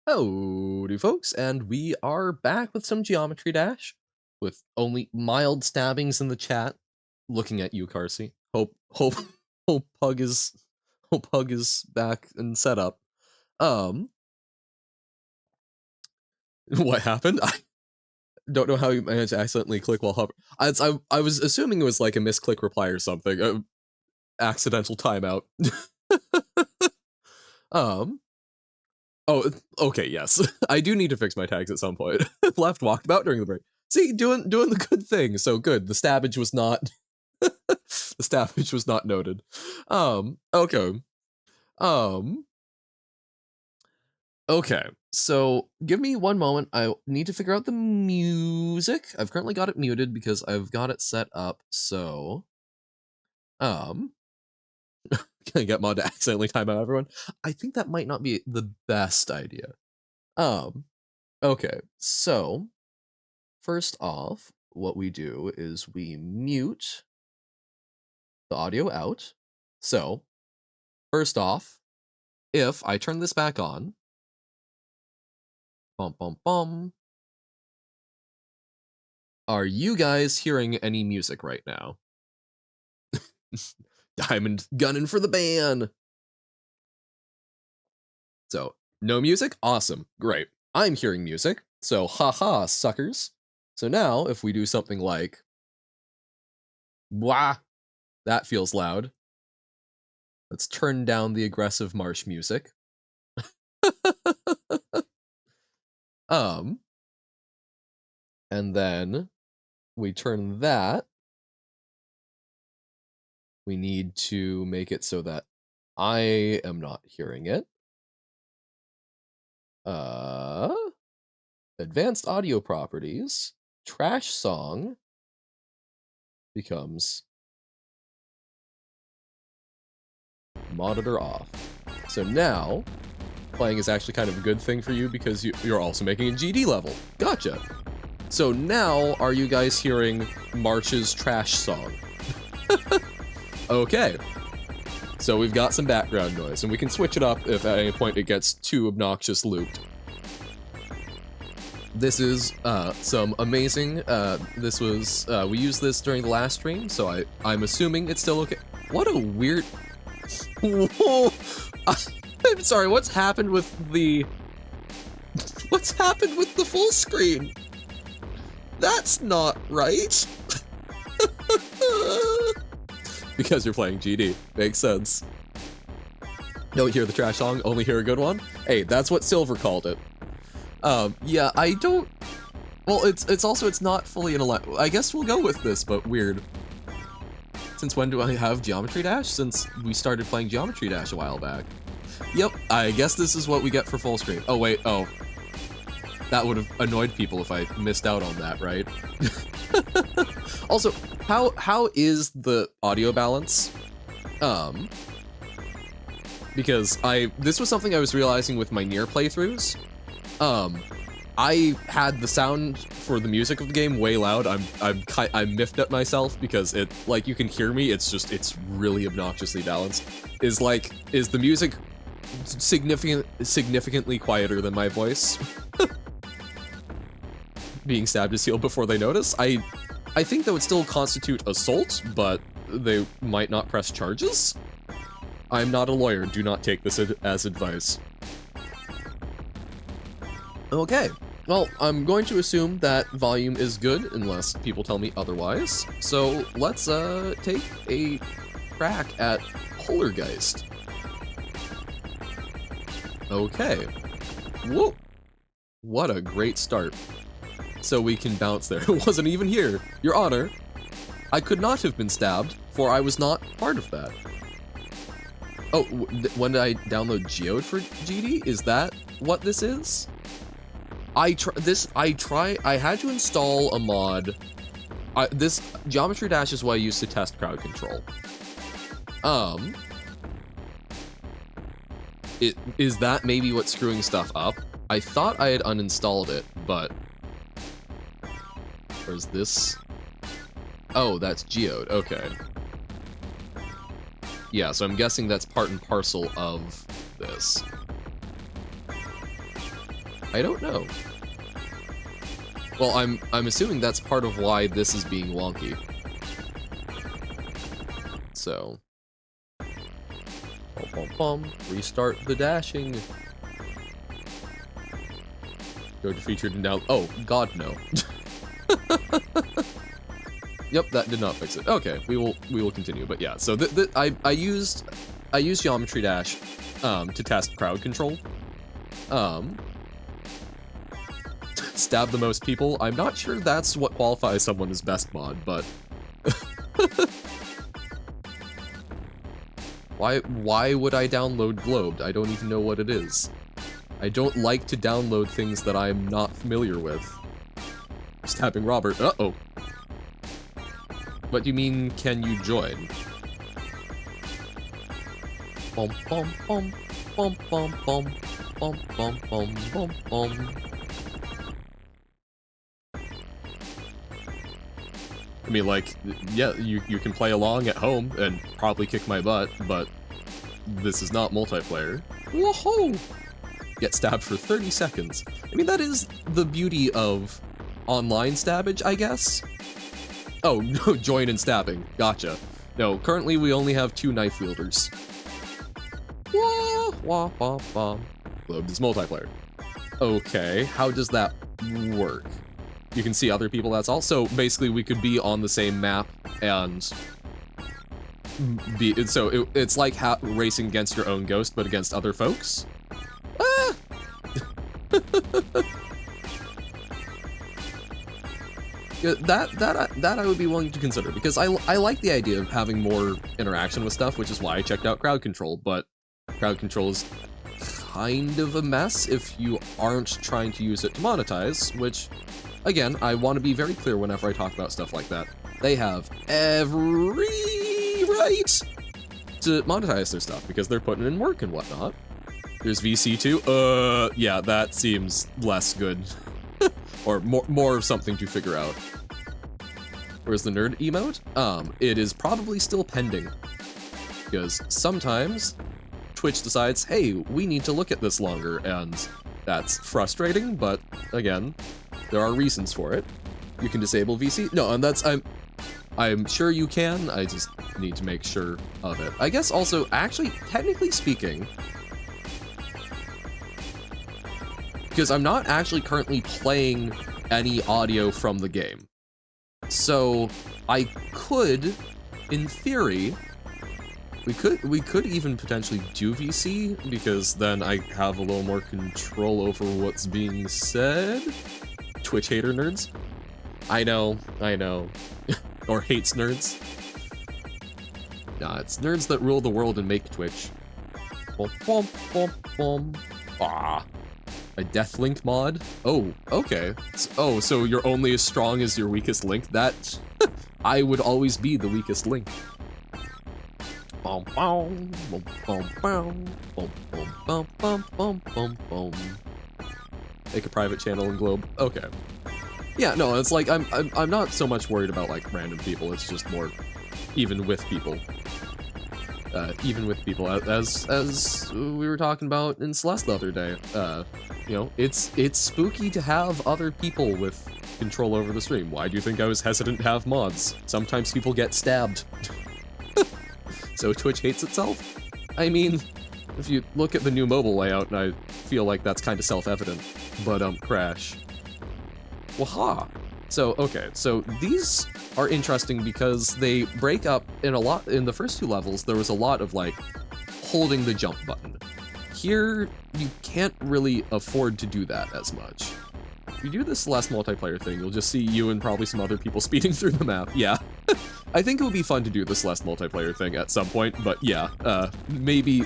Howdy, folks, and we are back with some Geometry Dash, with only mild stabbings in the chat. Looking at you, Carsey. Hope Pug is back and set up. What happened? I don't know how you managed to accidentally click while hover. I was assuming it was like a misclick reply or something. Accidental timeout. um. Oh, okay, yes. I do need to fix my tags at some point. Left walked about during the break. See, doing the good thing. So good. The stabbage was not the stabbage was not noted. Okay. Um okay. So give me one moment. I need to figure out the music. I've currently got it muted because I've got it set up. So um can I get mod to accidentally time out everyone? I think that might not be the best idea. Okay. So first off, what we do is we mute the audio out. So, first off, if I turn this back on, bum bum bum, are you guys hearing any music right now? Diamond gunning for the ban. So, no music? Awesome. Great. I'm hearing music. So, haha, suckers. So now, if we do something like, wah, that feels loud. Let's turn down the aggressive Marsh music. And then we turn that. We need to make it so that I am not hearing it. Advanced audio properties, trash song becomes monitor off. So now, playing is actually kind of a good thing for you because you're also making a GD level. Gotcha. So now, are you guys hearing Marsh's trash song? Okay. So we've got some background noise, and we can switch it up if at any point it gets too obnoxious looped. This is some amazing, this was, we used this during the last stream, so I'm assuming it's still okay. What a weird, whoa, I'm sorry, what's happened with the full screen? That's not right. Because you're playing GD, makes sense. Don't hear the trash song, only hear a good one? Hey, that's what Silver called it. Yeah, I don't... Well, it's not fully intellect... I guess we'll go with this, but weird. Since when do I have Geometry Dash? Since we started playing Geometry Dash a while back. Yep, I guess this is what we get for full screen. Oh, wait, oh. That would have annoyed people if I missed out on that, right? Also, how is the audio balance? Because this was something I was realizing with my Nier playthroughs. I had the sound for the music of the game way loud. I'm miffed at myself because it, like, you can hear me. It's really obnoxiously balanced. Is the music significantly quieter than my voice? Being stabbed is healed before they notice. I think that would still constitute assault, but they might not press charges. I'm not a lawyer. Do not take this as advice. Okay, well, I'm going to assume that volume is good unless people tell me otherwise. So let's take a crack at Poltergeist. Okay. Whoa! What a great start. So we can bounce there. It wasn't even here. Your Honor, I could not have been stabbed, for I was not part of that. Oh, when did I download Geode for GD? Is that what this is? I had to install a mod. This Geometry Dash is what I used to test crowd control. Is that maybe what's screwing stuff up? I thought I had uninstalled it, but where's this? Oh, that's Geode. Okay. Yeah, so I'm guessing that's part and parcel of this. I don't know. Well, I'm assuming that's part of why this is being wonky. So, restart the dashing. Go to featured and down. Oh God, no. Yep, that did not fix it. Okay, we will continue. But yeah, so I used Geometry Dash to test crowd control. Stab the most people. I'm not sure that's what qualifies someone as best mod, but why would I download Globed? I don't even know what it is. I don't like to download things that I'm not familiar with. Stabbing Robert. Uh-oh. What do you mean, can you join? Bum bum bum bum bum bum bum bum bum bum bum. I mean, like, yeah, you can play along at home and probably kick my butt, but this is not multiplayer. Woohoo! Get stabbed for 30 seconds. I mean, that is the beauty of online stabbage, I guess. Oh, no, join in stabbing. Gotcha. No, currently we only have 2 knife wielders. Wah, wah, wah, wah. Globed is multiplayer. Okay, how does that work? You can see other people, that's all. So basically we could be on the same map and be, so it's like racing against your own ghost, but against other folks. Ah! Yeah, that I would be willing to consider, because I like the idea of having more interaction with stuff, which is why I checked out crowd control, but crowd control is kind of a mess if you aren't trying to use it to monetize, which, again, I want to be very clear whenever I talk about stuff like that. They have every right to monetize their stuff, because they're putting in work and whatnot. There's VC2. Yeah, that seems less good. Or more of something to figure out. Where's the nerd emote? It is probably still pending. Because sometimes Twitch decides, hey, we need to look at this longer, and that's frustrating, but again, there are reasons for it. You can disable VC. No, and that's I'm sure you can, I just need to make sure of it. I guess also, actually, technically speaking, because I'm not actually currently playing any audio from the game. So I could, in theory, we could even potentially do VC, because then I have a little more control over what's being said. Twitch hater nerds. I know. Or hates nerds. Nah, it's nerds that rule the world and make Twitch. Bom, bom, bom, bom. Ah. A death link mod? Oh, okay. Oh, so you're only as strong as your weakest link? That I would always be the weakest link. Bum bum bum bum bum bum bum bum bum bum bum. Make a private channel in Globe. Okay. Yeah, no, it's like I'm not so much worried about like random people. It's just more even with people. Even with people, as we were talking about in Celeste the other day, you know, it's spooky to have other people with control over the stream. Why do you think I was hesitant to have mods? Sometimes people get stabbed. So Twitch hates itself? I mean, if you look at the new mobile layout, and I feel like that's kind of self-evident, but crash. Waha! So, okay, so these are interesting because they break up in the first 2 levels, there was a lot of, like, holding the jump button. Here, you can't really afford to do that as much. If you do this Celeste multiplayer thing, you'll just see you and probably some other people speeding through the map. Yeah. I think it would be fun to do the Celeste multiplayer thing at some point, but yeah, maybe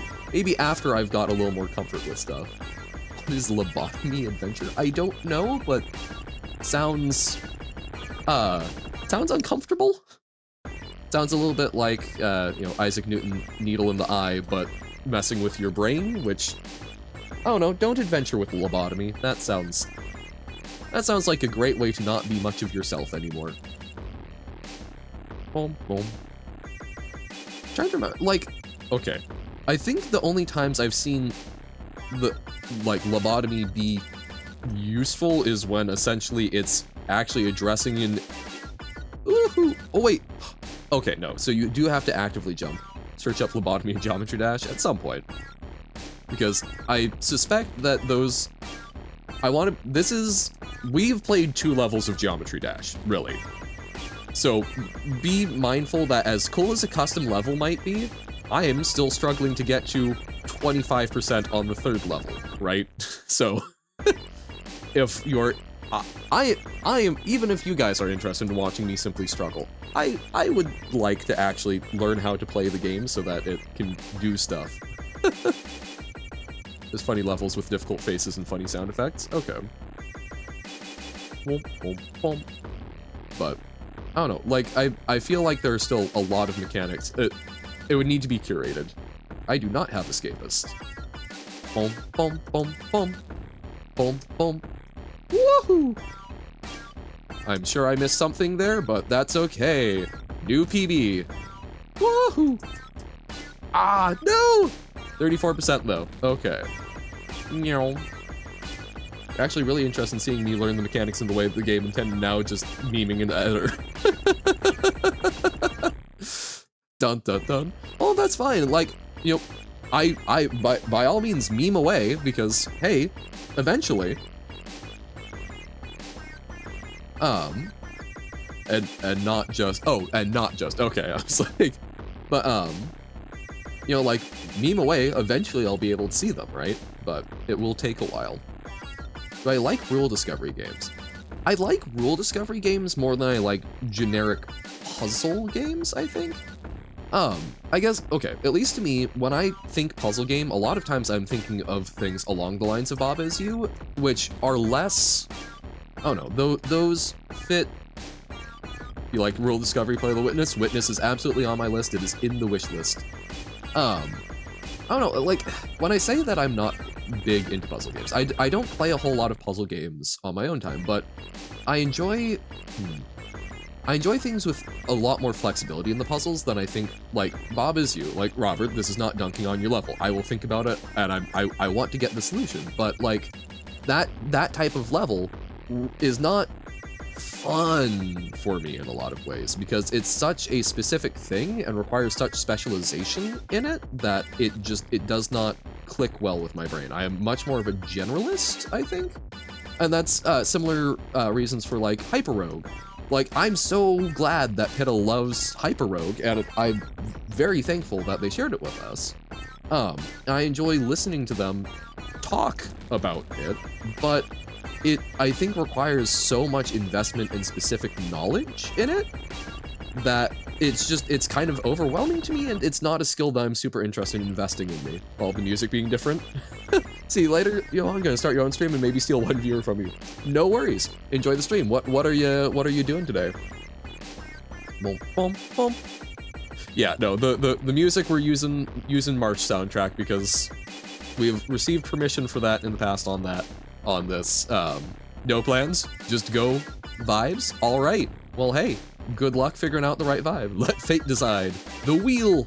after I've got a little more comfort with stuff. What is lobotomy adventure? I don't know, but sounds uncomfortable. Sounds a little bit like, you know, Isaac Newton, needle in the eye, but messing with your brain, which, I don't know, don't adventure with lobotomy. That sounds like a great way to not be much of yourself anymore. Boom, boom. Trying to remember, like, okay. I think the only times I've seen the, like, lobotomy be useful is when essentially it's actually addressing an... Ooh, oh wait, okay, no, so you do have to actively jump. Search up phlebotomy and geometry dash at some point. Because I suspect that those... We've played 2 levels of Geometry Dash, really. So be mindful that as cool as a custom level might be, I am still struggling to get to 25% on the 3rd level, right? So if you're... I am, even if you guys are interested in watching me simply struggle, I would like to actually learn how to play the game so that it can do stuff. There's funny levels with difficult faces and funny sound effects. Okay. But, I don't know, like, I feel like there are still a lot of mechanics. It would need to be curated. I do not have escapist. Boom, boom, boom, boom. Boom, boom. Woohoo! I'm sure I missed something there, but that's okay. New PB. Woohoo! Ah, no! 34% though. Okay. Meow. Actually really interested in seeing me learn the mechanics in the way the game intended, now just memeing in the editor. Dun dun dun. Oh, that's fine. Like, you know, by all means meme away, because hey, eventually. And not just okay, I was like, but you know, like, meme away, eventually I'll be able to see them, right? But it will take a while. Do I like rule discovery games? I like rule discovery games more than I like generic puzzle games, I think. I guess, okay, at least to me, when I think puzzle game, a lot of times I'm thinking of things along the lines of Bob Is You, which are less, oh no, those fit. You like rule discovery, play the Witness? Witness is absolutely on my list, it is in the wish list. I don't know, like, when I say that I'm not big into puzzle games, I don't play a whole lot of puzzle games on my own time, but I enjoy things with a lot more flexibility in the puzzles than I think, like, Bob Is You. Like, Robert, this is not dunking on your level. I will think about it, and I want to get the solution, but, like, that type of level is not fun for me in a lot of ways, because it's such a specific thing and requires such specialization in it that it does not click well with my brain. I am much more of a generalist, I think, and that's similar reasons for, like, Hyper Rogue. Like, I'm so glad that Pitta loves Hyper Rogue, and I'm very thankful that they shared it with us. I enjoy listening to them talk about it, but it, I think, requires so much investment and specific knowledge in it that it's kind of overwhelming to me, and it's not a skill that I'm super interested in investing in me. All the music being different. See you later, Johan. I'm gonna start your own stream and maybe steal one viewer from you. No worries. Enjoy the stream. What are you doing today? Boom, boom, boom. Yeah, no, the music we're using Marsh soundtrack because we've received permission for that in the past on this. No plans, just go vibes. All right. Well, hey, good luck figuring out the right vibe. Let fate decide. The wheel.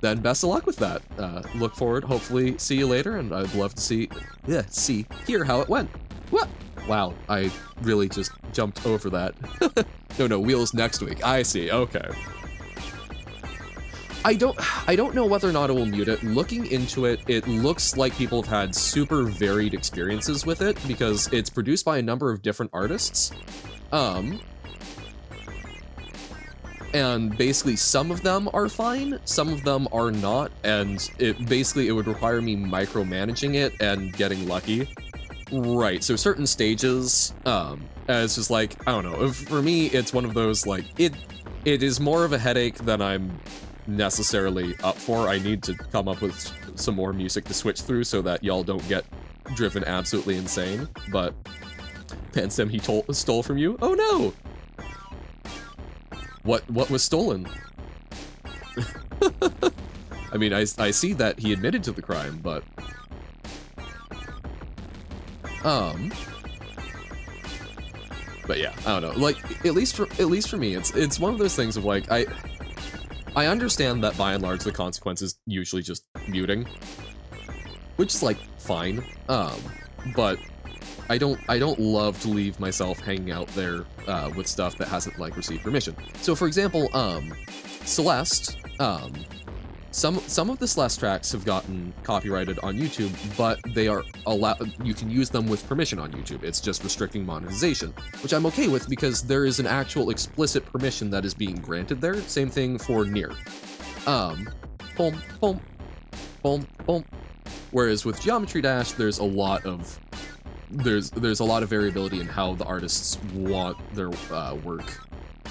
Then best of luck with that. Look forward, hopefully see you later, and I'd love to hear how it went. What? Wow, I really just jumped over that. No, wheels next week. I see, okay. I don't know whether or not it will mute it. Looking into it, it looks like people have had super varied experiences with it because it's produced by a number of different artists. And basically some of them are fine, some of them are not, and it would require me micromanaging it and getting lucky. Right, so certain stages, it's just like, I don't know, for me, it's one of those, like, it is more of a headache than I'm necessarily up for. I need to come up with some more music to switch through so that y'all don't get driven absolutely insane, but Pansem, he stole from you? Oh no! What was stolen? I mean, I see that he admitted to the crime, but yeah, I don't know. Like, at least for me, it's one of those things of like, I understand that by and large the consequence is usually just muting, which is like fine. But I don't love to leave myself hanging out there with stuff that hasn't like received permission. So for example, Celeste, some of the Celeste tracks have gotten copyrighted on YouTube, but they are allowed, you can use them with permission on YouTube. It's just restricting monetization, which I'm okay with because there is an actual explicit permission that is being granted there. Same thing for Nier. Boom, boom, boom, boom. Whereas with Geometry Dash, there's a lot of variability in how the artists want their work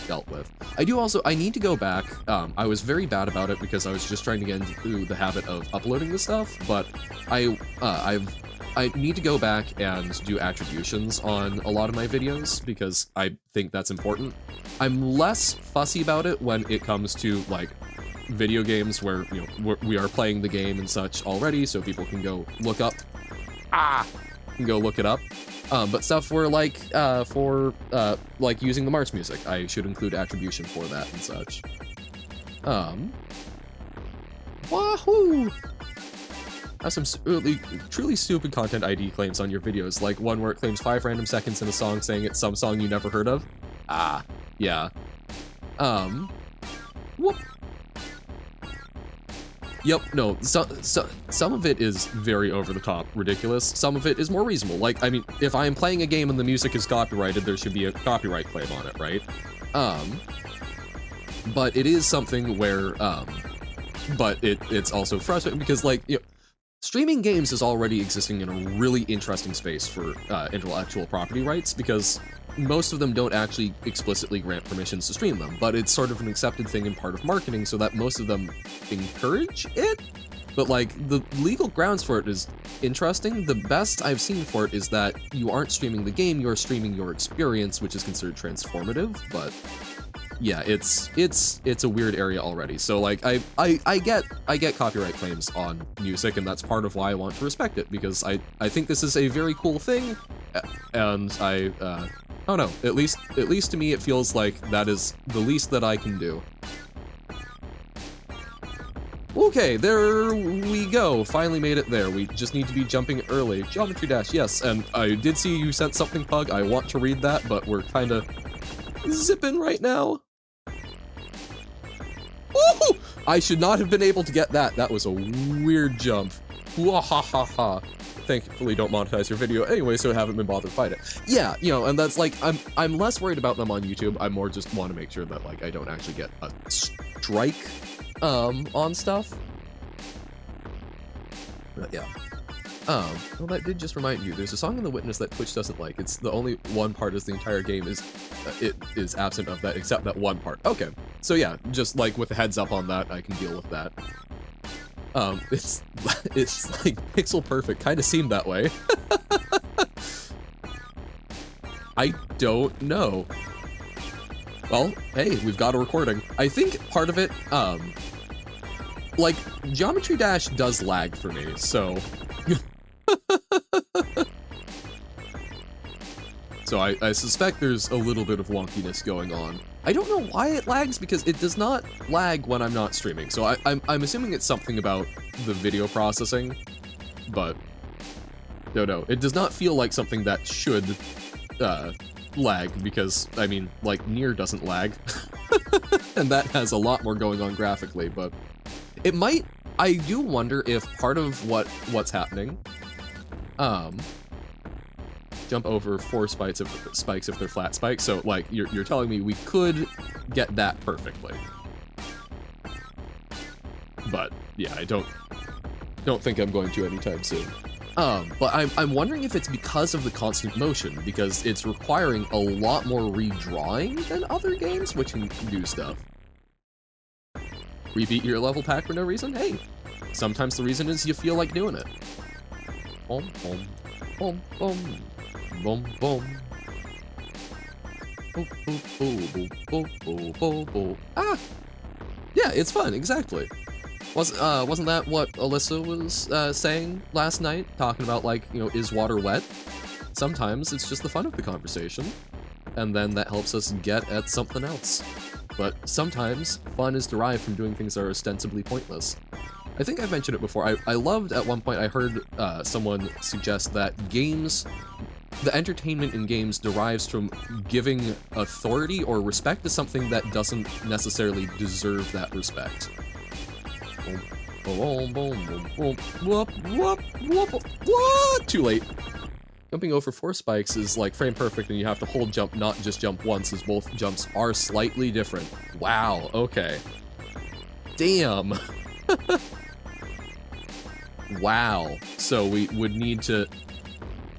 dealt with. I need to go back. I was very bad about it because I was just trying to get into the habit of uploading the stuff, but I need to go back and do attributions on a lot of my videos because I think that's important. I'm less fussy about it when it comes to like video games where, you know, we are playing the game and such already, so people can go look up. Can go look it up. But stuff where like like using the Marsh music, I should include attribution for that and such. Wahoo! Has some truly stupid content ID claims on your videos, like one where it claims 5 random seconds in a song saying it's some song you never heard of. Yeah. Whoop. Yep, no, some of it is very over-the-top ridiculous. Some of it is more reasonable. Like, I mean, if I am playing a game and the music is copyrighted, there should be a copyright claim on it, right? But it is something where, but it's also frustrating because, like, you know, streaming games is already existing in a really interesting space for intellectual property rights because most of them don't actually explicitly grant permissions to stream them, but it's sort of an accepted thing and part of marketing so that most of them encourage it. But like the legal grounds for it is interesting. The best I've seen for it is that you aren't streaming the game, you're streaming your experience, which is considered transformative, but yeah, it's a weird area already. So like I get copyright claims on music, and that's part of why I want to respect it, because I think this is a very cool thing, and I don't know, at least to me it feels like that is the least that I can do. Okay, there we go. Finally made it there. We just need to be jumping early. Geometry Dash, yes, and I did see you sent something, Pug. I want to read that, but we're kind of zipping right now. Woohoo! I should not have been able to get that. That was a weird jump. Wahahaha. Thankfully don't monetize your video anyway, so I haven't been bothered to fight it. Yeah, you know, and that's like, I'm less worried about them on YouTube. I more just want to make sure that like I don't actually get a strike on stuff. But yeah. Well, that did just remind you, there's a song in The Witness that Twitch doesn't like. It's the only one part is the entire game is, it is absent of that, except that one part. Okay, so yeah, just like with a heads up on that, I can deal with that. It's like pixel perfect, kind of seemed that way. I don't know. Well, hey, we've got a recording. I think part of it, like, Geometry Dash does lag for me, so... So I suspect there's a little bit of wonkiness going on. I don't know why it lags, because it does not lag when I'm not streaming, so I'm assuming it's something about the video processing, but no, it does not feel like something that should lag, because, I mean, like, Nier doesn't lag, and that has a lot more going on graphically, but it might, I do wonder if part of what's happening, jump over 4 spikes if they're flat spikes, so, like, you're telling me we could get that perfectly. But, yeah, I don't think I'm going to anytime soon. But I'm wondering if it's because of the constant motion, because it's requiring a lot more redrawing than other games, which can do stuff. Rebeat your level pack for no reason? Hey, sometimes the reason is you feel like doing it. Boom, boom, boom, boom, boom, boom. Boom, boom, boom, boom, boom, boom, boom. Ah! Yeah, it's fun, exactly. Wasn't that what Alyssa was saying last night? Talking about, like, you know, is water wet? Sometimes it's just the fun of the conversation, and then that helps us get at something else. But sometimes fun is derived from doing things that are ostensibly pointless. I think I've mentioned it before. I loved at one point, I heard someone suggest that games, the entertainment in games derives from giving authority or respect to something that doesn't necessarily deserve that respect. Too late. Jumping over 4 spikes is like frame perfect and you have to hold jump, not just jump once, as both jumps are slightly different. Wow, okay. Damn. Wow. So we would need to...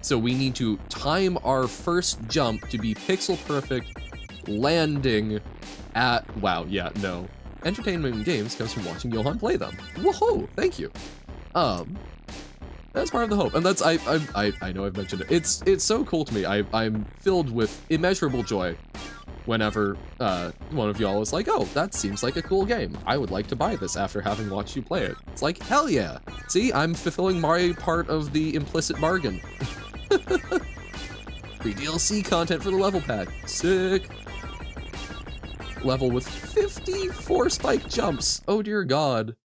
So we need to time our first jump to be pixel perfect, landing at... Wow, yeah, no. Entertainment in games comes from watching Johan play them. Woohoo! Thank you. That's part of the hope, and that's I know I've mentioned it. It's so cool to me. I'm filled with immeasurable joy whenever one of y'all is like, oh, that seems like a cool game. I would like to buy this after having watched you play it. It's like, hell yeah! See, I'm fulfilling my part of the implicit bargain. Free DLC content for the level pack. Sick. Level with 54 spike jumps. Oh dear God.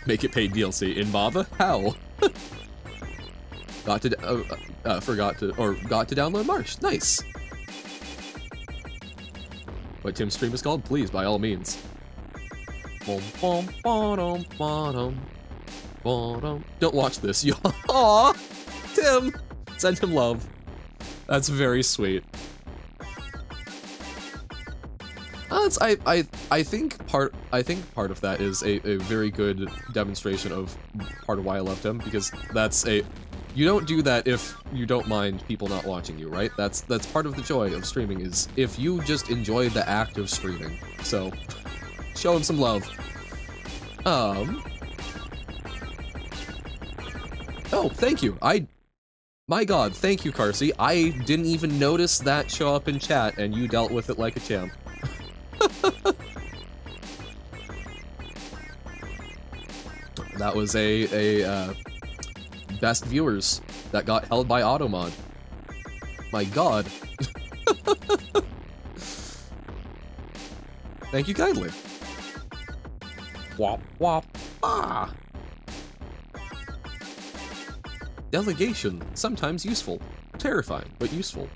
Make it paid DLC in Mava? How? got to download Marsh. Nice. What Tim's stream is called? Please, by all means. Don't watch this, y'all. Aw, Tim, send him love. That's very sweet. I think part of that is a very good demonstration of part of why I loved him, because you don't do that if you don't mind people not watching you, right? That's part of the joy of streaming, is if you just enjoy the act of streaming. So show him some love. Oh, thank you. My God, thank you, Carsey. I didn't even notice that show up in chat, and you dealt with it like a champ. That was a best viewers that got held by Automod. My God. Thank you kindly. Wop wop ah. Delegation, sometimes useful. Terrifying, but useful.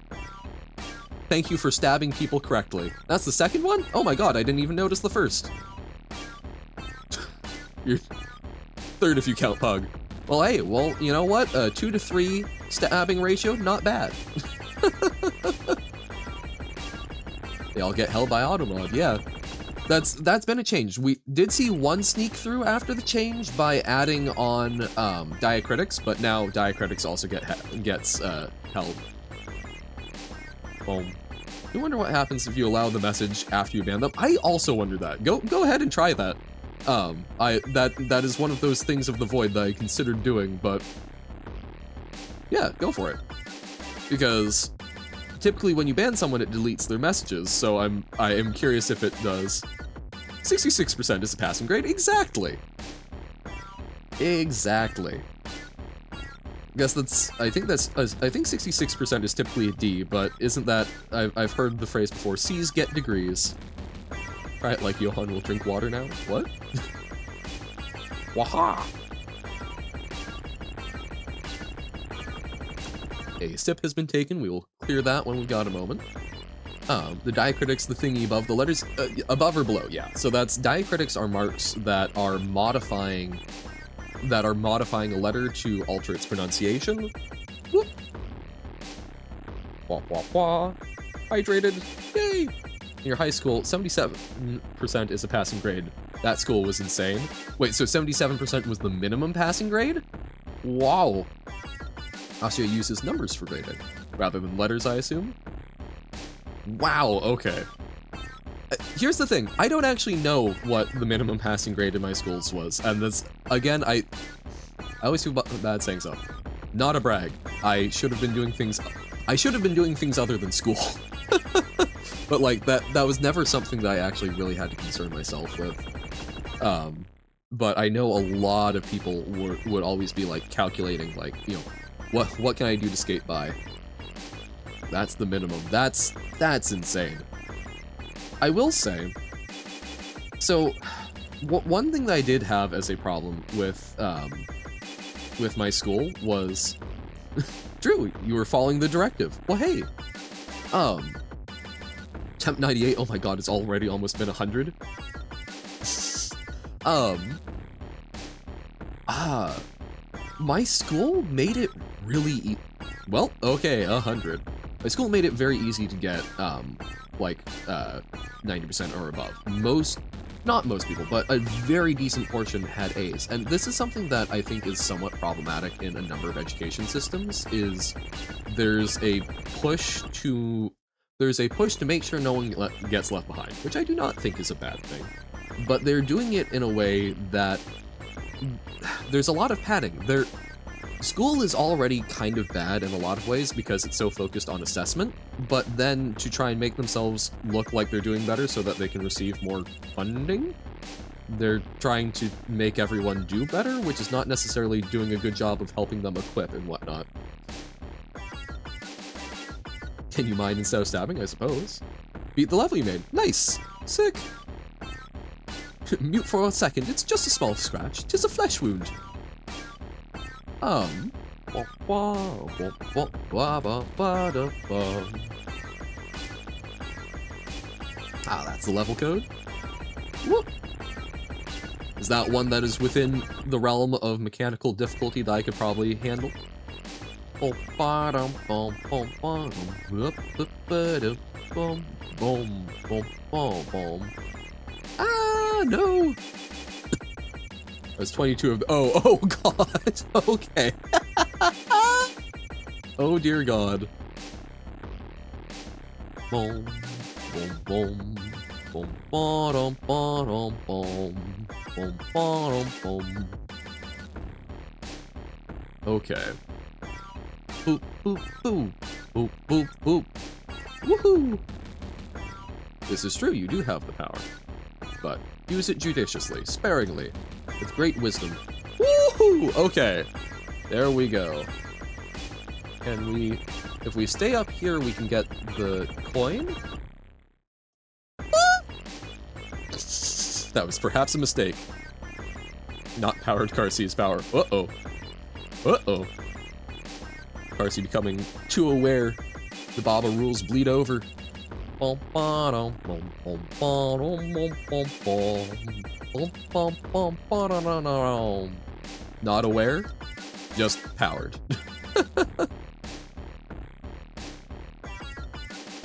Thank you for stabbing people correctly. That's the second one? Oh my God, I didn't even notice the first. You're third if you count Pug. Well, hey, well, you know what? 2 to 3 stabbing ratio, not bad. They all get held by Automod, yeah. That's been a change. We did see one sneak through after the change by adding on diacritics, but now diacritics also gets held. Boom. You wonder what happens if you allow the message after you ban them? I also wonder that. Go ahead and try that. That is one of those things of the void that I considered doing, but yeah, go for it. Because typically when you ban someone, it deletes their messages, so I am curious if it does. 66% is a passing grade? Exactly. Exactly. I think 66% is typically a D, but isn't that, I've heard the phrase before, C's get degrees. Try it like Johan will drink water now. What? Waha! A sip has been taken. We will clear that when we've got a moment. The diacritics, the thingy above the letters, above or below, yeah. So diacritics are marks that are modifying a letter to alter its pronunciation. Whoop. Wah wah wah. Hydrated. Yay! In your high school, 77% is a passing grade. That school was insane. Wait, so 77% was the minimum passing grade? Wow. Austria uses numbers for grading, rather than letters, I assume? Wow, okay. Here's the thing, I don't actually know what the minimum passing grade in my schools was, and this, again, I always feel bad saying so. Not a brag. I should have been doing things other than school. But like, that was never something that I actually really had to concern myself with. But I know a lot of people would always be like calculating, like, you know, what can I do to skate by? That's the minimum. That's insane. I will say, So, one thing that I did have as a problem with my school was, Drew, you were following the directive. Well, hey, temp 98. Oh my god, it's already almost been 100. My school made it really well, okay, 100. My school made it very easy to get, like, 90% or above. Not most people, but a very decent portion had A's. And this is something that I think is somewhat problematic in a number of education systems, is there's a push to make sure no one gets left behind, which I do not think is a bad thing. But they're doing it in a way that there's a lot of padding. School is already kind of bad in a lot of ways because it's so focused on assessment, but then to try and make themselves look like they're doing better so that they can receive more funding, they're trying to make everyone do better, which is not necessarily doing a good job of helping them equip and whatnot. Can you mine instead of stabbing, I suppose? Beat the level you made. Nice! Sick! Mute for a second, it's just a small scratch. 'Tis a flesh wound. Ah, that's the level code. Whoop. Is that one that is within the realm of mechanical difficulty that I could probably handle? Ah, no! That's 22 of oh god. Okay. Oh dear god. Boom, boom, boom, boom, bottom, bottom, boom, boom, bottom, boom. Okay. Boop, boop, boop, boop, boop, boop. Woohoo! This is true, you do have the power. But use it judiciously, sparingly, with great wisdom. Woohoo! Okay, there we go. Can we... If we stay up here, we can get the coin? That was perhaps a mistake. Not powered Carsey's power. Uh-oh. Uh-oh. Carsey becoming too aware. The Baba rules bleed over. Not aware, just powered.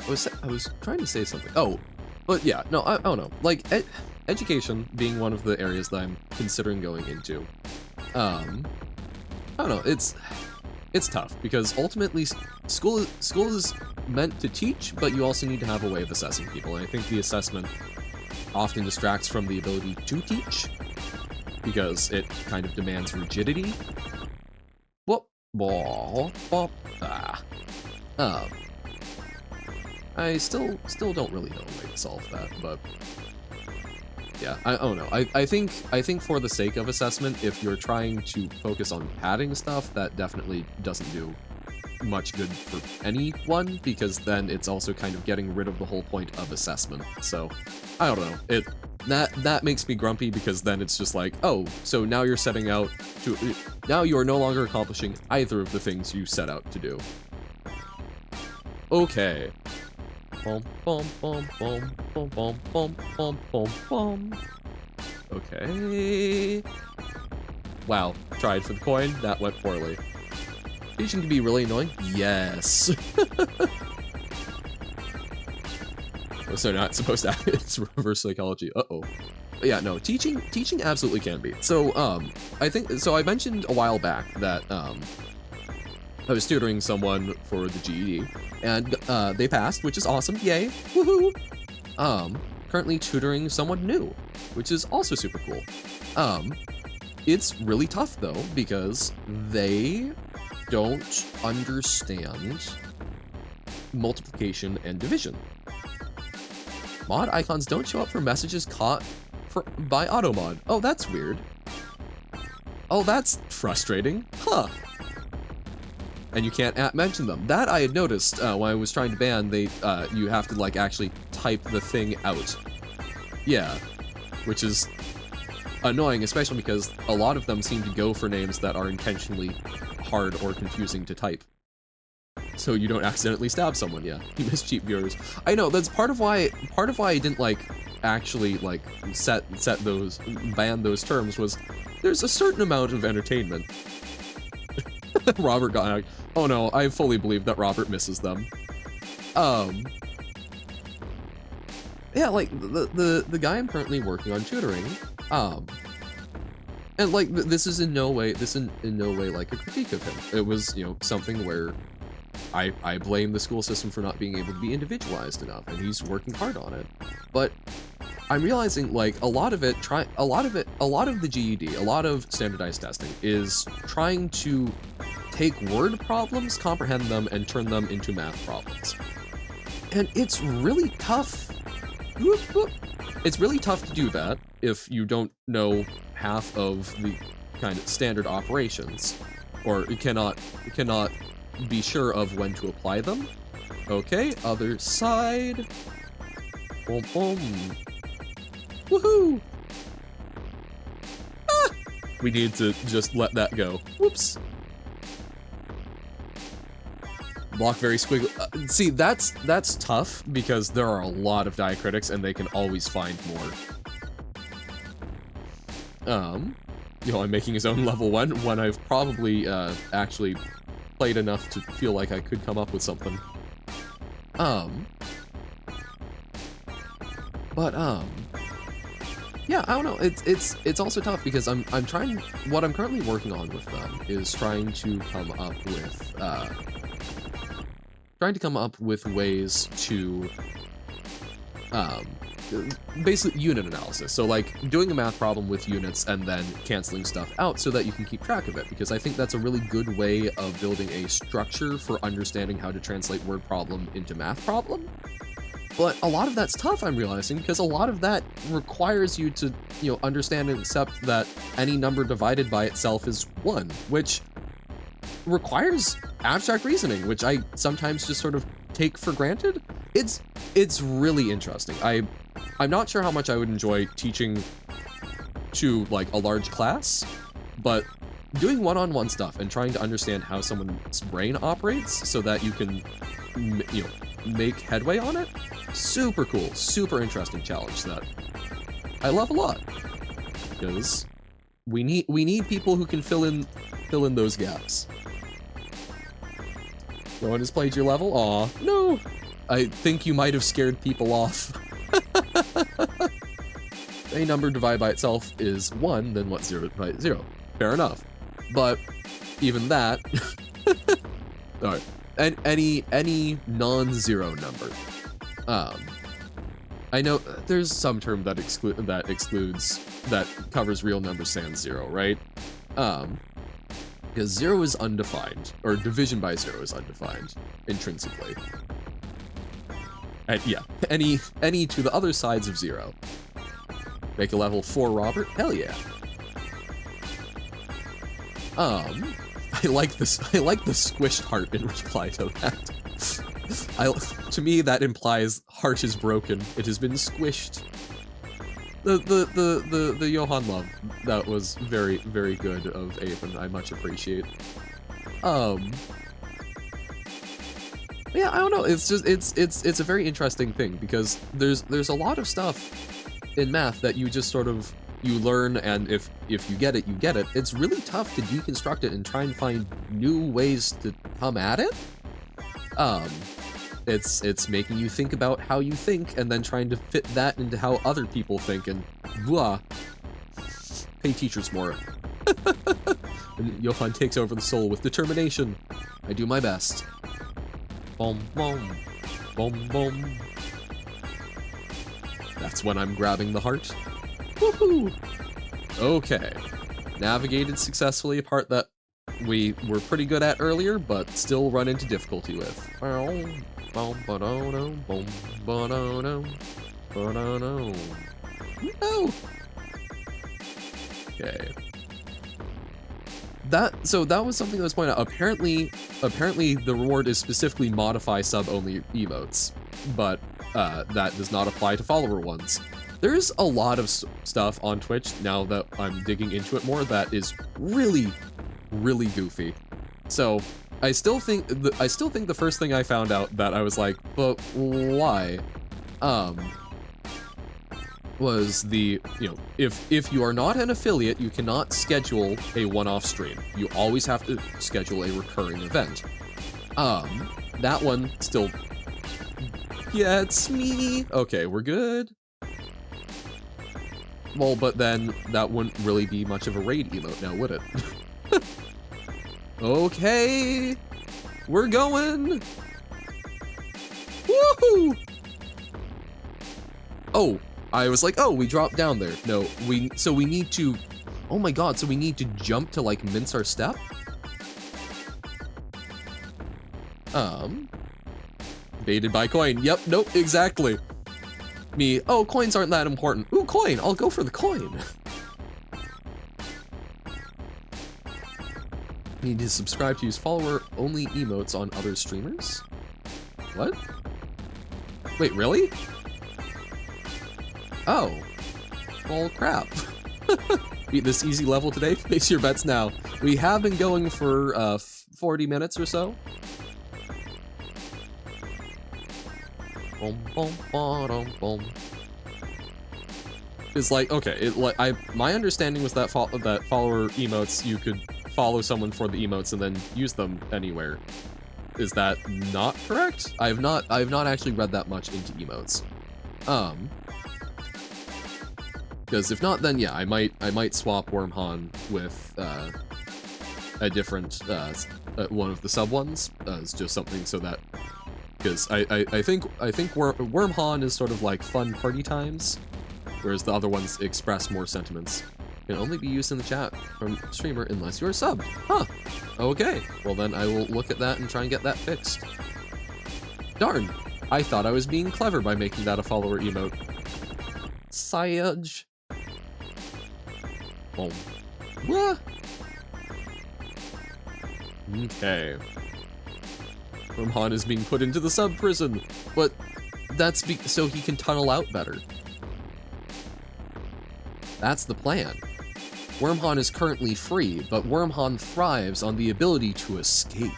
I was trying to say something. Oh, but yeah, no, I don't know. Like, education being one of the areas that I'm considering going into. I don't know. It's tough because ultimately school is meant to teach, but you also need to have a way of assessing people. And I think the assessment often distracts from the ability to teach because it kind of demands rigidity. Whoop. I still don't really know a way to solve that, but yeah, I don't know. I think for the sake of assessment, if you're trying to focus on padding stuff, that definitely doesn't do much good for anyone, because then it's also kind of getting rid of the whole point of assessment. So I don't know. That makes me grumpy, because then it's just like, oh, so now you're setting out to now you are no longer accomplishing either of the things you set out to do. Okay. Bum, bum, bum, bum, bum, bum, bum, bum, bum, bum. Okay. Wow, tried for the coin, that went poorly. Teaching can be really annoying? Yes. So not supposed to have it's reverse psychology. Uh-oh. But yeah, no, teaching absolutely can be. So, I mentioned a while back that, I was tutoring someone for the GED, and they passed, which is awesome. Yay! Woohoo! Currently tutoring someone new, which is also super cool. It's really tough though, because they don't understand multiplication and division. Mod icons don't show up for messages caught by automod. Oh, that's weird. Oh, that's frustrating. Huh. And you can't mention them. That I had noticed when I was trying to ban. You have to like actually type the thing out. Yeah. which is annoying, especially because a lot of them seem to go for names that are intentionally hard or confusing to type. So you don't accidentally stab someone. Yeah, you miss cheap viewers. I know, that's part of why I didn't like actually like ban those terms, was there's a certain amount of entertainment. Robert got hacked. Oh no, I fully believe that Robert misses them. Yeah, like the guy I'm currently working on tutoring, and like this is in no way like a critique of him. It was, you know, something where I blame the school system for not being able to be individualized enough, and he's working hard on it. But I'm realizing like a lot of the GED, a lot of standardized testing is trying to take word problems, comprehend them, and turn them into math problems. And it's really tough. It's really tough to do that if you don't know half of the kind of standard operations, or you cannot be sure of when to apply them. Okay, other side. Boom, boom. Woohoo! Ah! We need to just let that go. Whoops. Block very squiggly. See, that's tough because there are a lot of diacritics and they can always find more. You know, I'm making his own level 1 when I've probably actually played enough to feel like I could come up with something. Yeah, I don't know. It's also tough because I'm trying. What I'm currently working on with them is trying to come up with ways to basically unit analysis. So like doing a math problem with units and then canceling stuff out so that you can keep track of it, because I think that's a really good way of building a structure for understanding how to translate word problem into math problem. But a lot of that's tough, I'm realizing, because a lot of that requires you to, you know, understand and accept that any number divided by itself is 1, which requires abstract reasoning, which I sometimes just sort of take for granted. It's really interesting. I'm not sure how much I would enjoy teaching to like a large class, but doing one-on-one stuff and trying to understand how someone's brain operates so that you can, you know, make headway on it, super cool, super interesting challenge that I love a lot, because we need people who can fill in those gaps. No one has played your level? Aw, no. I think you might have scared people off. A number divided by itself is 1, then what's 0 by 0? Fair enough. But even that, alright, and any non-zero number. I know there's some term that covers real numbers sans 0, right? Because 0 is undefined, or division by 0 is undefined intrinsically. And yeah, any to the other sides of 0. Make a level 4 Robert? Hell yeah. I like the squished heart in reply to that. To me, that implies heart is broken. It has been squished. The Johan love, that was very, very good of Apen. I much appreciate. Yeah, I don't know. It's just it's a very interesting thing, because there's a lot of stuff in math that you just sort of you learn, and if you get it, you get it. It's really tough to deconstruct it and try and find new ways to come at it. It's making you think about how you think and then trying to fit that into how other people think, and blah. Pay teachers more. And Johan takes over the soul with determination. I do my best. Boom, boom, boom, boom. That's when I'm grabbing the heart. Woohoo! Okay. Navigated successfully a part that we were pretty good at earlier, but still run into difficulty with. No! Okay. So that was something that was pointed out. Apparently the reward is specifically modify sub-only emotes, but that does not apply to follower ones. There's a lot of stuff on Twitch now that I'm digging into it more that is really, really goofy. So I still think the first thing I found out that I was like, but why? Was the, you know, if you are not an affiliate, you cannot schedule a one-off stream. You always have to schedule a recurring event. That one still gets me. Okay, we're good. Well, but then that wouldn't really be much of a raid emote now, would it? Okay, we're going. Woohoo! Oh, I was like, oh, we dropped down there. No, so we need to, oh my god, so we need to jump to like mince our step? Baited by coin. Yep, nope, exactly. Me, oh, coins aren't that important. Ooh, coin, I'll go for the coin. Need to subscribe to use follower-only emotes on other streamers? What? Wait, really? Oh. Well, crap. Beat this easy level today? Place your bets now. We have been going for 40 minutes or so. It's like, okay, my understanding was that follower emotes, you could follow someone for the emotes and then use them anywhere. Is that not correct? I have not actually read that much into emotes. Because if not, then yeah, I might swap Wormhon with a different one of the sub ones as just something so that, because I think Wormhon is sort of like fun party times, whereas the other ones express more sentiments. Can only be used in the chat from streamer unless you're subbed. Huh. Okay. Well then I will look at that and try and get that fixed. Darn. I thought I was being clever by making that a follower emote. Sayaj. Boom. What? Okay. Wormhon is being put into the sub prison, but that's so he can tunnel out better. That's the plan. Wormhon is currently free, but Wormhon thrives on the ability to escape.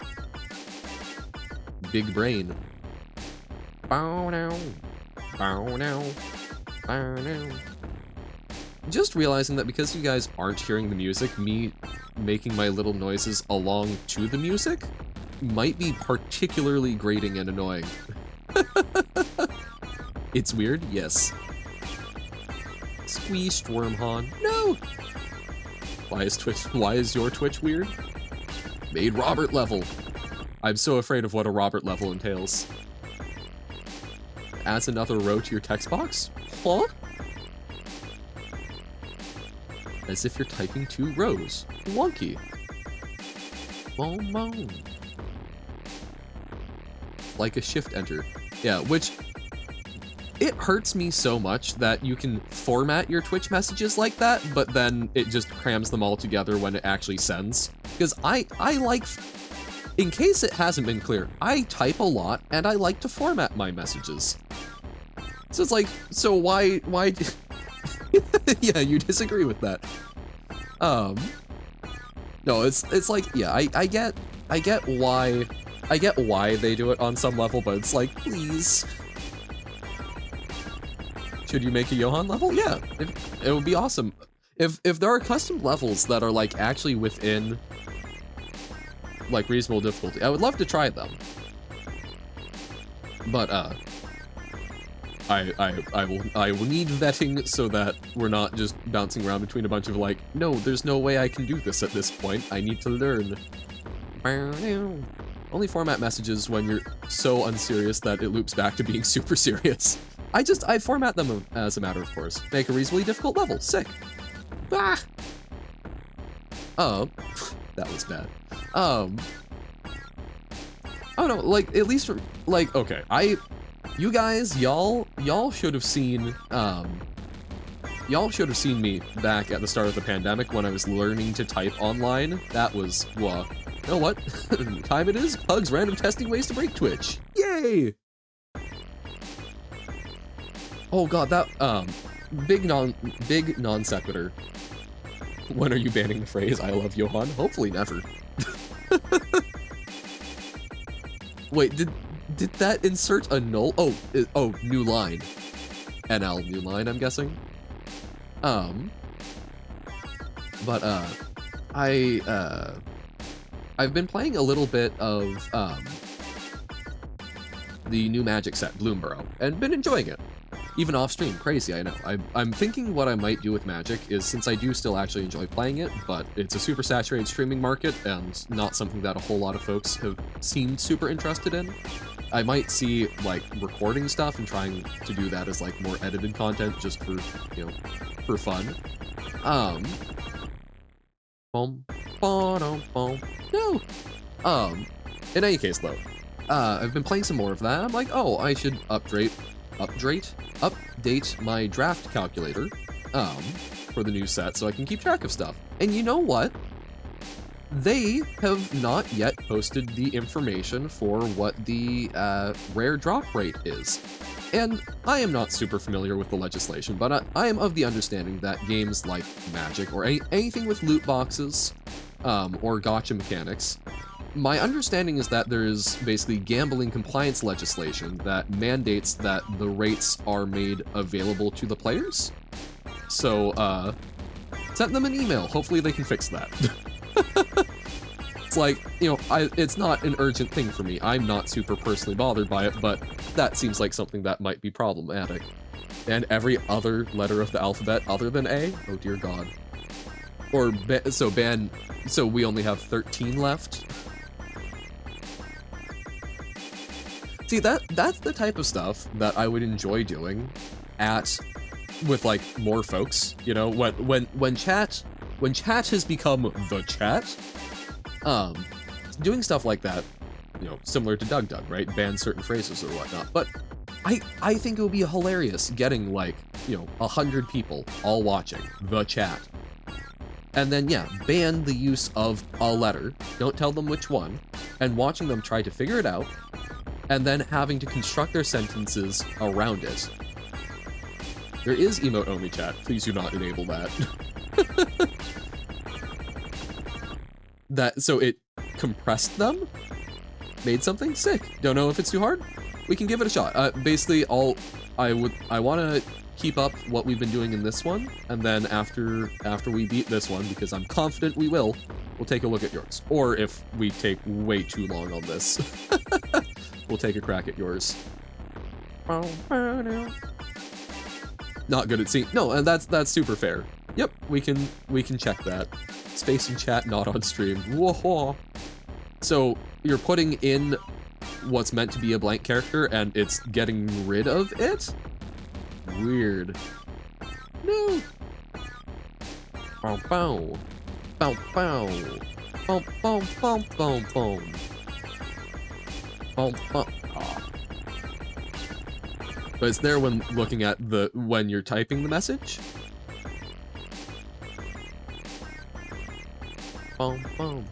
Big brain. Bow now. Bow now. Bow now. Just realizing that because you guys aren't hearing the music, me making my little noises along to the music might be particularly grating and annoying. It's weird? Yes. Squeezed Wormhon. No! Why is your Twitch weird? Made Robert level. I'm so afraid of what a Robert level entails. Adds another row to your text box? Huh? As if you're typing 2 rows. Wonky. Boom, boom. Like a shift enter. Yeah, which it hurts me so much that you can format your Twitch messages like that, but then it just crams them all together when it actually sends. Because I like, in case it hasn't been clear, I type a lot and I like to format my messages. So it's like, so why yeah, you disagree with that. No, it's like, yeah, I get why they do it on some level, but it's like, please. Should you make a Johan level? Yeah, it would be awesome. If there are custom levels that are like actually within like reasonable difficulty, I would love to try them. But I will need vetting so that we're not just bouncing around between a bunch of like, no, there's no way I can do this at this point. I need to learn. Only format messages when you're so unserious that it loops back to being super serious. I format them as a matter of course. Make a reasonably difficult level. Sick. Ah! Oh, that was bad. Oh no, like, at least, like, okay, you guys, y'all should have seen, y'all should have seen me back at the start of the pandemic when I was learning to type online. That was, well, you know what? Time it is? Pugs random testing ways to break Twitch. Yay! Oh god, that big non sequitur. When are you banning the phrase "I love Johan"? Hopefully never. Wait, did that insert a null? Oh, oh, new line. NL new line, I'm guessing. But I've been playing a little bit of the new Magic set, Bloomborough, and been enjoying it. Even off stream, crazy, I know. I'm thinking what I might do with Magic is, since I do still actually enjoy playing it, but it's a super saturated streaming market and not something that a whole lot of folks have seemed super interested in. I might see like recording stuff and trying to do that as like more edited content just for, you know, for fun. No. In any case though, I've been playing some more of that. I'm like, oh, I should update my draft calculator for the new set so I can keep track of stuff. And you know what? They have not yet posted the information for what the rare drop rate is. And I am not super familiar with the legislation, but I am of the understanding that games like Magic or anything with loot boxes or gacha mechanics, my understanding is that there's basically gambling compliance legislation that mandates that the rates are made available to the players. So, send them an email. Hopefully they can fix that. It's like, you know, it's not an urgent thing for me. I'm not super personally bothered by it, but that seems like something that might be problematic. And every other letter of the alphabet other than A? Oh dear God. Or, so we only have 13 left? See, that's the type of stuff that I would enjoy doing with like more folks, you know, when chat has become the chat, doing stuff like that, you know, similar to Doug, right? Ban certain phrases or whatnot. But I think it would be hilarious getting like, you know, 100 people all watching the chat. And then, yeah, ban the use of a letter, don't tell them which one, and watching them try to figure it out, and then having to construct their sentences around it. There is emote-only chat. Please do not enable that. So it compressed them? Made something? Sick. Don't know if it's too hard? We can give it a shot. Basically, I want to keep up what we've been doing in this one, and then after we beat this one, because I'm confident we will, we'll take a look at yours. Or if we take way too long on this, we'll take a crack at yours. Not good at seeing. No, and that's super fair. Yep, we can check that. Space in chat, not on stream. Whoa. So you're putting in what's meant to be a blank character, and it's getting rid of it? Weird. No. Bow bow. Bow bow. Bow bow bow bow bow. Bow bow. But it's there when looking at when you're typing the message. Boom, boom.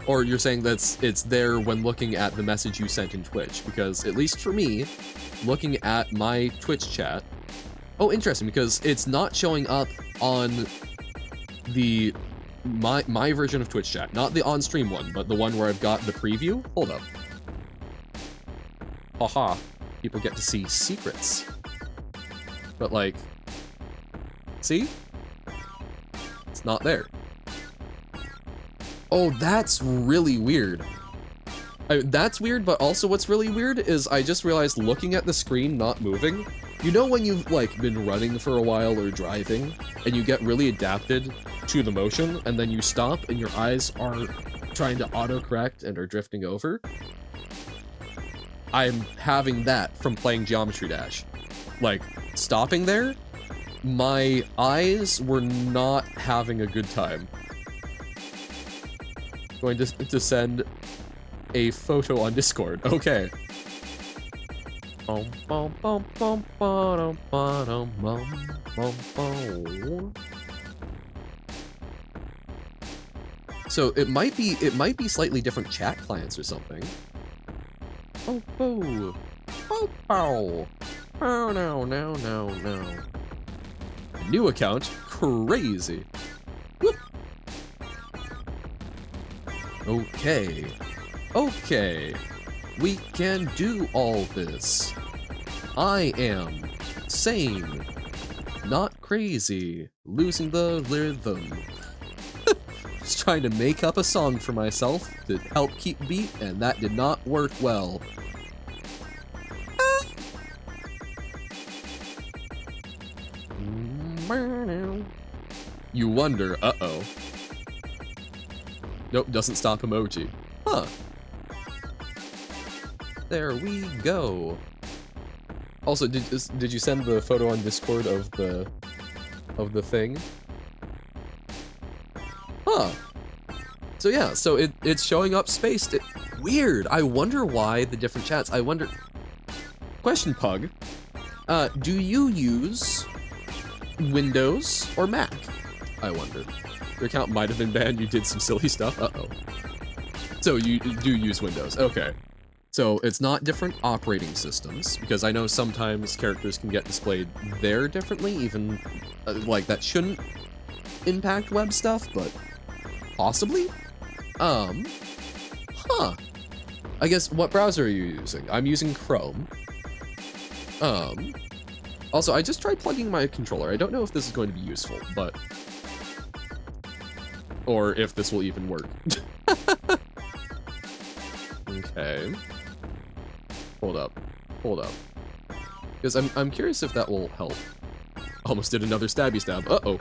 Or you're saying it's there when looking at the message you sent in Twitch, because at least for me, looking at my Twitch chat. Oh, interesting, because it's not showing up on my version of Twitch chat, not the on-stream one, but the one where I've got the preview. Hold up. Haha. People get to see secrets. But like, see? It's not there. Oh, that's really weird. That's weird, but also what's really weird is I just realized looking at the screen not moving, you know when you've like been running for a while or driving and you get really adapted to the motion and then you stop and your eyes are trying to autocorrect and are drifting over? I'm having that from playing Geometry Dash. Like, stopping there, my eyes were not having a good time. Going to send a photo on Discord. Okay. So it might be slightly different chat clients or something. Oh, oh, oh, oh. Oh, no. New account? Crazy. Whoop. Okay. We can do all this. I am sane. Not crazy. Losing the rhythm. Just trying to make up a song for myself to help keep beat, and that did not work well. You wonder, uh-oh. Nope, doesn't stop emoji. Huh. There we go. Also, did you send the photo on Discord of the thing? Huh. So yeah, so it's showing up spaced. Weird. I wonder why the different chats. I wonder. Question, Pug. Do you use Windows or Mac? I wonder. Your account might have been banned. You did some silly stuff. Uh-oh. So you do use Windows. Okay. So it's not different operating systems, because I know sometimes characters can get displayed there differently, even like that shouldn't impact web stuff, but possibly? Huh. I guess, what browser are you using? I'm using Chrome. Also, I just tried plugging my controller. I don't know if this is going to be useful, but... or if this will even work. Okay. Hold up. Because I'm curious if that will help. Almost did another stabby stab. Uh-oh.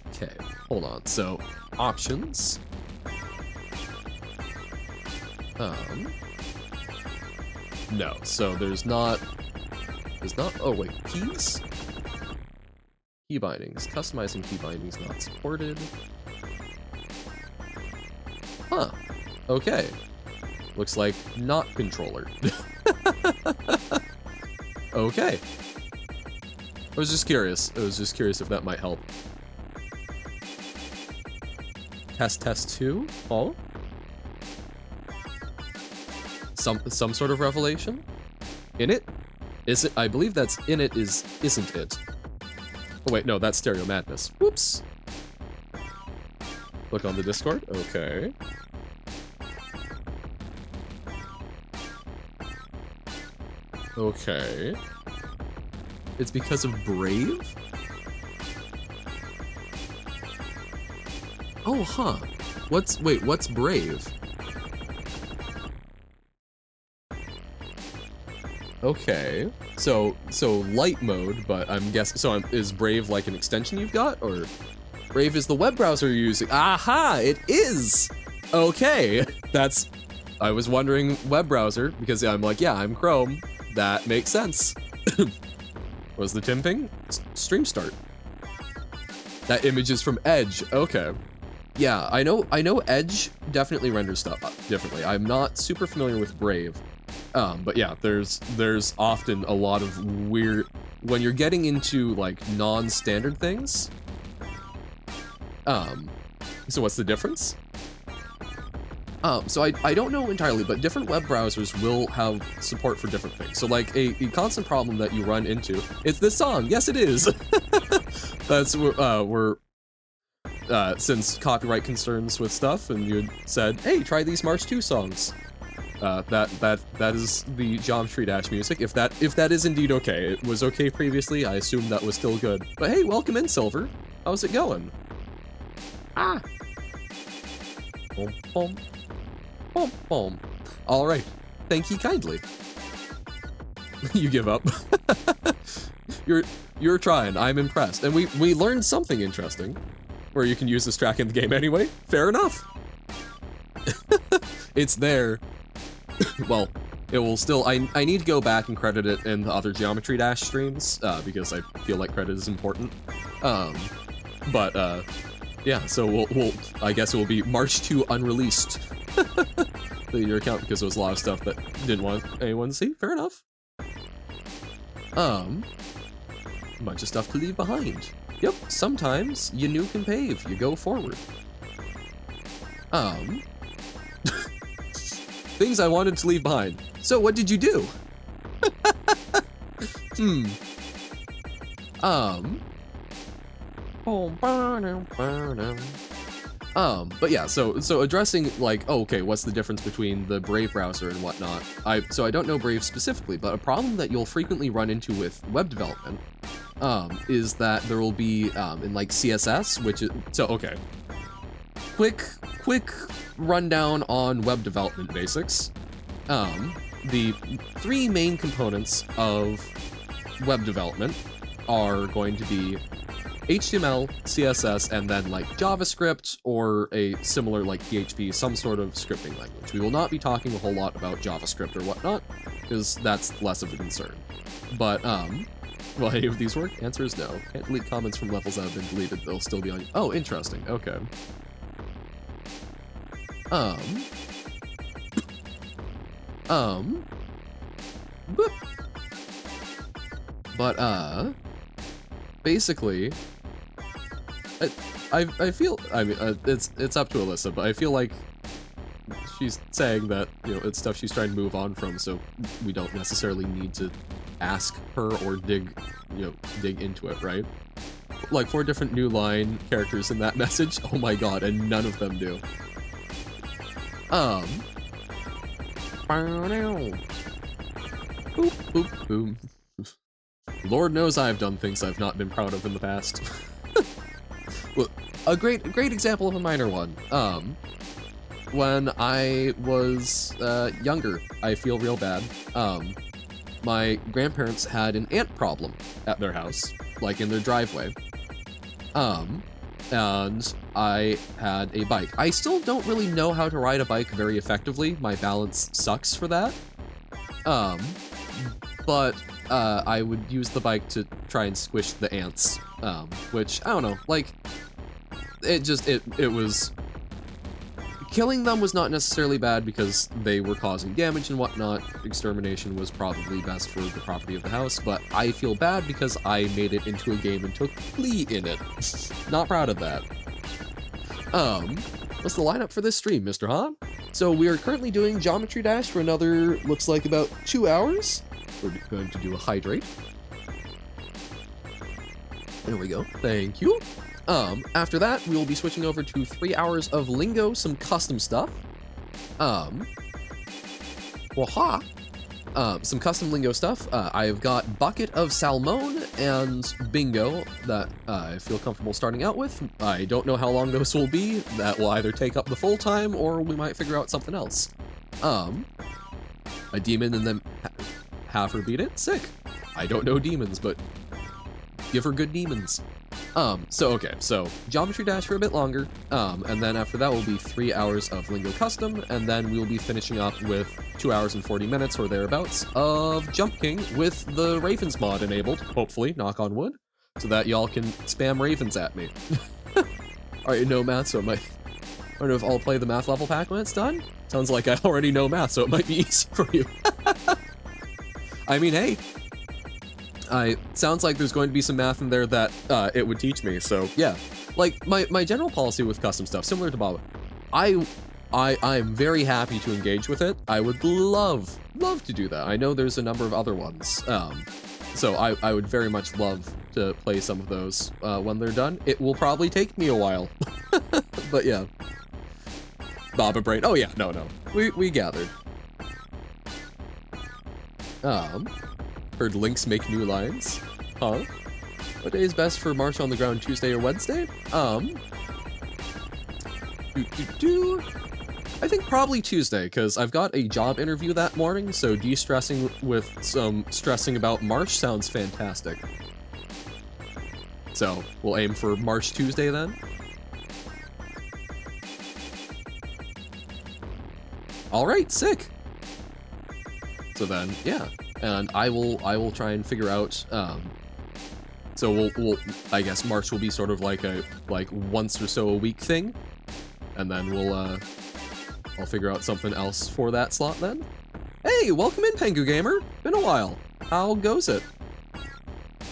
Okay, hold on. So, options. No, so there's not, oh wait, keys? Key bindings. Customizing key bindings not supported. Huh. Okay. Looks like not controller. Okay. I was just curious if that might help. Test 2? Oh? Some sort of revelation? In it? Is it? I believe that's in it is isn't it. Oh wait, no, that's Stereo Madness. Whoops. Look on the Discord. Okay. Okay. It's because of Brave? Oh, huh. What's Brave? Okay. So light mode, but I'm guessing, so is Brave like an extension you've got, or Brave is the web browser you're using? Aha, it is! Okay, I was wondering web browser, because I'm like, yeah, I'm Chrome. That makes sense. Was the timping? Stream start. That image is from Edge, okay. Yeah, I know Edge definitely renders stuff differently. I'm not super familiar with Brave. But yeah, there's often a lot of weird, when you're getting into like non-standard things. So what's the difference? So I don't know entirely, but different web browsers will have support for different things. So like a constant problem that you run into, it's this song. Yes, it is. That's since copyright concerns with stuff, and you said, hey, try these Marsh 2 songs. That is the Geometry Dash music. If that is indeed okay. It was okay previously, I assume that was still good. But hey, welcome in, Silver. How's it going? Ah! Boom, boom. Boom, boom. Alright. Thank you kindly. You give up. You're trying. I'm impressed. And we learned something interesting. Where you can use this track in the game anyway. Fair enough. It's there. Well, it will still, I need to go back and credit it in the other Geometry Dash streams, because I feel like credit is important. Yeah, so we'll I guess it will be March 2 unreleased. Your account, because there was a lot of stuff that didn't want anyone to see. Fair enough. A bunch of stuff to leave behind. Yep, sometimes you nuke and pave, you go forward. things I wanted to leave behind. So what did you do? But yeah, so addressing like, oh, okay, what's the difference between the Brave browser and whatnot? So I don't know Brave specifically, but a problem that you'll frequently run into with web development is that there will be in like CSS, which is okay. Quick rundown on web development basics. The three main components of web development are going to be HTML, CSS, and then like JavaScript or a similar like PHP, some sort of scripting language. We will not be talking a whole lot about JavaScript or whatnot, because that's less of a concern. But will any of these work? Answer is no. Can't delete comments from levels that have been deleted. They'll still be on. Oh, interesting. Okay. But basically, I feel, I mean, it's up to Alyssa, but I feel like she's saying that, you know, it's stuff she's trying to move on from, so we don't necessarily need to ask her or dig into it, right? Like 4 different new line characters in that message. Oh my god, and none of them do. Boop, boop, boom. Lord knows I've done things I've not been proud of in the past. Well, a great example of a minor one. When I was younger, I feel real bad. My grandparents had an ant problem at their house, like in their driveway. And I had a bike. I still don't really know how to ride a bike very effectively. My balance sucks for that. But I would use the bike to try and squish the ants, which, I don't know, like, it was... Killing them was not necessarily bad because they were causing damage and whatnot. Extermination was probably best for the property of the house, but I feel bad because I made it into a game and took Glee in it. Not proud of that. What's the lineup for this stream, Mr. Han? So we are currently doing Geometry Dash for another, looks like about 2 hours. We're going to do a hydrate. There we go. Thank you. After that, we will be switching over to 3 hours of Lingo, some custom stuff. Waha! Some custom Lingo stuff. I've got Bucket of Salmon and Bingo that I feel comfortable starting out with. I don't know how long those will be. That will either take up the full time, or we might figure out something else. A demon and then have her beat it? Sick. I don't know demons, but give her good demons. Okay, so Geometry Dash for a bit longer, and then after that will be 3 hours of Lingo Custom, and then we'll be finishing up with 2 hours and 40 minutes or thereabouts of Jump King with the Ravens mod enabled, hopefully, knock on wood, so that y'all can spam Ravens at me. Alright, no math, so it might... I don't know if I'll play the math level pack when it's done. Sounds like I already know math, so it might be easy for you. I mean, hey. Sounds like there's going to be some math in there that it would teach me, so yeah. Like, my general policy with custom stuff, similar to Bob, I'm very happy to engage with it. I would love to do that. I know there's a number of other ones, so I would very much love to play some of those when they're done. It will probably take me a while, but yeah. Baba Brain, oh yeah, no, we gathered. Heard Lynx make new lines. Huh? What day is best for Marsh on the Ground, Tuesday or Wednesday? I think probably Tuesday, because I've got a job interview that morning, so de-stressing with some stressing about Marsh sounds fantastic. So, we'll aim for Marsh Tuesday then. Alright, sick! So then, yeah. And I will try and figure out, so we'll I guess March will be sort of like a, once or so a week thing. And then I'll figure out something else for that slot then. Hey, welcome in, Pengu Gamer! Been a while. How goes it?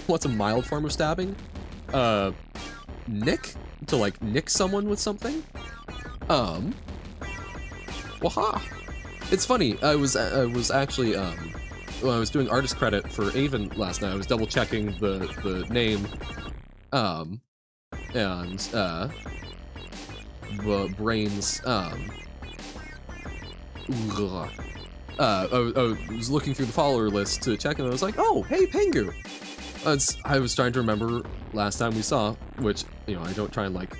What's a mild form of stabbing? Nick? To, like, nick someone with something? Waha! It's funny. I was actually when I was doing artist credit for Avon last night, I was double checking the name, and the brains I was looking through the follower list to check, and I was like, oh, hey, Pengu. I was trying to remember last time we saw, which, you know, I don't try and like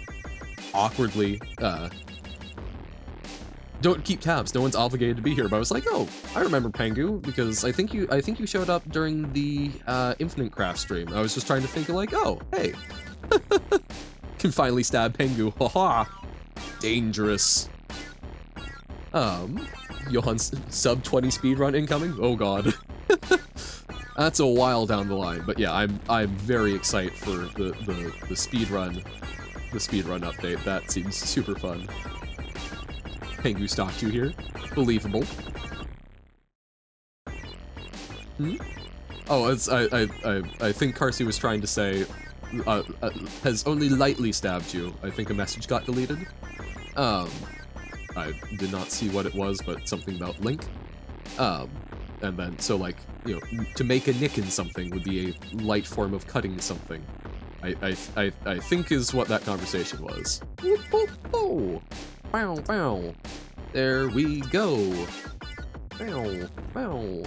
awkwardly don't keep tabs. No one's obligated to be here, but I was like, oh, I remember Pengu because I think you showed up during the Infinite Craft stream. I was just trying to think of like, oh, hey, can finally stab Pengu. Haha, dangerous. Johan's sub 20 speedrun incoming. Oh god, that's a while down the line. But yeah, I'm very excited for the speedrun update. That seems super fun. Pengu stalked you here. Believable. Hmm? Oh, it's I think Carsey was trying to say has only lightly stabbed you. I think a message got deleted. I did not see what it was, but something about Link. And then so like, you know, to make a nick in something would be a light form of cutting something. I think is what that conversation was. Oh. Bow, bow. There we go. Bow, bow.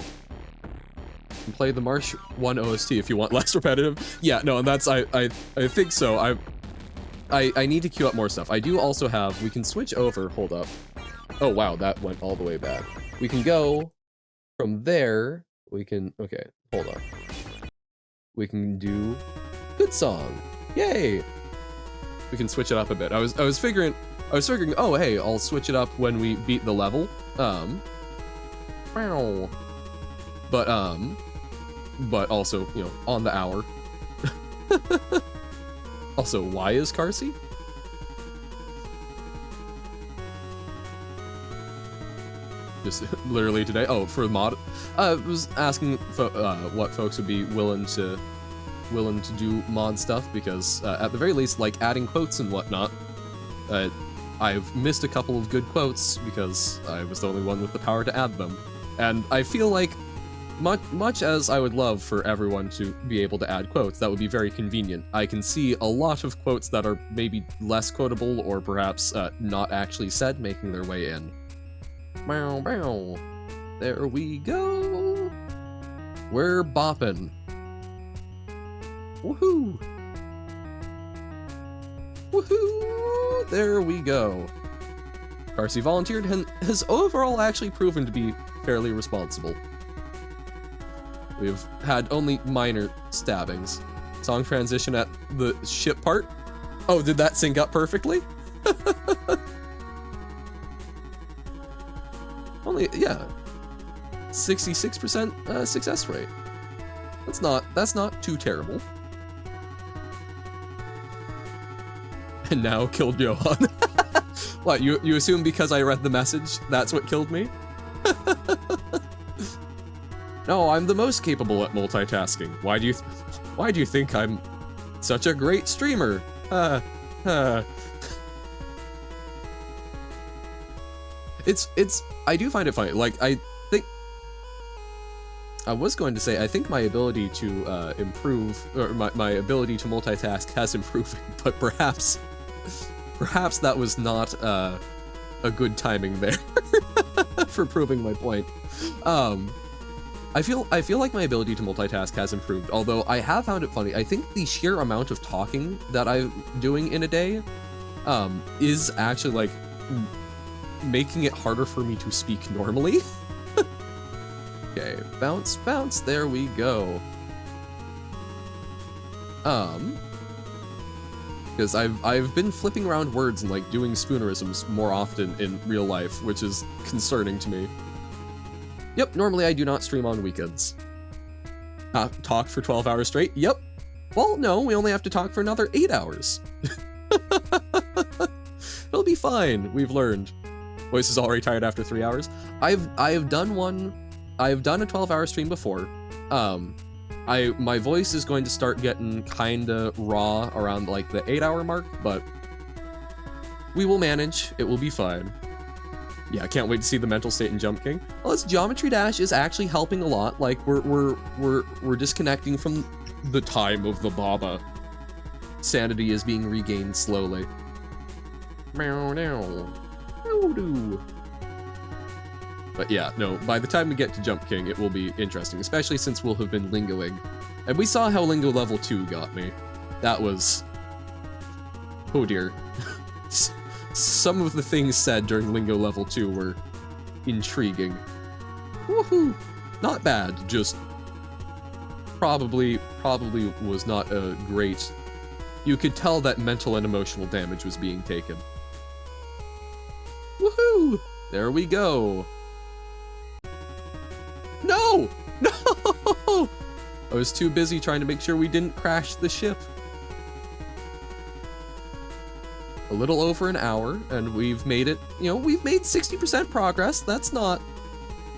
Play the Marsh 1 OST if you want less repetitive. Yeah, no, and that's I think so. I need to queue up more stuff. I do also have, we can switch over, hold up. Oh wow, that went all the way back. We can go from there, we can, okay, hold on. We can do good song. Yay! We can switch it up a bit. I was figuring, oh hey, I'll switch it up when we beat the level. But also, you know, on the hour. Also, why is Carsey? Just literally today. Oh, for mod. I was asking what folks would be willing to do mod stuff because at the very least, like adding quotes and whatnot. I've missed a couple of good quotes because I was the only one with the power to add them, and I feel like much as I would love for everyone to be able to add quotes, that would be very convenient. I can see a lot of quotes that are maybe less quotable or perhaps not actually said making their way in. Bow, bow. There we go. We're bopping. Woohoo! Woohoo! There we go. Carsey volunteered and has overall actually proven to be fairly responsible. We've had only minor stabbings. Song transition at the ship part. Oh, did that sync up perfectly? Only, yeah. 66% success rate. That's not too terrible. And now killed Johan. What, you assume because I read the message, that's what killed me? No, I'm the most capable at multitasking. Why do you think I'm such a great streamer? It's I do find it funny. Like I was going to say I think my ability to improve, or my ability to multitask has improved, but perhaps that was not a good timing there for proving my point. I feel like my ability to multitask has improved, although I have found it funny. I think the sheer amount of talking that I'm doing in a day is actually like making it harder for me to speak normally. Okay, bounce, bounce, there we go. Because I've been flipping around words and like doing spoonerisms more often in real life, which is concerning to me. Yep, normally I do not stream on weekends. Talk for 12 hours straight? Yep. Well, no, we only have to talk for another 8 hours. It'll be fine, we've learned. Voice is already tired after 3 hours. I've done a 12-hour stream before. My voice is going to start getting kinda raw around like the 8-hour mark, but we will manage. It will be fine. Yeah, I can't wait to see the mental state in Jump King. Well, this Geometry Dash is actually helping a lot. Like, we're disconnecting from the time of the Baba. Sanity is being regained slowly. Meow, meow. But yeah, no, by the time we get to Jump King, it will be interesting, especially since we'll have been lingoing. And we saw how Lingo level 2 got me. That was... oh dear. Some of the things said during Lingo level 2 were intriguing. Woohoo! Not bad, just probably was not a great... You could tell that mental and emotional damage was being taken. Woohoo! There we go. No! No! I was too busy trying to make sure we didn't crash the ship. A little over an hour, and we've made it, you know, we've made 60% progress. That's not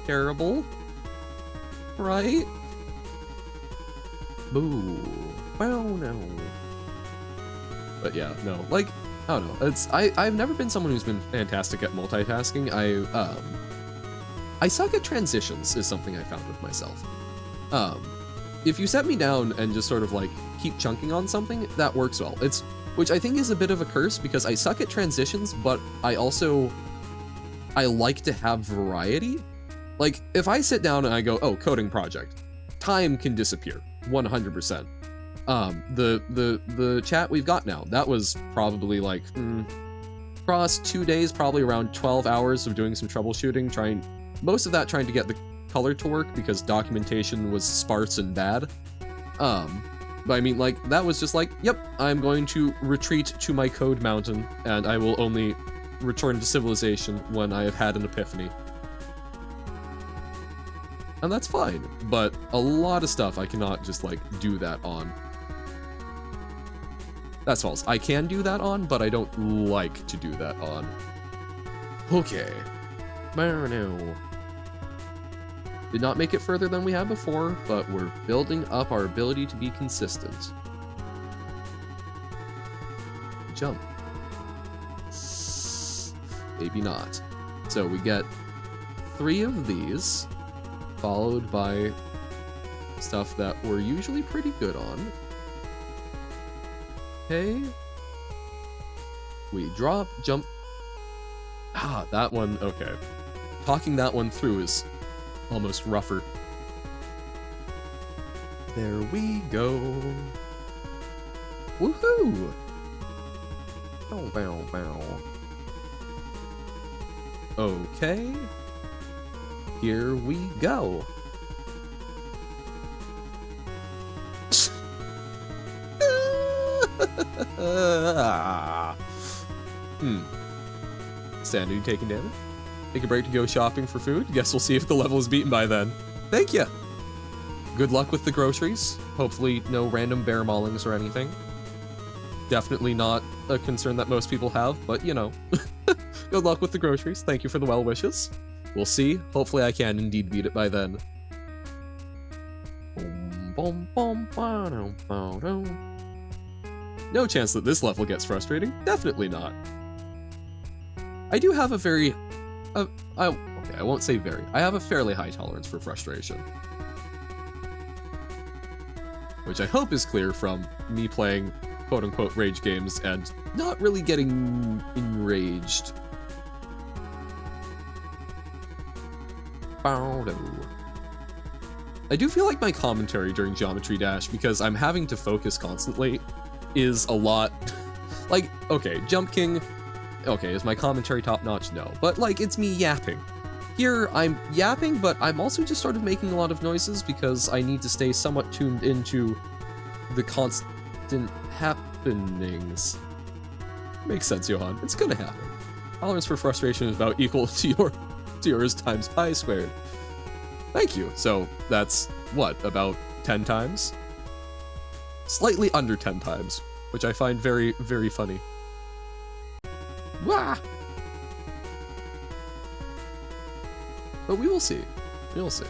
terrible, right? Boo. Well, no. But yeah, no, like, I don't know. I've never been someone who's been fantastic at multitasking. I suck at transitions is something I found with myself. If you set me down and just sort of like keep chunking on something, that works well. Which I think is a bit of a curse because I suck at transitions, but I like to have variety. Like, if I sit down and I go, oh, coding project, time can disappear, 100%. The chat we've got now, that was probably like, across 2 days, probably around 12 hours of doing some troubleshooting, most of that trying to get the color to work because documentation was sparse and bad. But I mean, like, that was just like, yep, I'm going to retreat to my code mountain, and I will only return to civilization when I have had an epiphany. And that's fine, but a lot of stuff I cannot just, like, do that on. That's false. I can do that on, but I don't like to do that on. Okay. No. Did not make it further than we had before, but we're building up our ability to be consistent. Jump. Maybe not. So we get 3 of these, followed by stuff that we're usually pretty good on. Okay. We drop, jump. Ah, that one, okay. Talking that one through is almost rougher. There we go. Woohoo! Bow, bow, bow. Okay. Here we go. Sanity taking damage. Take a break to go shopping for food. Guess we'll see if the level is beaten by then. Thank you. Good luck with the groceries. Hopefully no random bear maulings or anything. Definitely not a concern that most people have, but you know. Good luck with the groceries. Thank you for the well wishes. We'll see. Hopefully I can indeed beat it by then. No chance that this level gets frustrating. Definitely not. I do have a very... okay, I won't say very. I have a fairly high tolerance for frustration. Which I hope is clear from me playing quote-unquote rage games and not really getting enraged. I do feel like my commentary during Geometry Dash, because I'm having to focus constantly, is a lot... like, okay, Jump King... Okay, is my commentary top-notch? No. But, like, it's me yapping. Here, I'm yapping, but I'm also just sort of making a lot of noises because I need to stay somewhat tuned into the constant happenings. Makes sense, Johan. It's gonna happen. Tolerance for frustration is about equal to yours times pi squared. Thank you. So, that's, what, about 10 times? Slightly under 10 times, which I find very, very funny. Wah! But we will see. We will see.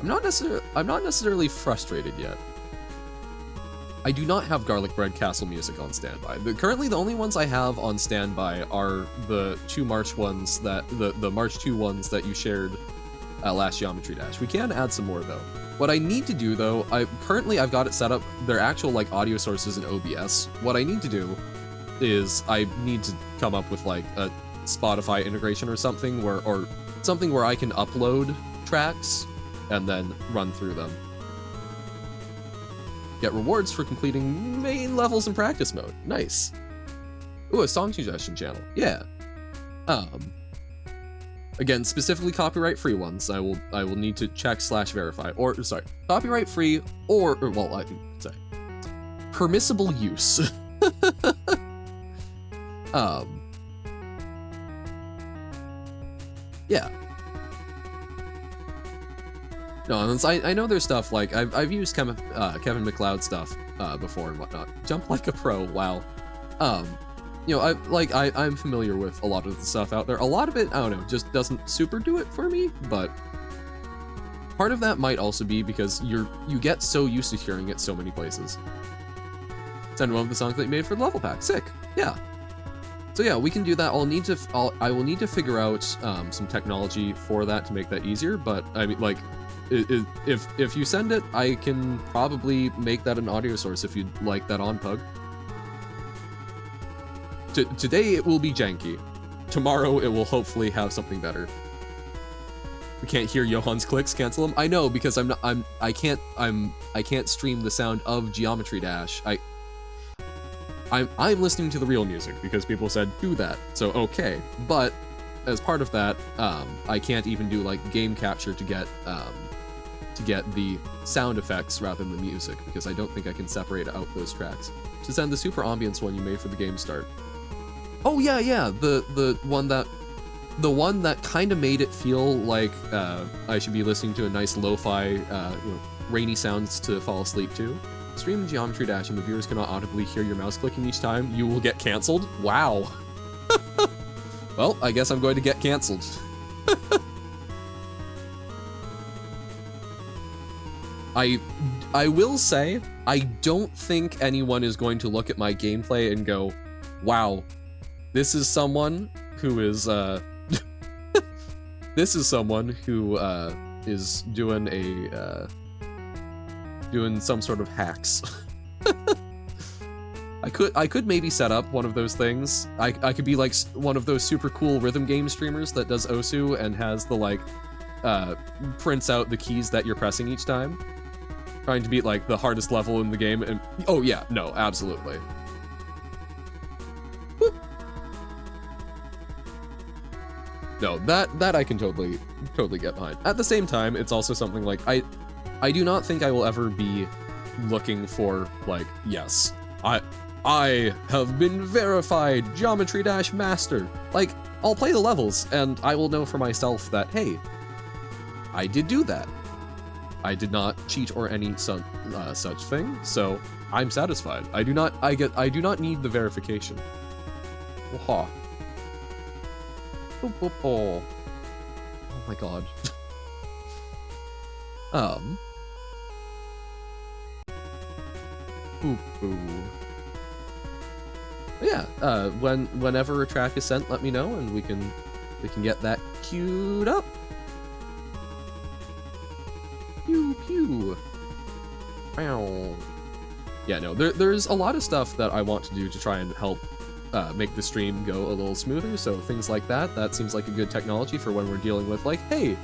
I'm not necessarily frustrated yet. I do not have Garlic Bread Castle music on standby. Currently, the only ones I have on standby are the two Marsh ones that the Marsh 2 ones that you shared last Geometry Dash. We can add some more though. What I need to do though, I've got it set up. They're actual like audio sources in OBS. What I need to do is I need to come up with like a Spotify integration or something where I can upload tracks and then run through them. Get rewards for completing main levels in practice mode. Nice. Ooh, a song suggestion channel. Yeah. Again, specifically copyright-free ones. I will need to check/verify. Or sorry, copyright-free or well, I can say permissible use. Yeah. No, I know there's stuff like I've used Kevin MacLeod stuff before and whatnot. Jump like a pro, wow. You know, I'm familiar with a lot of the stuff out there. A lot of it, I don't know, just doesn't super do it for me, but part of that might also be because you get so used to hearing it so many places. Send one of the songs that you made for the level pack. Sick. Yeah. So yeah, we can do that. I will need to figure out some technology for that to make that easier, but I mean, like, if you send it, I can probably make that an audio source if you'd like that on Pug. Today it will be janky. Tomorrow it will hopefully have something better. We can't hear Johan's clicks. Cancel them. I know because I can't stream the sound of Geometry Dash. I'm listening to the real music because people said do that. So okay, but as part of that, I can't even do like game capture to get the sound effects rather than the music because I don't think I can separate out those tracks. To send the super ambience one you made for the game start. Oh yeah, the one that kind of made it feel like I should be listening to a nice lo-fi, rainy sounds to fall asleep to. Stream Geometry Dash and the viewers cannot audibly hear your mouse clicking each time. You will get canceled. Wow. Well, I guess I'm going to get canceled. I will say, I don't think anyone is going to look at my gameplay and go, wow, this is someone who is, this is someone who, is doing doing some sort of hacks. I could maybe set up one of those things. I could be like one of those super cool rhythm game streamers that does Osu and has the like, prints out the keys that you're pressing each time. Trying to beat like the hardest level in the game and oh yeah, no, absolutely. Whoop. No, that I can totally get behind. At the same time, it's also something like I do not think I will ever be looking for like, yes, I have been verified Geometry Dash master. Like, I'll play the levels and I will know for myself that, hey, I did do that. I did not cheat or any such thing, so I'm satisfied. I do not need the verification. Waha. Oh my god. Yeah, whenever a track is sent, let me know and we can get that queued up. Pew pew. Wow. Yeah, no, there's a lot of stuff that I want to do to try and help make the stream go a little smoother, so things like that seems like a good technology for when we're dealing with like, hey,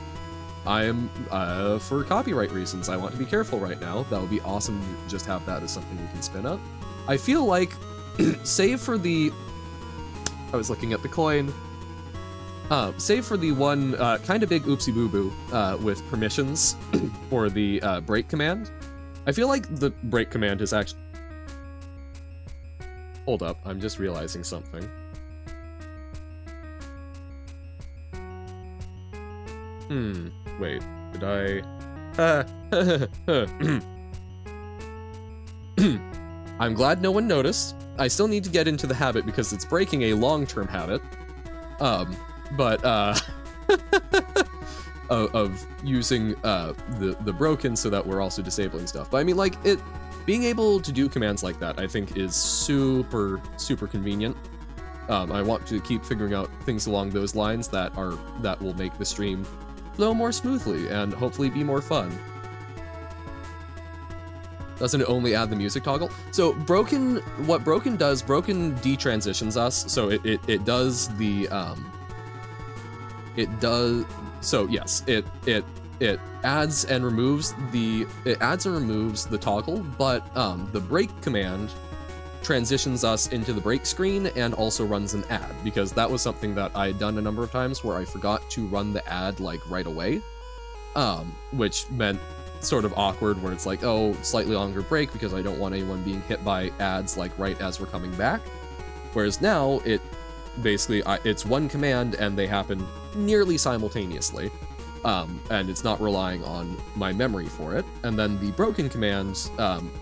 I am, for copyright reasons, I want to be careful right now. That would be awesome to just have that as something we can spin up. I feel like, save for the, I was looking at the coin, save for the one kind of big oopsie boo-boo with permissions for the break command, I feel like the break command is actually... Hold up, I'm just realizing something. Wait, did I... I'm glad no one noticed. I still need to get into the habit because it's breaking a long-term habit. Of using the broken so that we're also disabling stuff. But I mean, like, being able to do commands like that, I think, is super, super convenient. I want to keep figuring out things along those lines that will make the stream flow more smoothly and hopefully be more fun. Doesn't it only add the music toggle? So what Broken does, Broken detransitions us, so it does the, so yes, it adds and removes the toggle, but the break command transitions us into the break screen and also runs an ad, because that was something that I had done a number of times where I forgot to run the ad like right away, which meant sort of awkward where it's like, oh, slightly longer break because I don't want anyone being hit by ads like right as we're coming back. Whereas now it basically it's one command and they happen nearly simultaneously, and it's not relying on my memory for it. And then the Broken command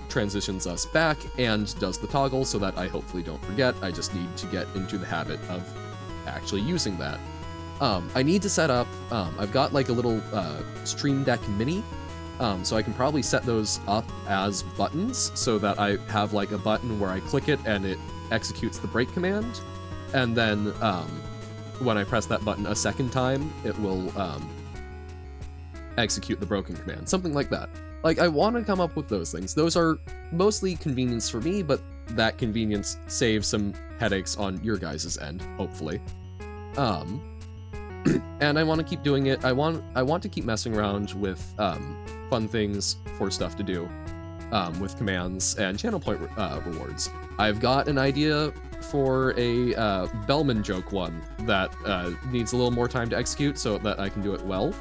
transitions us back and does the toggle so that I hopefully don't forget. I just need to get into the habit of actually using that. I need to set up, I've got like a little Stream Deck Mini, so I can probably set those up as buttons so that I have like a button where I click it and it executes the break command, and then when I press that button a second time, it will execute the Broken command, something like that. Like, I want to come up with those things. Those are mostly convenience for me, but that convenience saves some headaches on your guys' end, hopefully. And I want to keep doing it. I want to keep messing around with fun things for stuff to do with commands and channel point rewards. I've got an idea for a Bellman joke one that needs a little more time to execute so that I can do it well.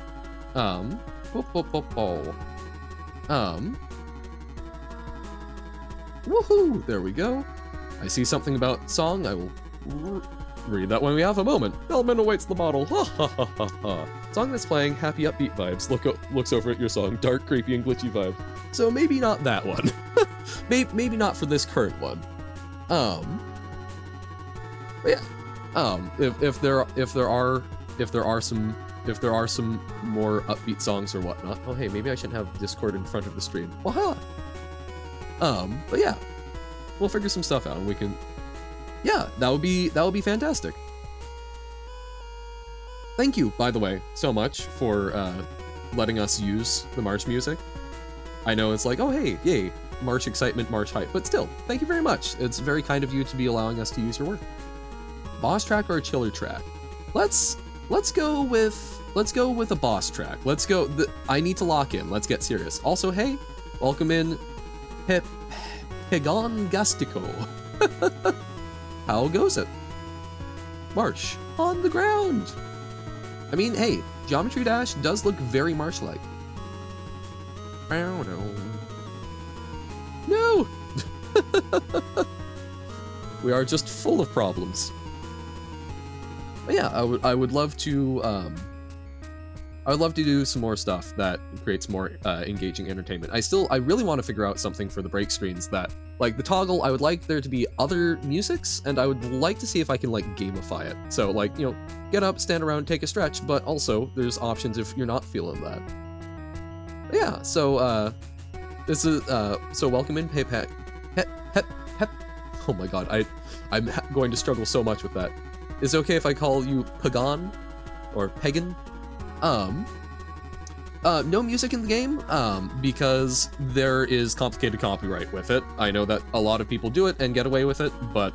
Woohoo! There we go. I see something about song. I will read that when we have a moment. Bellman awaits the bottle. Ha ha ha ha ha. Song that's playing, happy upbeat vibes. Looks over at your song, dark, creepy, and glitchy vibe. So maybe not that one. maybe not for this current one. But yeah. If there are some more upbeat songs or whatnot. Oh hey, maybe I shouldn't have Discord in front of the stream. Waha! But yeah, we'll figure some stuff out and we can. Yeah, that would be fantastic. Thank you, by the way, so much for letting us use the Marsh music. I know it's like, oh hey, yay, Marsh excitement, Marsh hype, but still, thank you very much. It's very kind of you to be allowing us to use your work. Boss track or a chiller track? Let's go with a boss track. Let's go. I need to lock in. Let's get serious. Also, hey, welcome in, Pegon Gastico. How goes it? Marsh on the ground. I mean, hey, Geometry Dash does look very Marsh-like. No. We are just full of problems. But yeah, I would love to do some more stuff that creates more engaging entertainment. I really want to figure out something for the break screens that, like the toggle, I would like there to be other musics, and I would like to see if I can like gamify it. So like, you know, get up, stand around, take a stretch, but also there's options if you're not feeling that. But yeah, so this is so welcome in Pep. Oh my god, I'm going to struggle so much with that. Is it okay if I call you Pagan or Pagan? No music in the game, because there is complicated copyright with it. I know that a lot of people do it and get away with it, but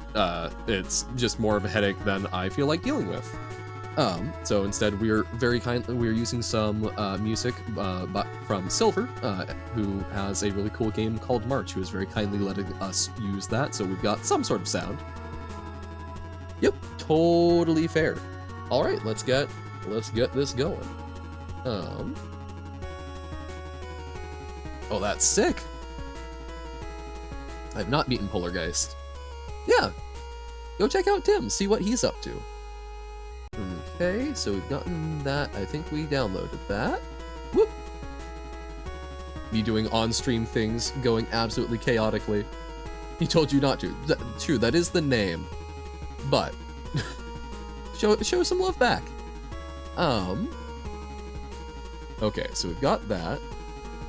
it's just more of a headache than I feel like dealing with. So instead, we're using some music from Silver, who has a really cool game called March, who is very kindly letting us use that, so we've got some sort of sound. Yep, totally fair. All right, let's get this going. Oh, that's sick. I've not beaten Polargeist. Yeah, go check out Tim, see what he's up to. Okay, so we've gotten that. I think we downloaded that. Whoop. Me doing on-stream things, going absolutely chaotically. He told you not to. True, that is the name. But show some love back. Okay, so we've got that.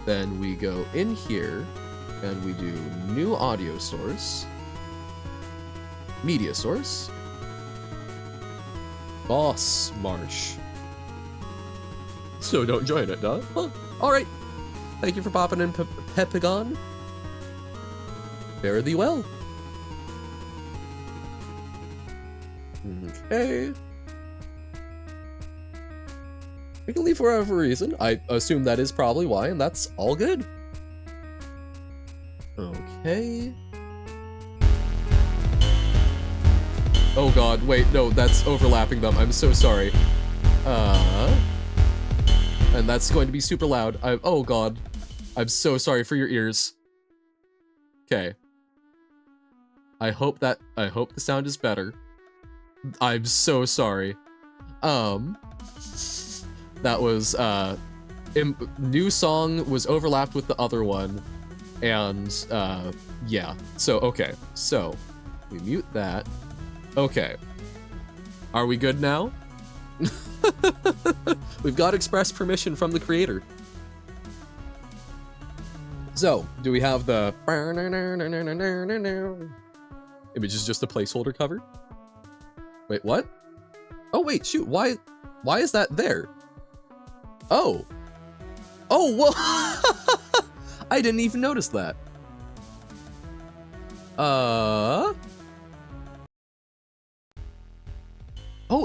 Then we go in here, And we do new audio source, media source, boss Marsh. So don't join it, huh? All right. Thank you for popping in, Pepagon. Fare thee well. Okay. We can leave for whatever reason. I assume that is probably why, and that's all good. Okay. Oh god, wait, no, that's overlapping them. I'm so sorry. And that's going to be super loud. Oh god. I'm so sorry for your ears. Okay. I hope the sound is better. I'm so sorry. That was, new song was overlapped with the other one. And, yeah. So, okay. So, we mute that. Okay. Are we good now? We've got express permission from the creator. So, do we have the image is just a placeholder cover? Wait, what? Oh wait, shoot, why is that there? Oh. Oh, whoa! I didn't even notice that. Oh,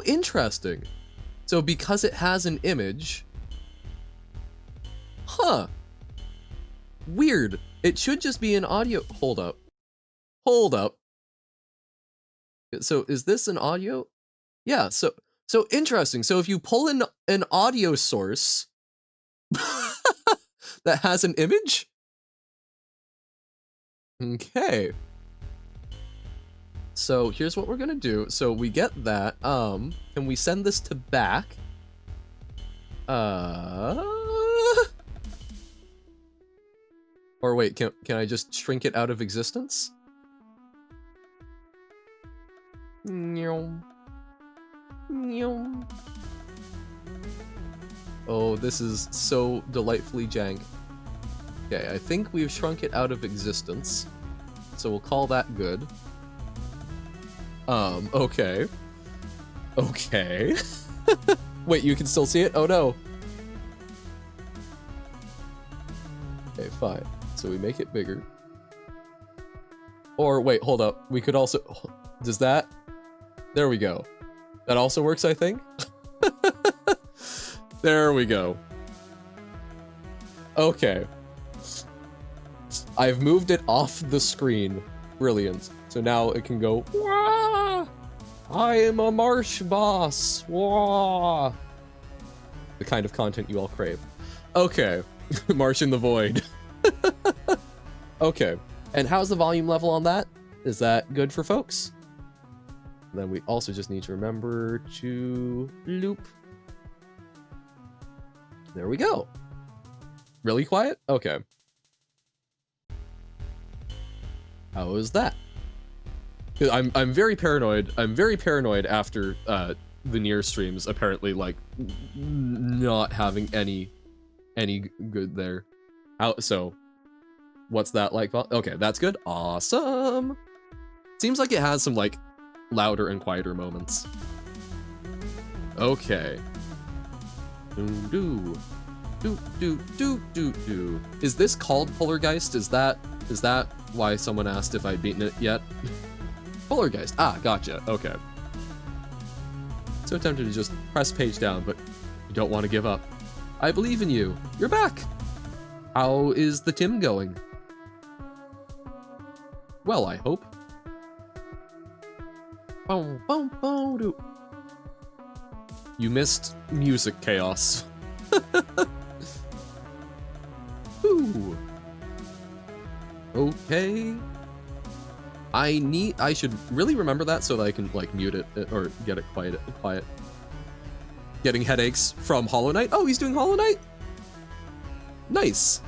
interesting. So because it has an image, huh? Weird. It should just be an audio. Hold up. Hold up. So is this an audio? Yeah, so interesting. So if you pull in an audio source that has an image? Okay. So here's what we're gonna do. So we get that. Can we send this to back? Or wait, can I just shrink it out of existence? Oh, this is so delightfully jank. Okay, I think we've shrunk it out of existence. So we'll call that good. Okay. Okay. Wait, you can still see it? Oh no. Okay, fine. So we make it bigger. Or wait, hold up. We could also... Does that... There we go. That also works, I think? There we go. Okay. I've moved it off the screen. Brilliant. So now it can go, Wah! I am a Marsh boss. Wah! The kind of content you all crave. Okay. Marsh in the void. Okay. And how's the volume level on that? Is that good for folks? And then we also just need to remember to loop. There we go. Really quiet? Okay. How is that? I'm very paranoid. I'm very paranoid after the near streams apparently like not having any good there. So what's that like? Okay, that's good. Awesome. Seems like it has some like louder and quieter moments. Okay. Do. Is this called Poltergeist? Is that why someone asked if I'd beaten it yet? Poltergeist. Ah, gotcha. Okay. So tempted to just press page down, but you don't want to give up. I believe in you. You're back. How is the Tim going? Well, I hope. You missed music chaos. Ooh. Okay. I should really remember that so that I can like mute it or get it quiet. Getting headaches from Hollow Knight. Oh, he's doing Hollow Knight? Nice.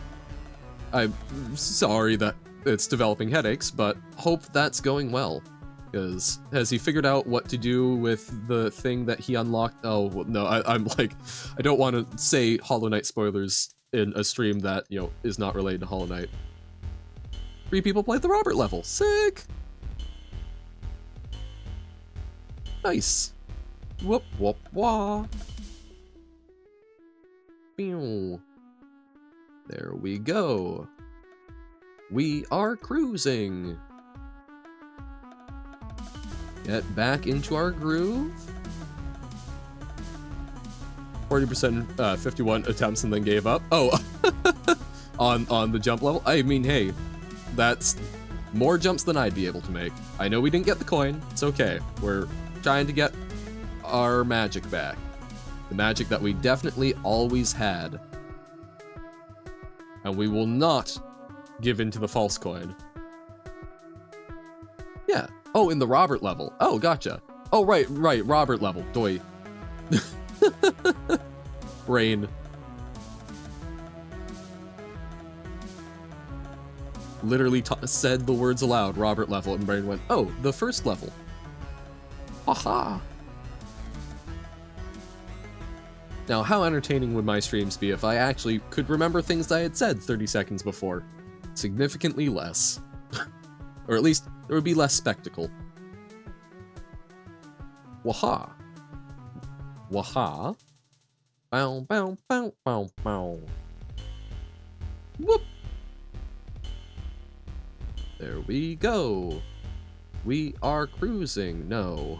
I'm sorry that it's developing headaches, but hope that's going well. Because has he figured out what to do with the thing that he unlocked? Oh, well, no, I'm like, I don't want to say Hollow Knight spoilers in a stream that, you know, is not related to Hollow Knight. 3 people played the Robert level. Sick! Nice. Whoop, whoop, wah. Pew. There we go. We are cruising. Get back into our groove. 40%, 51 attempts and then gave up. Oh, on the jump level. I mean, hey, that's more jumps than I'd be able to make. I know we didn't get the coin. It's okay. We're trying to get our magic back. The magic that we definitely always had. And we will not give in to the false coin. Yeah. Oh, in the Robert level. Oh, gotcha. Oh, right, Robert level. Doi. Brain. Literally said the words aloud, Robert level, and brain went, oh, the first level. Aha. Now, how entertaining would my streams be if I actually could remember things I had said 30 seconds before? Significantly less. Or at least, there would be less spectacle. Waha. Waha. Bow, bow, bow, bow, bow. Whoop. There we go. We are cruising. No.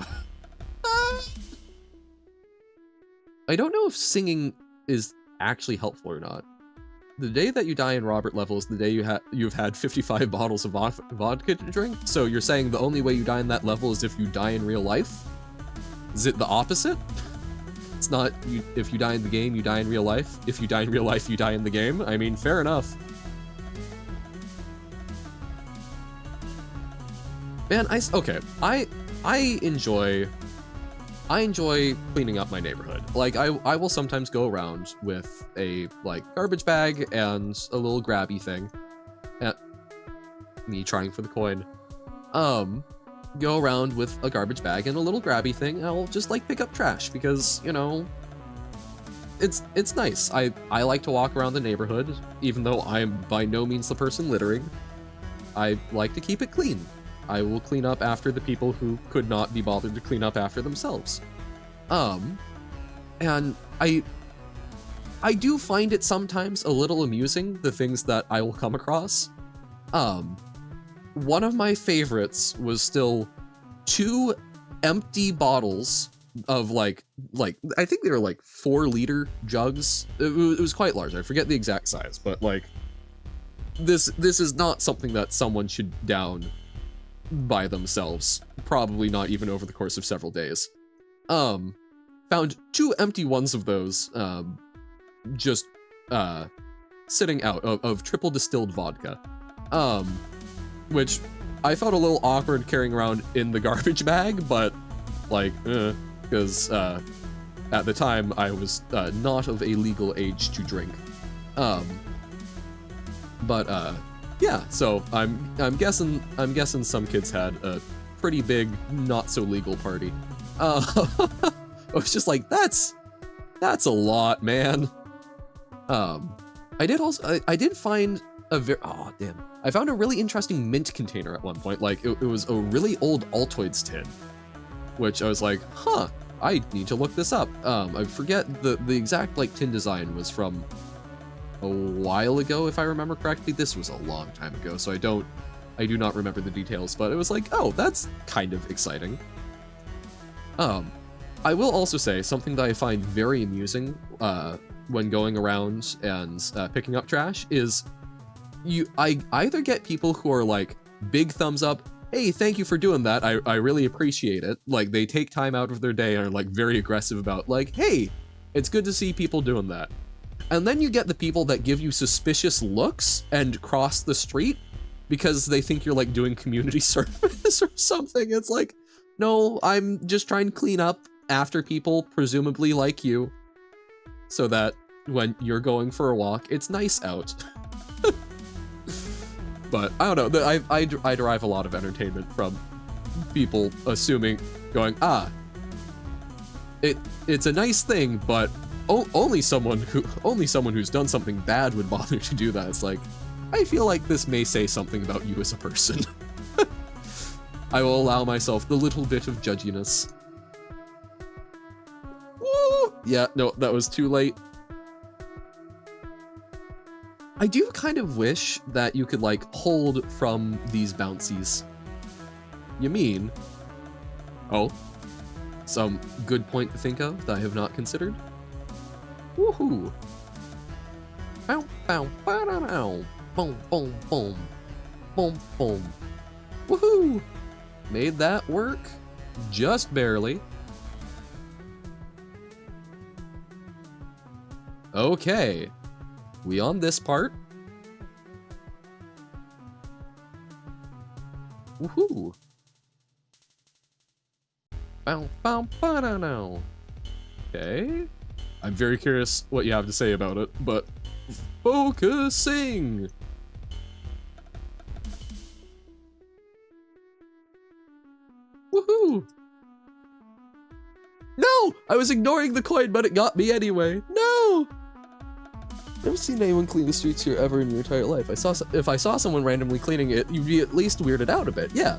I don't know if singing is actually helpful or not. The day that you die in Robert level is the day you've had 55 bottles of vodka to drink? So you're saying the only way you die in that level is if you die in real life? Is it the opposite? It's not, if you die in the game, you die in real life. If you die in real life, you die in the game. I mean, fair enough. Man, okay, I enjoy cleaning up my neighborhood. Like, I will sometimes go around with a, like, garbage bag and a little grabby thing. Me trying for the coin. Go around with a garbage bag and a little grabby thing, and I'll just, like, pick up trash, because, you know, it's nice. I like to walk around the neighborhood, even though I'm by no means the person littering. I like to keep it clean. I will clean up after the people who could not be bothered to clean up after themselves. And I do find it sometimes a little amusing, the things that I will come across. One of my favorites was still 2 empty bottles of like I think they were like 4-liter jugs. It was quite large. I forget the exact size, but like this is not something that someone should down by themselves, probably not even over the course of several days. Found 2 empty ones of those, just sitting out of triple distilled vodka, which I felt a little awkward carrying around in the garbage bag, but like, because at the time I was not of a legal age to drink. Yeah, so I'm guessing some kids had a pretty big, not so legal party. I was just like, that's a lot, man. I did find I found a really interesting mint container at one point. Like, it was a really old Altoids tin, which I was like, huh, I need to look this up. I forget the exact, like, tin design was from a while ago, if I remember correctly. This was a long time ago, so I do not remember the details, but it was like, oh, that's kind of exciting. I will also say something that I find very amusing when going around and picking up trash is I either get people who are like, big thumbs up, hey, thank you for doing that, I really appreciate it. Like, they take time out of their day and are like very aggressive about like, hey, it's good to see people doing that. And then you get the people that give you suspicious looks and cross the street because they think you're like doing community service or something. It's like, no, I'm just trying to clean up after people, presumably like you, so that when you're going for a walk, it's nice out. But I don't know, I derive a lot of entertainment from people assuming, going, it's a nice thing, but only someone who's done something bad would bother to do that. It's like, I feel like this may say something about you as a person. I will allow myself the little bit of judginess. Woo! Yeah, no, that was too late. I do kind of wish that you could, like, hold from these bouncies. You mean? Oh. Some good point to think of that I have not considered. Woohoo! Bow, bow, bow, bow, bow. Boom, boom, boom. Boom, boom. Woohoo! Made that work. Just barely. Okay. We on this part. Woohoo! Bow, bow, bow, bow, bow. Okay. I'm very curious what you have to say about it, but focusing! Woohoo! No! I was ignoring the coin, but it got me anyway. No! Never seen anyone clean the streets here ever in your entire life. If I saw someone randomly cleaning it, you'd be at least weirded out a bit. Yeah.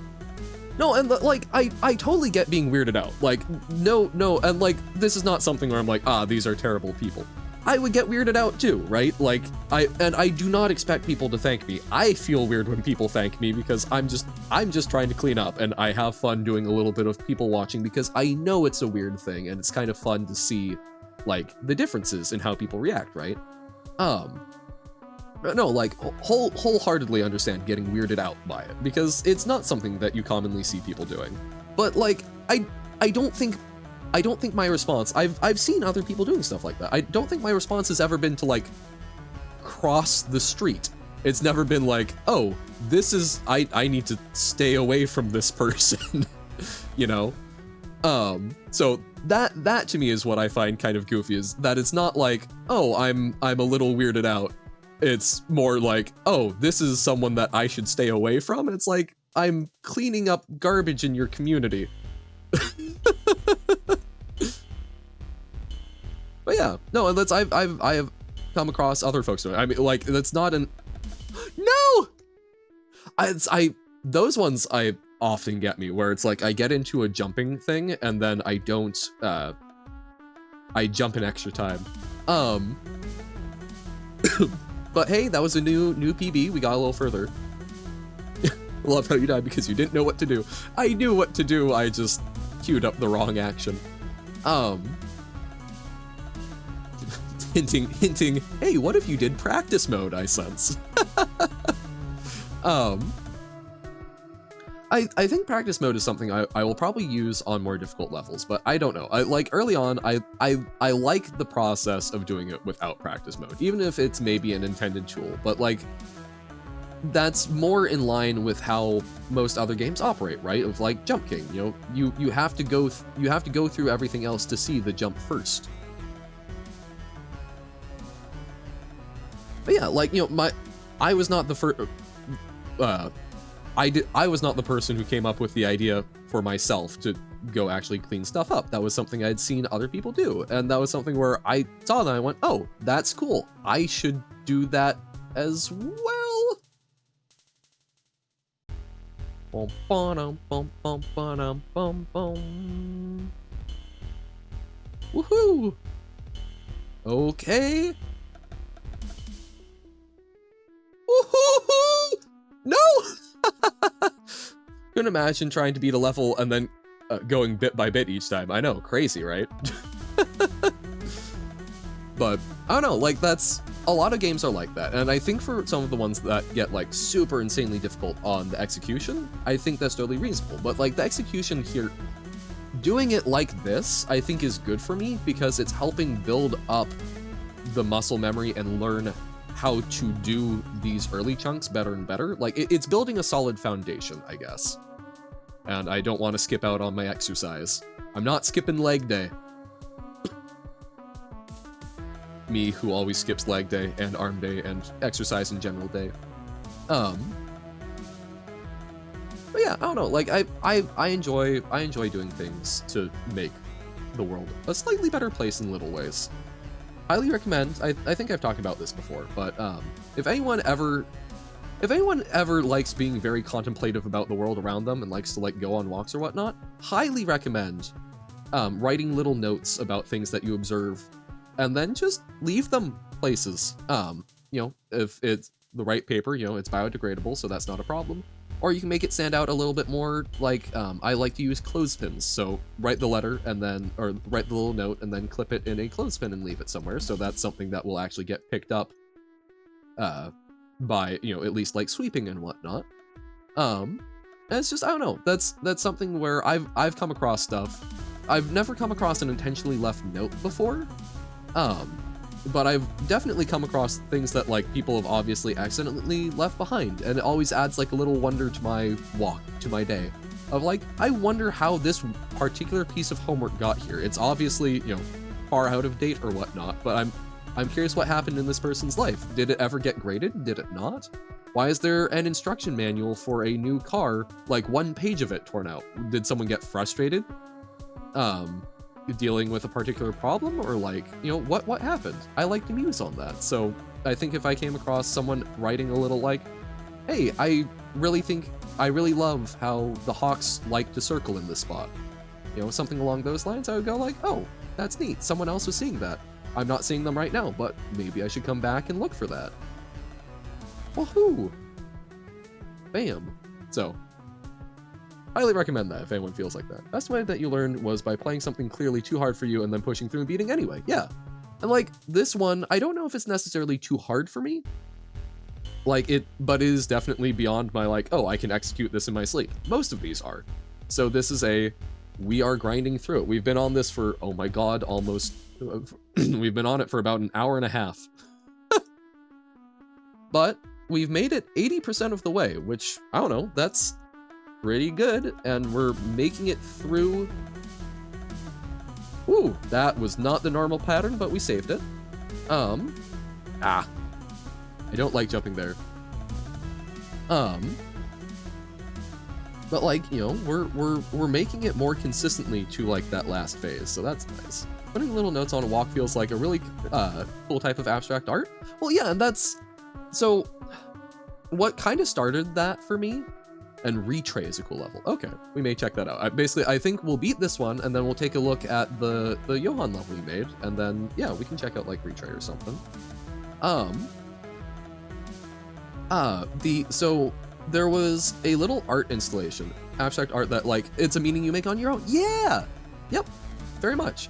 No, and like, I totally get being weirded out. Like, no, and like, this is not something where I'm like, ah, these are terrible people. I would get weirded out too, right? Like, I do not expect people to thank me. I feel weird when people thank me because I'm just trying to clean up, and I have fun doing a little bit of people watching because I know it's a weird thing, and it's kind of fun to see, like, the differences in how people react, right? No, like, wholeheartedly understand getting weirded out by it, because it's not something that you commonly see people doing. But, like, I don't think my response, I've seen other people doing stuff like that. I don't think my response has ever been to, like, cross the street. It's never been like, oh, this is, I need to stay away from this person, you know? So that to me is what I find kind of goofy, is that it's not like, oh, I'm a little weirded out. It's more like, oh, this is someone that I should stay away from. And it's like, I'm cleaning up garbage in your community. But yeah, no, and that's I have come across other folks doing it. I mean, like, that's not an no. Those ones I often get me, where it's like I get into a jumping thing and then I don't I jump in extra time. But hey, that was a new PB. We got a little further. Love how you died because you didn't know what to do. I knew what to do, I just queued up the wrong action. Hinting, hey, what if you did practice mode, I sense. I think practice mode is something I will probably use on more difficult levels, but I don't know. Like early on, I like the process of doing it without practice mode, even if it's maybe an intended tool, but like that's more in line with how most other games operate, right? Of like Jump King, you know, you have to go through everything else to see the jump first. But yeah, like, you know, I was not the first. I was not the person who came up with the idea for myself to go actually clean stuff up. That was something I'd seen other people do, and that was something where I saw that and I went, oh, that's cool. I should do that as well. Bum, bum, bum, bum, bum, bum, bum. Woohoo! Okay. Woohoo! No! Couldn't imagine trying to beat a level and then going bit by bit each time. I know, crazy, right? But I don't know, like, that's a lot of games are like that, and I think for some of the ones that get like super insanely difficult on the execution, I think that's totally reasonable. But like the execution here, doing it like this, I think is good for me because it's helping build up the muscle memory and learn how to do these early chunks better and better. Like, it's building a solid foundation, I guess. And I don't want to skip out on my exercise. I'm not skipping leg day. Me, who always skips leg day and arm day and exercise in general day. But yeah, I don't know. Like, I enjoy doing things to make the world a slightly better place in little ways. Highly recommend. I think I've talked about this before, but if anyone ever if anyone ever likes being very contemplative about the world around them and likes to like go on walks or whatnot, highly recommend writing little notes about things that you observe, and then just leave them places. You know, if it's the right paper, you know, it's biodegradable, so that's not a problem. Or you can make it stand out a little bit more, like, I like to use clothespins, so write the letter and then, or write the little note and then clip it in a clothespin and leave it somewhere, so that's something that will actually get picked up by, you know, at least like sweeping and whatnot. And it's just, I don't know, that's something where I've come across stuff. I've never come across an intentionally left note before, but I've definitely come across things that like people have obviously accidentally left behind, and it always adds like a little wonder to my walk, to my day, of like, I wonder how this particular piece of homework got here. It's obviously, you know, far out of date or whatnot, but I'm curious what happened in this person's life. Did it ever get graded? Did it not? Why is there an instruction manual for a new car, like 1 page of it torn out? Did someone get frustrated? Dealing with a particular problem, or like, you know, what happened? I like to muse on that. So I think if I came across someone writing a little like, hey, I really love how the hawks like to circle in this spot, you know, something along those lines, I would go like, oh, that's neat. Someone else was seeing that. I'm not seeing them right now, but maybe I should come back and look for that. Woohoo! Bam. So, highly recommend that if anyone feels like that. Best way that you learned was by playing something clearly too hard for you and then pushing through and beating anyway. Yeah. And like, this one, I don't know if it's necessarily too hard for me. Like, but it is definitely beyond my like, oh, I can execute this in my sleep. Most of these are. So this is we are grinding through it. We've been on this for, oh my god, almost, we've been on it for about an hour and a half. But we've made it 80% of the way, which, I don't know, that's pretty good, and we're making it through. Ooh, that was not the normal pattern, but we saved it. I don't like jumping there. But like, you know, we're making it more consistently to like that last phase, so that's nice. Putting little notes on a walk feels like a really cool type of abstract art. Well, yeah, and that's so what kind of started that for me. And retray is a cool level. Okay, we may check that out. I think we'll beat this one, and then we'll take a look at the Johan level we made, and then yeah, we can check out like retray or something. So there was a little art installation, abstract art that like it's a meaning you make on your own. Yeah, yep, very much.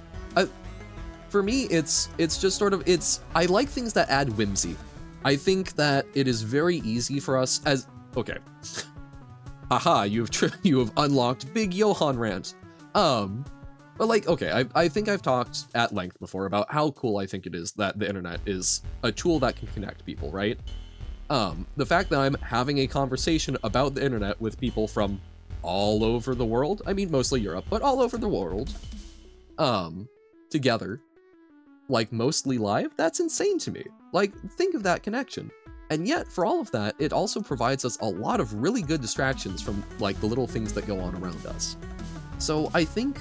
For me, it's just sort of I like things that add whimsy. I think that it is very easy for us as okay. Aha, you have unlocked big Johan rant. But like, okay, I think I've talked at length before about how cool I think it is that the internet is a tool that can connect people, right? The fact that I'm having a conversation about the internet with people from all over the world, I mean mostly Europe, but all over the world, together, like mostly live, that's insane to me. Like, think of that connection. And yet, for all of that, it also provides us a lot of really good distractions from like the little things that go on around us. So I think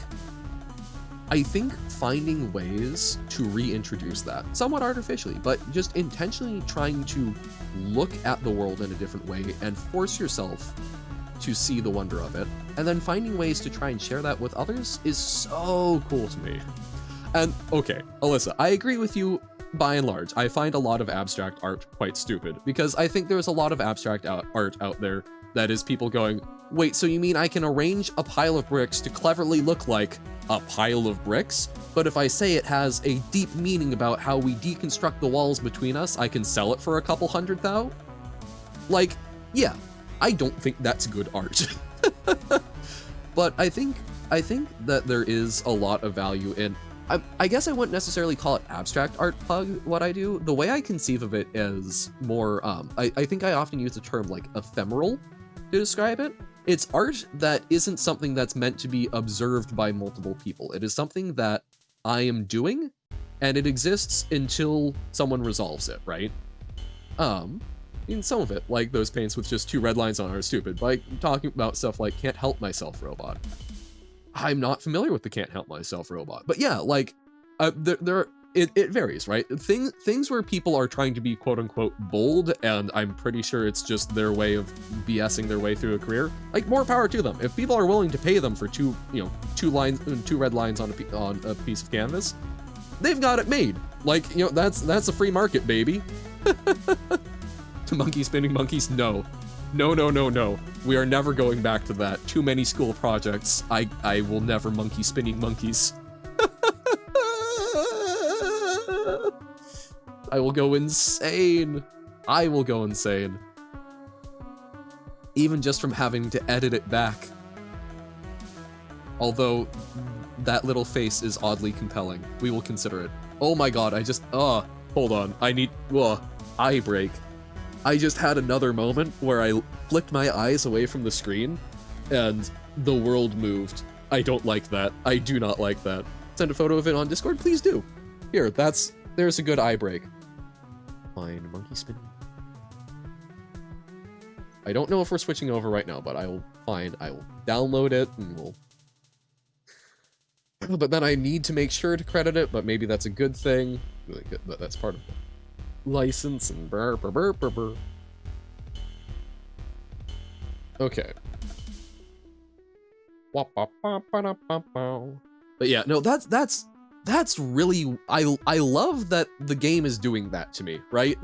finding ways to reintroduce that, somewhat artificially, but just intentionally trying to look at the world in a different way and force yourself to see the wonder of it, and then finding ways to try and share that with others is so cool to me. And okay, Alyssa, I agree with you. By and large, I find a lot of abstract art quite stupid, because I think there's a lot of abstract art out there that is people going, wait, so you mean I can arrange a pile of bricks to cleverly look like a pile of bricks? But if I say it has a deep meaning about how we deconstruct the walls between us, I can sell it for a couple $100,000? Like, yeah, I don't think that's good art. But I think that there is a lot of value in, I guess I wouldn't necessarily call it abstract art pug, what I do. The way I conceive of it is more, I think I often use the term like ephemeral to describe it. It's art that isn't something that's meant to be observed by multiple people. It is something that I am doing, and it exists until someone resolves it, right? I mean, some of it, like those paints with just 2 red lines on, are stupid. Like, talking about stuff like Can't Help Myself Robot. I'm not familiar with the Can't Help Myself robot, but yeah, like, it varies, right? Things where people are trying to be quote unquote bold, and I'm pretty sure it's just their way of BSing their way through a career. Like, more power to them. If people are willing to pay them for two red lines on a piece of canvas, they've got it made. Like, that's a free market, baby. To monkey spinning monkeys, no. No. We are never going back to that. Too many school projects. I will never monkey spinning monkeys. I will go insane. I will go insane. Even just from having to edit it back. Although, that little face is oddly compelling. We will consider it. Oh my god, hold on. Eye break. I just had another moment where I flicked my eyes away from the screen, and the world moved. I don't like that. I do not like that. Send a photo of it on Discord? Please do. Here, there's a good eye break. Fine, monkey spinning. I don't know if we're switching over right now, but I will download it, and we'll... But then I need to make sure to credit it, but maybe that's a good thing. That's part of the license and burr. Okay. But yeah, no, that's really, I love that the game is doing that to me, right?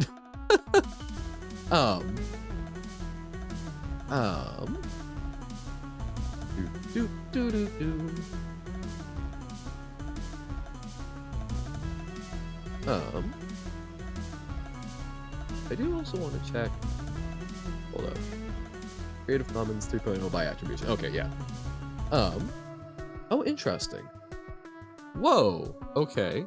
I do also want to check. Hold up. Creative Commons 3.0 by attribution. Okay, yeah. Oh, interesting. Whoa, okay.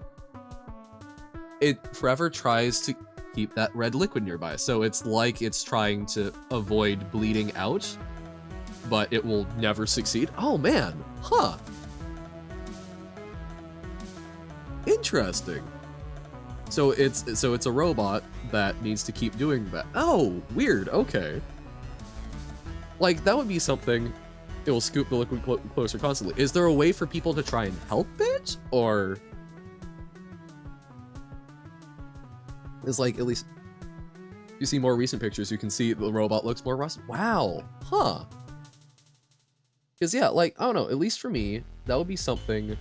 It forever tries to keep that red liquid nearby, so it's like it's trying to avoid bleeding out, but it will never succeed. Oh man, huh. Interesting. So it's a robot that needs to keep doing that. Oh, weird, okay. Like, that would be something. It will scoop the liquid closer constantly. Is there a way for people to try and help it? Or is, like, at least if you see more recent pictures, you can see the robot looks more rusted. Wow, huh. Because yeah, like, I don't know, at least for me, that would be something.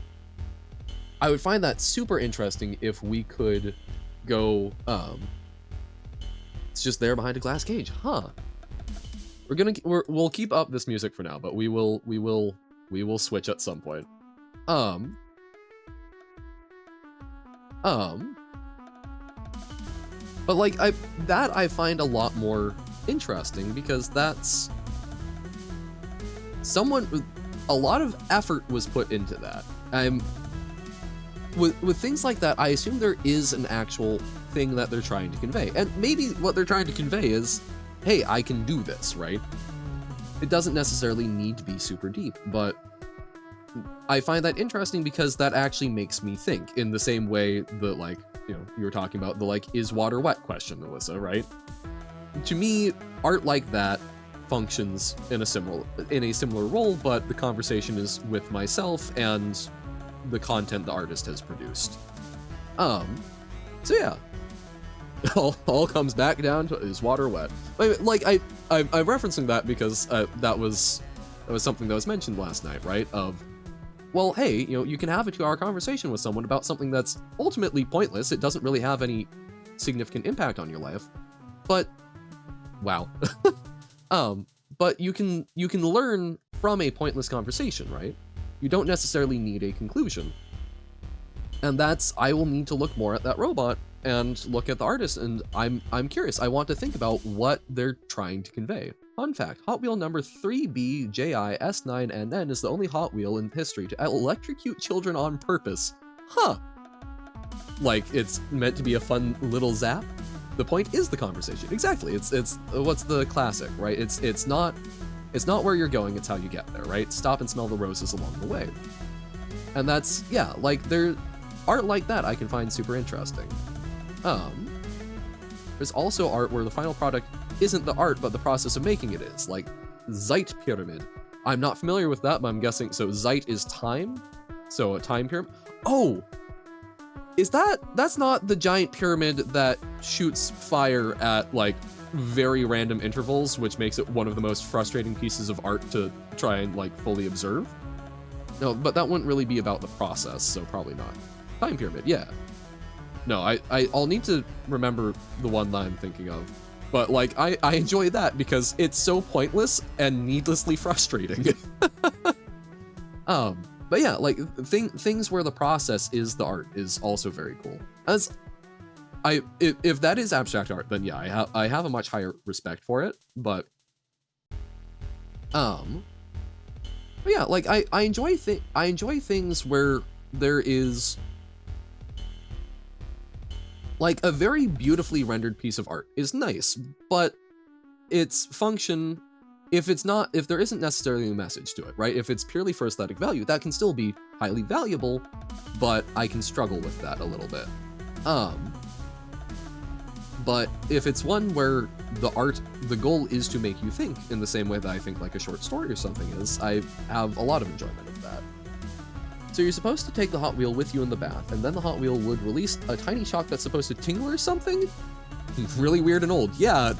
I would find that super interesting if we could go, it's just there behind a glass cage, huh? We'll keep up this music for now, but we will switch at some point. But like, I find a lot more interesting, because that's a lot of effort was put into that. With things like that, I assume there is an actual thing that they're trying to convey. And maybe what they're trying to convey is, hey, I can do this, right? It doesn't necessarily need to be super deep, but I find that interesting because that actually makes me think, in the same way that, like, you were talking about the, like, is water wet question, Alyssa, right? To me, art like that functions in a similar role, but the conversation is with myself and the content the artist has produced. So yeah. all comes back down to, is water wet? Like, I'm referencing that because that was something that was mentioned last night, right? Of, well, hey, you can have a 2-hour conversation with someone about something that's ultimately pointless. It doesn't really have any significant impact on your life, but wow. But you can learn from a pointless conversation, right? You don't necessarily need a conclusion. And I will need to look more at that robot and look at the artist, and I'm curious. I want to think about what they're trying to convey. Fun fact, Hot Wheel number 3BJIS9NN is the only Hot Wheel in history to electrocute children on purpose. Huh. Like, it's meant to be a fun little zap? The point is the conversation. Exactly. It's what's the classic, right? It's not where you're going, it's how you get there, right? Stop and smell the roses along the way. And that's, yeah, like, art like that I can find super interesting. There's also art where the final product isn't the art, but the process of making it is, like Zeit Pyramid. I'm not familiar with that, but I'm guessing, so Zeit is time? So a time pyramid? Oh! that's not the giant pyramid that shoots fire at, like, very random intervals, which makes it one of the most frustrating pieces of art to try and, like, fully observe? No, but that wouldn't really be about the process, so probably not. Time pyramid, yeah. No, I'll need to remember the one that I'm thinking of. But, like, I enjoy that because it's so pointless and needlessly frustrating. But yeah, like, things where the process is the art is also very cool. If that is abstract art, then yeah, I have a much higher respect for it, but yeah, like, I enjoy things where there is, like, a very beautifully rendered piece of art is nice, but its function, if there isn't necessarily a message to it, right? If it's purely for aesthetic value, that can still be highly valuable, but I can struggle with that a little bit. But if it's one where the goal is to make you think in the same way that I think like a short story or something is, I have a lot of enjoyment of that. So you're supposed to take the Hot Wheel with you in the bath, and then the Hot Wheel would release a tiny shock that's supposed to tingle or something? Really weird and old. Yeah,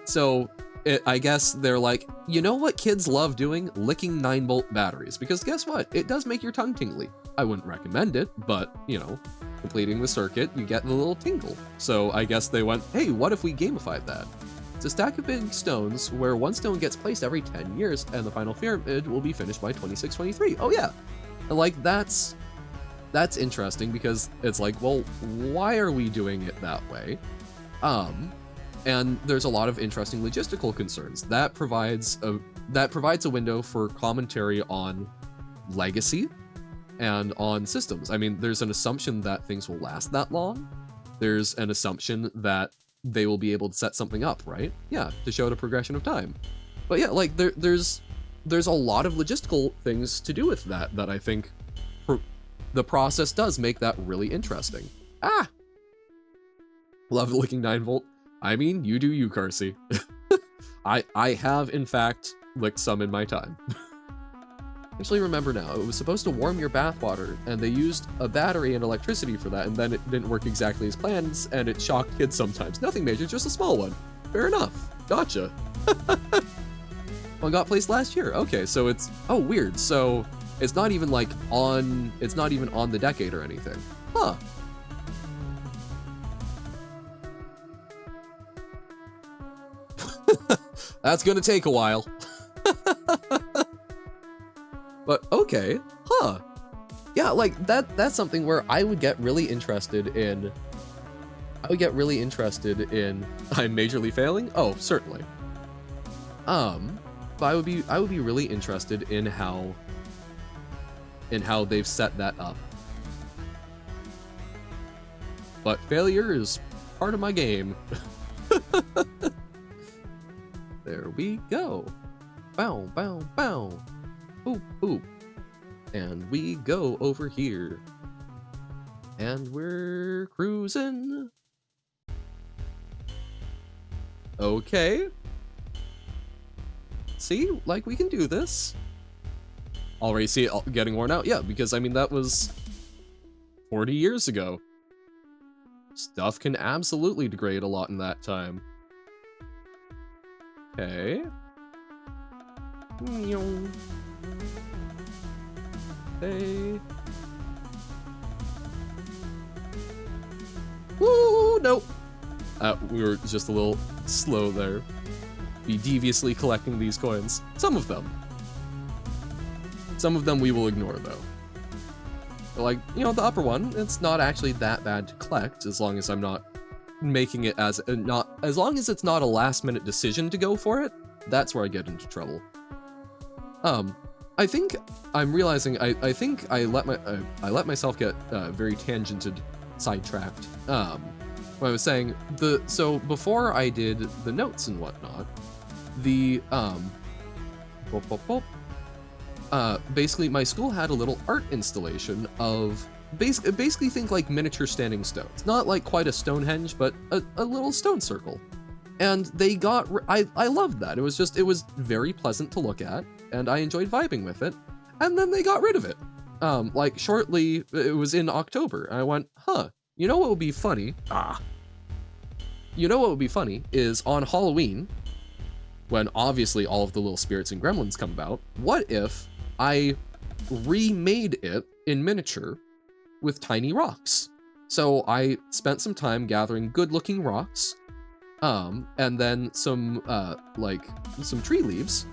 So I guess they're like, you know what kids love doing? Licking 9-volt batteries. Because guess what? It does make your tongue tingly. I wouldn't recommend it, but, you know, completing the circuit, you get the little tingle. So I guess they went, hey, what if we gamified that? It's a stack of big stones where one stone gets placed every 10 years and the final pyramid will be finished by 2623. Oh yeah. And like, that's interesting because it's like, well, why are we doing it that way? And there's a lot of interesting logistical concerns. That provides a window for commentary on legacy and on systems. I mean, there's an assumption that things will last that long. There's an assumption that they will be able to set something up, right? Yeah, to show the progression of time. But yeah, like there's a lot of logistical things to do with that I think the process does make that really interesting. Ah! Love licking 9-volt. I mean, you do you, Carsey. I have, in fact, licked some in my time. Actually, remember now, it was supposed to warm your bathwater, and they used a battery and electricity for that, and then it didn't work exactly as planned, and it shocked kids sometimes. Nothing major, just a small one. Fair enough. Gotcha. One got placed last year. Okay, so it's... Oh, weird. So, it's not even, like, on... It's not even on the decade or anything. Huh. That's gonna take a while. But okay, huh. Yeah, like that's something where I would get really interested in. I'm majorly failing? Oh, certainly. But I would be really interested in how they've set that up. But failure is part of my game. There we go. Bow, bow, bow. Boop, boop. And we go over here. And we're cruising. Okay. See, like, we can do this. Already see it getting worn out? Yeah, because, I mean, that was 40 years ago. Stuff can absolutely degrade a lot in that time. Okay. Hey. Woo! Nope. We were just a little slow there. Be deviously collecting these coins. Some of them. Some of them we will ignore, though. But like, you know, the upper one, it's not actually that bad to collect, as long as I'm not making it as long as it's not a last-minute decision to go for it. That's where I get into trouble. I think I'm realizing I think I let myself get very tangented, sidetracked. What I was saying, so before I did the notes and whatnot, the basically my school had a little art installation of basically think like miniature standing stones, not like quite a Stonehenge, but a little stone circle. And they got, I loved that. It was very pleasant to look at, and I enjoyed vibing with it. And then they got rid of it. like shortly, it was in October, and I went, huh, you know what would be funny? You know what would be funny is on Halloween, when obviously all of the little spirits and gremlins come about, what if I remade it in miniature with tiny rocks? So I spent some time gathering good-looking rocks, and then some, like, some tree leaves,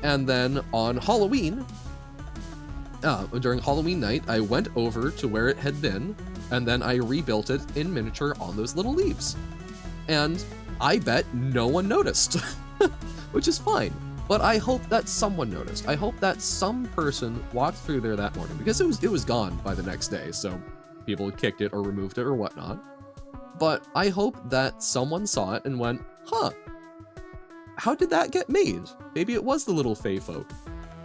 and then on Halloween, during Halloween night, I went over to where it had been, and then I rebuilt it in miniature on those little leaves. And I bet no one noticed, which is fine. But I hope that someone noticed. I hope that some person walked through there that morning, because it was gone by the next day, so people had kicked it or removed it or whatnot. But I hope that someone saw it and went, huh, how did that get made? Maybe it was the little fae folk.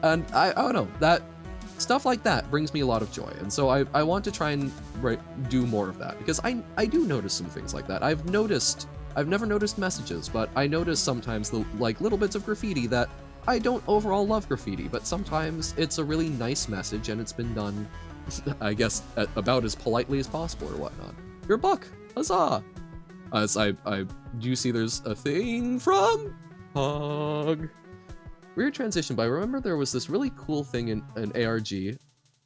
And I don't know, that stuff like that brings me a lot of joy, and so I want to try and do more of that, because I do notice some things like that. I've never noticed messages, but I notice sometimes the like little bits of graffiti that I don't overall love graffiti, but sometimes it's a really nice message and it's been done, I guess, about as politely as possible or whatnot. Your book, huzzah! As I do see there's a thing from Hog. Weird transition, but I remember there was this really cool thing in an ARG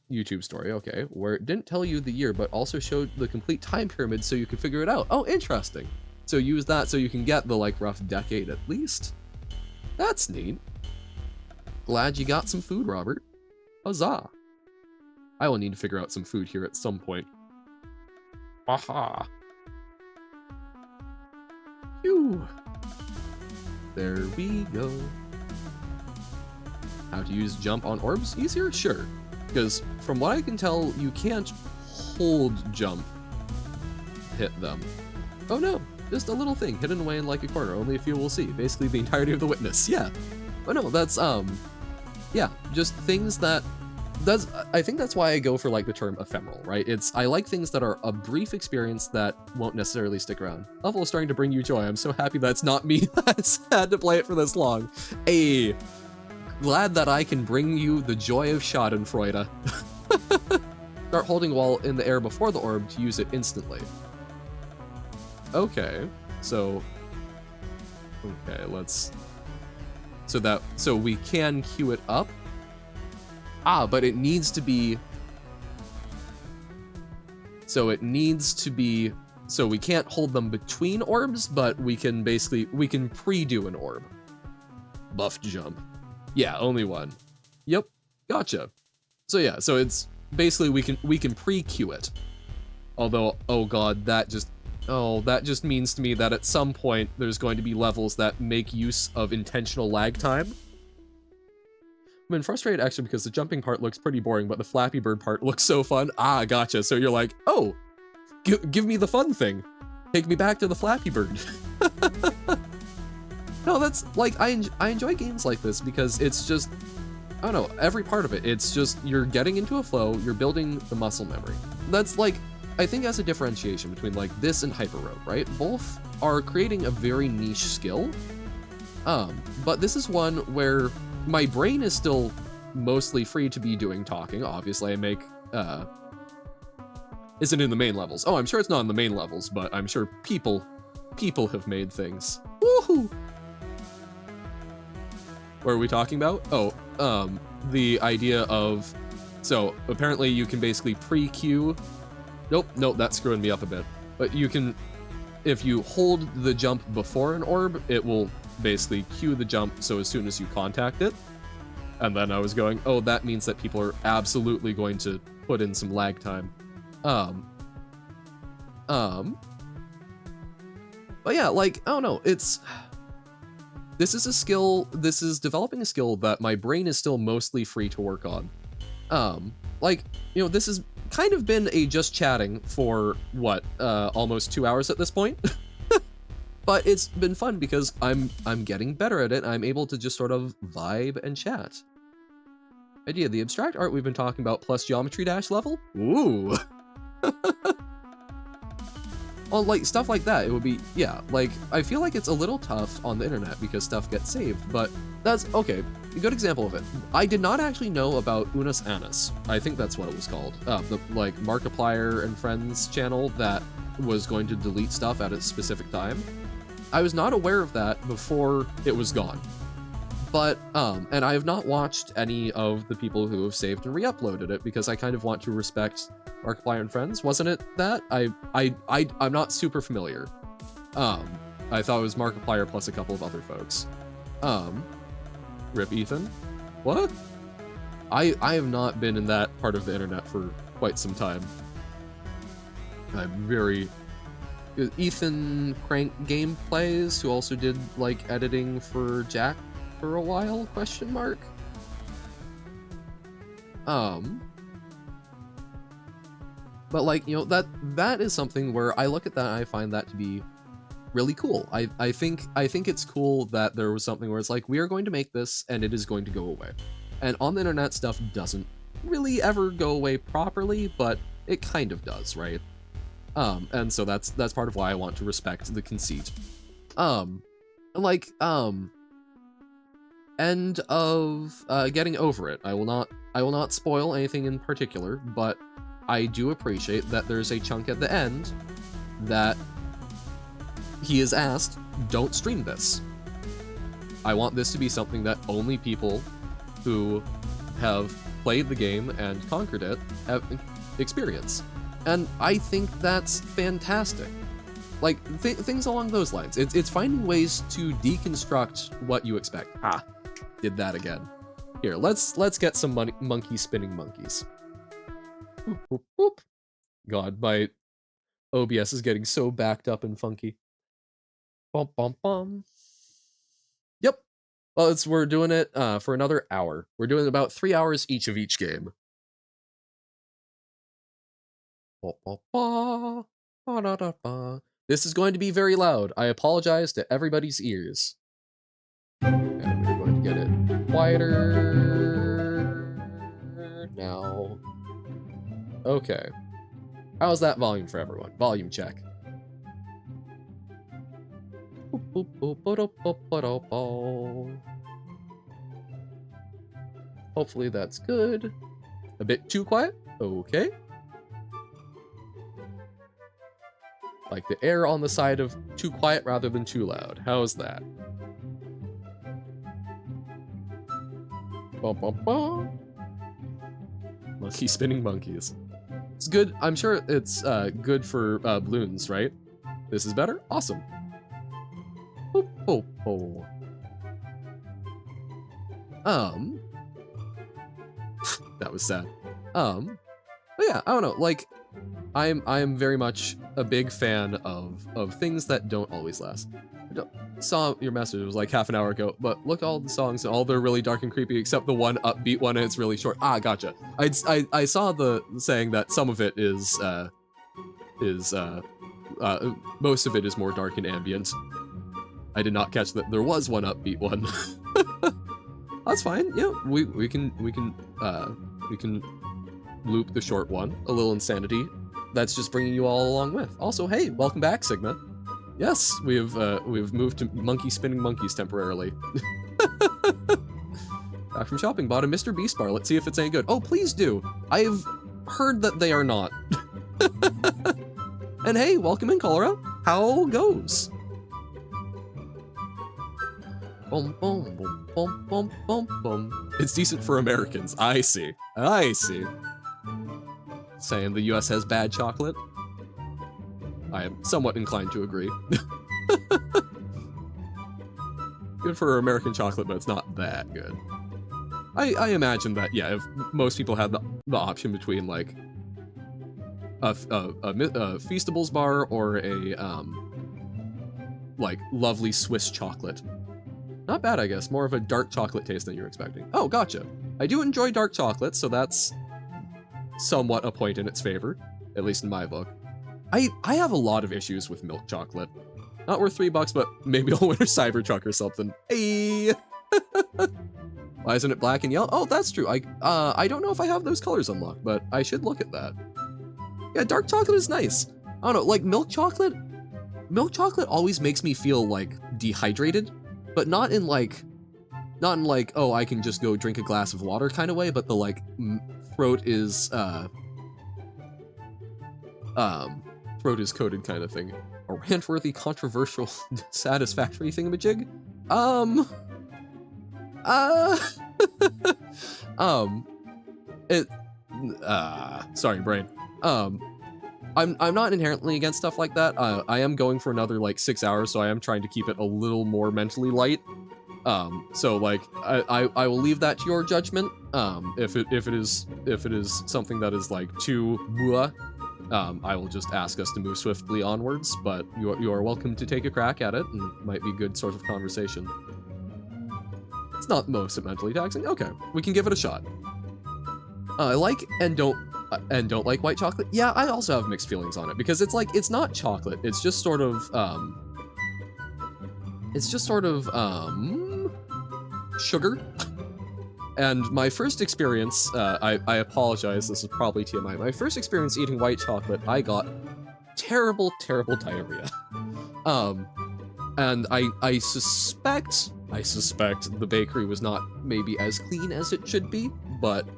YouTube story, okay, where it didn't tell you the year, but also showed the complete time pyramid so you could figure it out. Oh, interesting. So use that so you can get the, like, rough decade at least. That's neat. Glad you got some food, Robert. Huzzah. I will need to figure out some food here at some point. Aha. Phew. There we go. How to use jump on orbs easier? Sure. Because from what I can tell, you can't hold jump, hit them. Oh no, just a little thing hidden away in like a corner, only a few will see. Basically the entirety of the witness, yeah. Oh no, that's, yeah, just things that, I think that's why I go for like the term ephemeral, right? I like things that are a brief experience that won't necessarily stick around. Level is starting to bring you joy. I'm so happy that's not me that's had to play it for this long. Hey. Glad that I can bring you the joy of Schadenfreude. Start holding while in the air before the orb to use it instantly. Okay, so... Okay, let's... So we can queue it up? Ah, but it needs to be... So it needs to be... So we can't hold them between orbs, but we can pre-do an orb. Buff jump. Yeah, only one. Yep, gotcha. So yeah, so it's basically we can pre-queue it. Although, oh god, that just means to me that at some point there's going to be levels that make use of intentional lag time. I've been frustrated actually because the jumping part looks pretty boring, but the Flappy Bird part looks so fun. Ah, gotcha. So you're like, oh, give me the fun thing. Take me back to the Flappy Bird. No, that's, like, I enjoy games like this because it's just, I don't know, every part of it, it's just, you're getting into a flow, you're building the muscle memory. That's, like, I think that's a differentiation between, like, this and Hyper Road, right? Both are creating a very niche skill, but this is one where my brain is still mostly free to be doing talking. Obviously, I make, isn't in the main levels. Oh, I'm sure it's not in the main levels, but I'm sure people have made things. Woohoo! What are we talking about? Oh, the idea of, so apparently you can basically pre-queue. Nope, that's screwing me up a bit. But you can, if you hold the jump before an orb, it will basically queue the jump so as soon as you contact it. And then I was going, oh, that means that people are absolutely going to put in some lag time. But yeah, like, I don't know, this is a skill, this is developing a skill that my brain is still mostly free to work on. Like, you know, this has kind of been a just chatting for, what, almost 2 hours at this point? But it's been fun because I'm getting better at it. I'm able to just sort of vibe and chat. Idea, the abstract art we've been talking about plus Geometry Dash level? Ooh! Well, like, stuff like that, it would be, yeah, like, I feel like it's a little tough on the internet because stuff gets saved, but that's, okay, good example of it. I did not actually know about Unas Annas. I think that's what it was called. The like Markiplier and Friends channel that was going to delete stuff at a specific time. I was not aware of that before it was gone. But, and I have not watched any of the people who have saved and re-uploaded it because I kind of want to respect Markiplier and Friends. Wasn't it that? I'm not super familiar. I thought it was Markiplier plus a couple of other folks. Rip Ethan? What? I have not been in that part of the internet for quite some time. I'm very... Ethan Crank Gameplays, who also did, like, editing for Jack for a while, question mark? But, like, you know, that is something where I look at that and I find that to be really cool. I think it's cool that there was something where it's like, we are going to make this and it is going to go away. And on the internet, stuff doesn't really ever go away properly, but it kind of does, right? And so that's part of why I want to respect the conceit. End of getting over it. I will not spoil anything in particular, but I do appreciate that there's a chunk at the end that he is asked, don't stream this. I want this to be something that only people who have played the game and conquered it have experienced. And I think that's fantastic. Like, things along those lines. It's finding ways to deconstruct what you expect. Ah, did that again. Here, let's get some monkey spinning monkeys. Boop, boop, boop. God, my OBS is getting so backed up and funky. Bum, bum, bum. Yep. Well, we're doing it for another hour. We're doing about 3 hours each of each game. This is going to be very loud. I apologize to everybody's ears. And we're going to get it quieter now. Okay. How's that volume for everyone? Volume check. Hopefully that's good. A bit too quiet? Okay. Like the air on the side of too quiet rather than too loud. How's that? Bum, bum, bum. Monkey spinning monkeys. It's good. I'm sure it's good for balloons, right? This is better? Awesome. Boop, boop, boop. That was sad. But yeah, I don't know, like, I'm very much a big fan of things that don't always last. I saw your message, it was like half an hour ago, but look at all the songs, all they're really dark and creepy except the one upbeat one and it's really short. Ah, gotcha. I saw the saying that some of it is most of it is more dark and ambient. I did not catch that there was one upbeat one. That's fine. Yeah, we can loop the short one. A little insanity. That's just bringing you all along with. Also, hey, welcome back, Sigma. Yes, we've moved to monkey spinning monkeys temporarily. Back from shopping, bought a Mr. Beast bar. Let's see if it's any good. Oh, please do. I've heard that they are not. And hey, welcome in, Colorado. How goes? Boom, boom, boom, boom, boom, boom, boom. It's decent for Americans. I see. I see. Saying the US has bad chocolate? I am somewhat inclined to agree. Good for American chocolate, but it's not that good. I imagine that, yeah, if most people had the option between, like, a Feastables bar or a, like, lovely Swiss chocolate. Not bad, I guess. More of a dark chocolate taste than you're expecting. Oh, gotcha. I do enjoy dark chocolate, so that's somewhat a point in its favor, at least in my book. I have a lot of issues with milk chocolate. Not worth $3, but maybe I'll win a Cybertruck or something. Hey! Why isn't it black and yellow? Oh, that's true. I don't know if I have those colors unlocked, but I should look at that. Yeah, dark chocolate is nice. I don't know, like milk chocolate always makes me feel like dehydrated, but not in like not in like, oh, I can just go drink a glass of water kind of way, but the like throat is coated kind of thing. A rant-worthy, controversial, satisfactory thingamajig? Sorry, brain. I'm not inherently against stuff like that. I am going for another like 6 hours, so I am trying to keep it a little more mentally light. So like I will leave that to your judgment. If it is something that is like too blah, I will just ask us to move swiftly onwards. But you are welcome to take a crack at it, and it might be a good sort of conversation. It's not most mentally taxing. Okay, we can give it a shot. I like and don't like white chocolate. Yeah, I also have mixed feelings on it because it's like it's not chocolate. It's just sort of sugar. And my first experience, I apologize, this is probably TMI. My first experience eating white chocolate, I got terrible, terrible diarrhea. And I suspect the bakery was not maybe as clean as it should be, but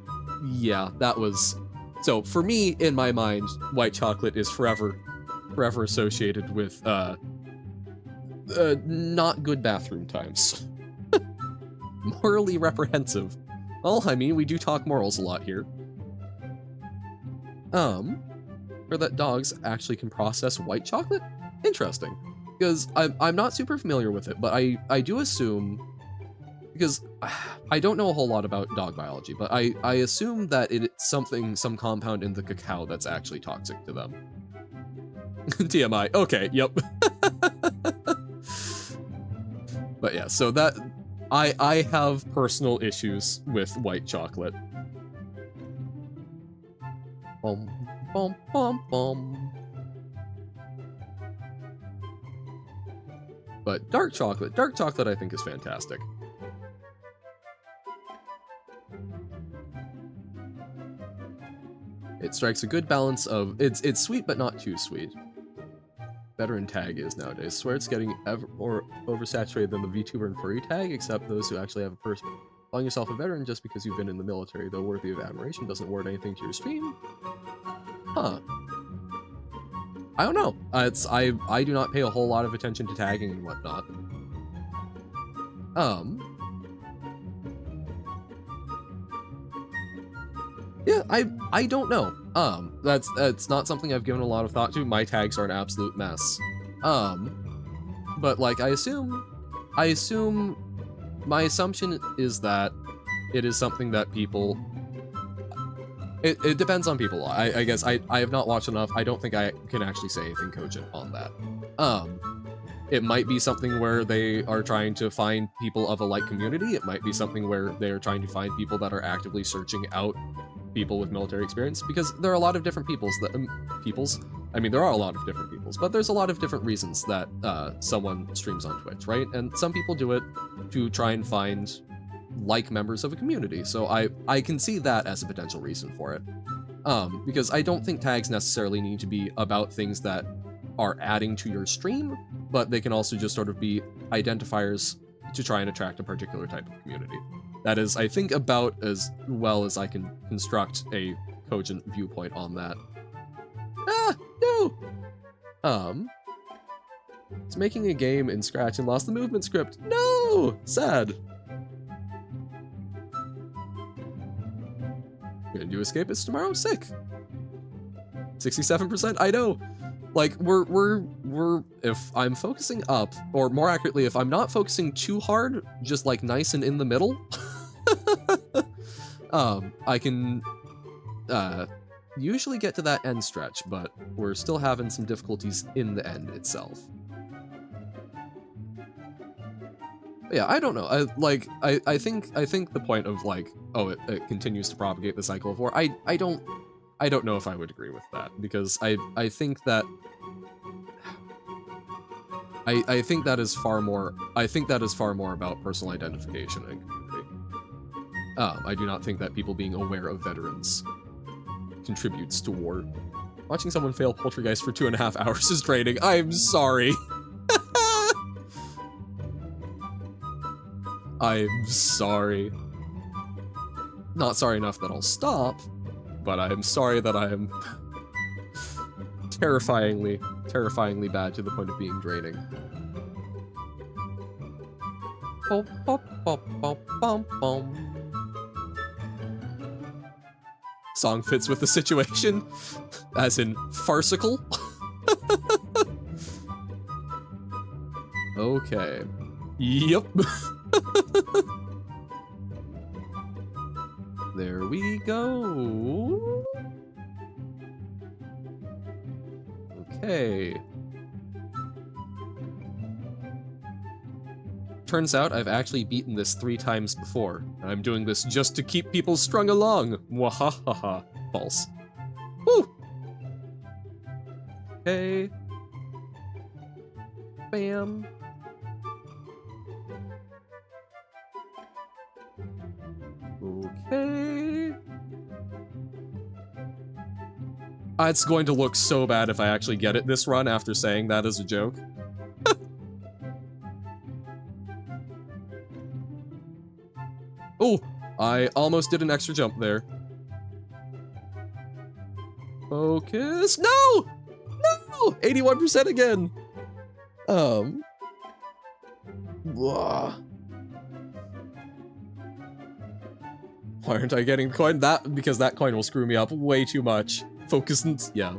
yeah, that was... So for me, in my mind, white chocolate is forever associated with not good bathroom times. Morally reprehensive. Well, I mean, we do talk morals a lot here. Or that dogs actually can process white chocolate? Interesting. Because I'm not super familiar with it, but I do assume, because I don't know a whole lot about dog biology, but I assume that it's some compound in the cacao that's actually toxic to them. TMI. Okay, yep. But yeah, so that I have personal issues with white chocolate. Bum, bum, bum, bum. But dark chocolate I think is fantastic. It strikes a good balance of it's sweet but not too sweet. Veteran tag is nowadays. I swear it's getting ever more oversaturated than the VTuber and furry tag, except those who actually have a person. Calling yourself a veteran just because you've been in the military, though worthy of admiration, doesn't award anything to your stream. Huh. I don't know. I do not pay a whole lot of attention to tagging and whatnot. Yeah, I don't know. That's not something I've given a lot of thought to. My tags are an absolute mess. But like I assume my assumption is that it is something that people... It depends on people. I guess I have not watched enough. I don't think I can actually say anything cogent on that. It might be something where they are trying to find people of a like community. It might be something where they are trying to find people that are actively searching out people with military experience, because there are a lot of different peoples that I mean, there are a lot of different peoples, but there's a lot of different reasons that someone streams on Twitch, right? And some people do it to try and find like members of a community. So I can see that as a potential reason for it. Because I don't think tags necessarily need to be about things that are adding to your stream, but they can also just sort of be identifiers to try and attract a particular type of community. That is, I think, about as well as I can construct a cogent viewpoint on that. Ah, no! It's making a game in Scratch and lost the movement script. No! Sad. Gonna do Escapists tomorrow? Sick. 67%? I know. Like, we're if I'm focusing up, or more accurately, if I'm not focusing too hard, just like nice and in the middle, I can usually get to that end stretch, but we're still having some difficulties in the end itself. But yeah, I don't know. I think the point of like, oh, it continues to propagate the cycle of war. I don't know if I would agree with that, because I think that I think that is far more about personal identification and community. I do not think that people being aware of veterans contributes to war. Watching someone fail Poltergeist for 2.5 hours is draining. I'm sorry. I'm sorry. Not sorry enough that I'll stop, but I'm sorry that I am terrifyingly bad to the point of being draining. Bum, bum, bum, bum, bum, bum. Song fits with the situation, as in farcical. Okay. Yep. There we go. Okay. Turns out I've actually beaten this 3 times before. I'm doing this just to keep people strung along. Wahahaha. False. Woo! Okay. Bam. Okay. It's going to look so bad if I actually get it this run after saying that as a joke. Oh, I almost did an extra jump there. Focus. No! No! 81% again. Blah. Why aren't I getting the coin? Because that coin will screw me up way too much. Focus and yeah.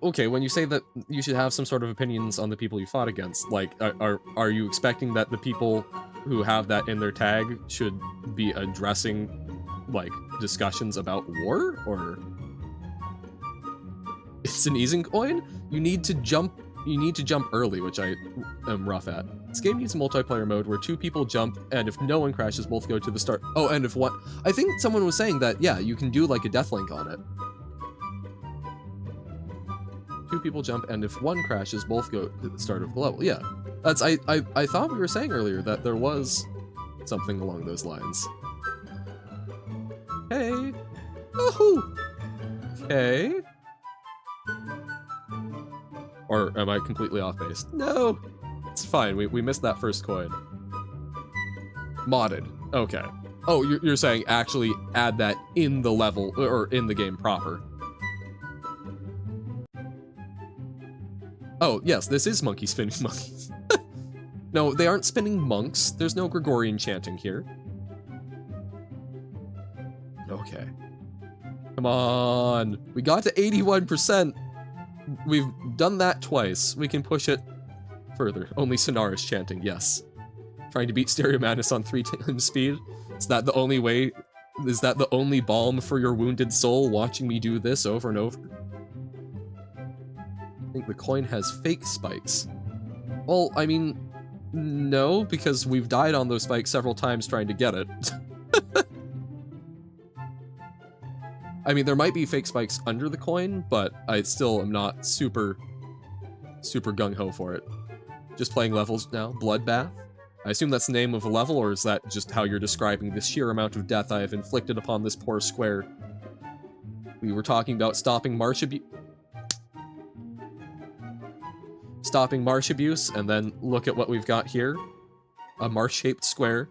Okay, when you say that you should have some sort of opinions on the people you fought against, like, are you expecting that the people who have that in their tag should be addressing, like, discussions about war, or? It's an easing coin? You need to jump early, which I am rough at. This game needs a multiplayer mode where 2 people jump, and if no one crashes, both go to the start. Oh, and if one... I think someone was saying that, yeah, you can do, like, a deathlink on it. 2 people jump, and if one crashes, both go to the start of the level. Yeah. That's... I thought we were saying earlier that there was something along those lines. Hey! Woohoo! Okay. Or am I completely off base? No! It's fine, we missed that first coin. Modded. Okay. Oh, you're saying actually add that in the level, or in the game proper. Oh, yes, this is monkey spinning monkeys. No, they aren't spinning monks. There's no Gregorian chanting here. Okay. Come on. We got to 81%. We've done that twice. We can push it further. Only Sonaris chanting, yes. Trying to beat Stereo Madness on 3 times speed. Is that the only way? Is that the only balm for your wounded soul, watching me do this over and over? I think the coin has fake spikes. Well, I mean, no, because we've died on those spikes several times trying to get it. I mean, there might be fake spikes under the coin, but I still am not super gung-ho for it. Just playing levels now. Bloodbath? I assume that's the name of a level, or is that just how you're describing the sheer amount of death I have inflicted upon this poor square? We were talking about stopping Marsh abuse. Stopping Marsh abuse, and then look at what we've got here. A Marsh-shaped square.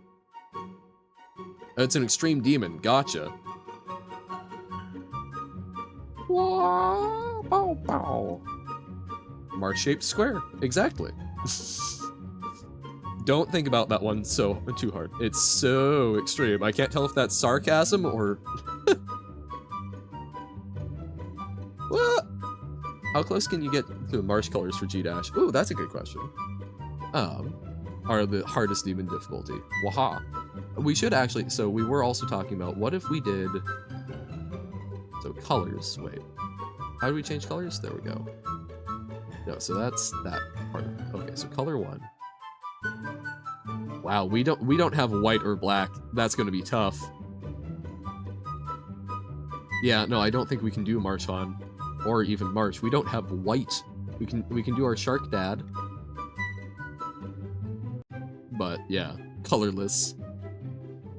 It's an extreme demon. Gotcha. Marsh-shaped square. Exactly. Don't think about that one too hard. It's so extreme. I can't tell if that's sarcasm or... What? How close can you get to the Marsh colors for G-Dash? Ooh, that's a good question. Are the hardest demon difficulty. Waha. We should actually... So we were also talking about, what if we did... So colors, wait. How do we change colors? There we go. No, so that's that part of it. Okay, so color 1. Wow, we don't have white or black. That's gonna be tough. Yeah, no, I don't think we can do Marsh on, or even Marsh. We don't have white. We can do our Shark Dad. But yeah, colorless.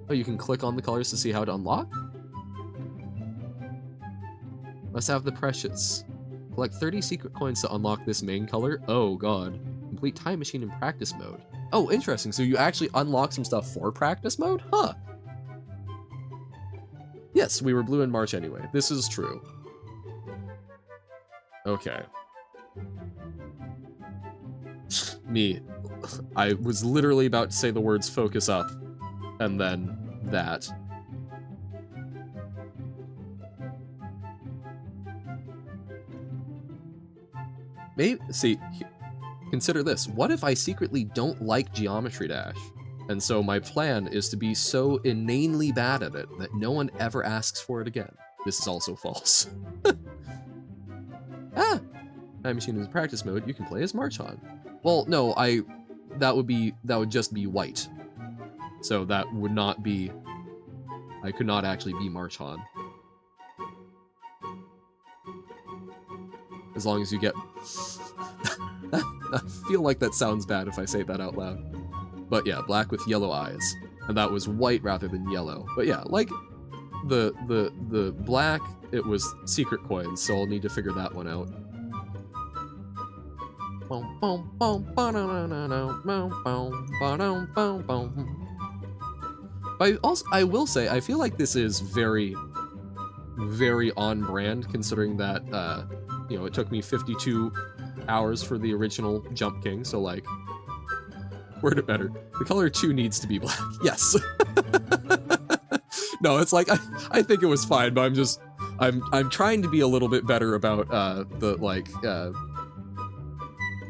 Oh, you can click on the colors to see how to unlock? Must have the precious. Collect 30 secret coins to unlock this main color. Oh god. I'm complete Time Machine in practice mode. Oh, interesting. So you actually unlock some stuff for practice mode? Huh. Yes, we were blue in March anyway. This is true. Okay. Me. I was literally about to say the words focus up, and then that. Maybe, see, consider this. What if I secretly don't like Geometry Dash? And so my plan is to be so inanely bad at it that no one ever asks for it again. This is also false. Ah! Time Machine is practice mode, you can play as Marchon. Well, no, that would just be white. So that would not be, I could not actually be Marchon. As long as you get, I feel like that sounds bad if I say that out loud. But yeah, black with yellow eyes. And that was white rather than yellow. But yeah, like the black, it was secret coins, so I'll need to figure that one out. But also, I will say, I feel like this is very, very on brand, considering that, you know, it took me 52 hours for the original Jump King, so like, word it better. The color 2 needs to be black. Yes. No, it's like, I think it was fine, but I'm trying to be a little bit better about, the, like,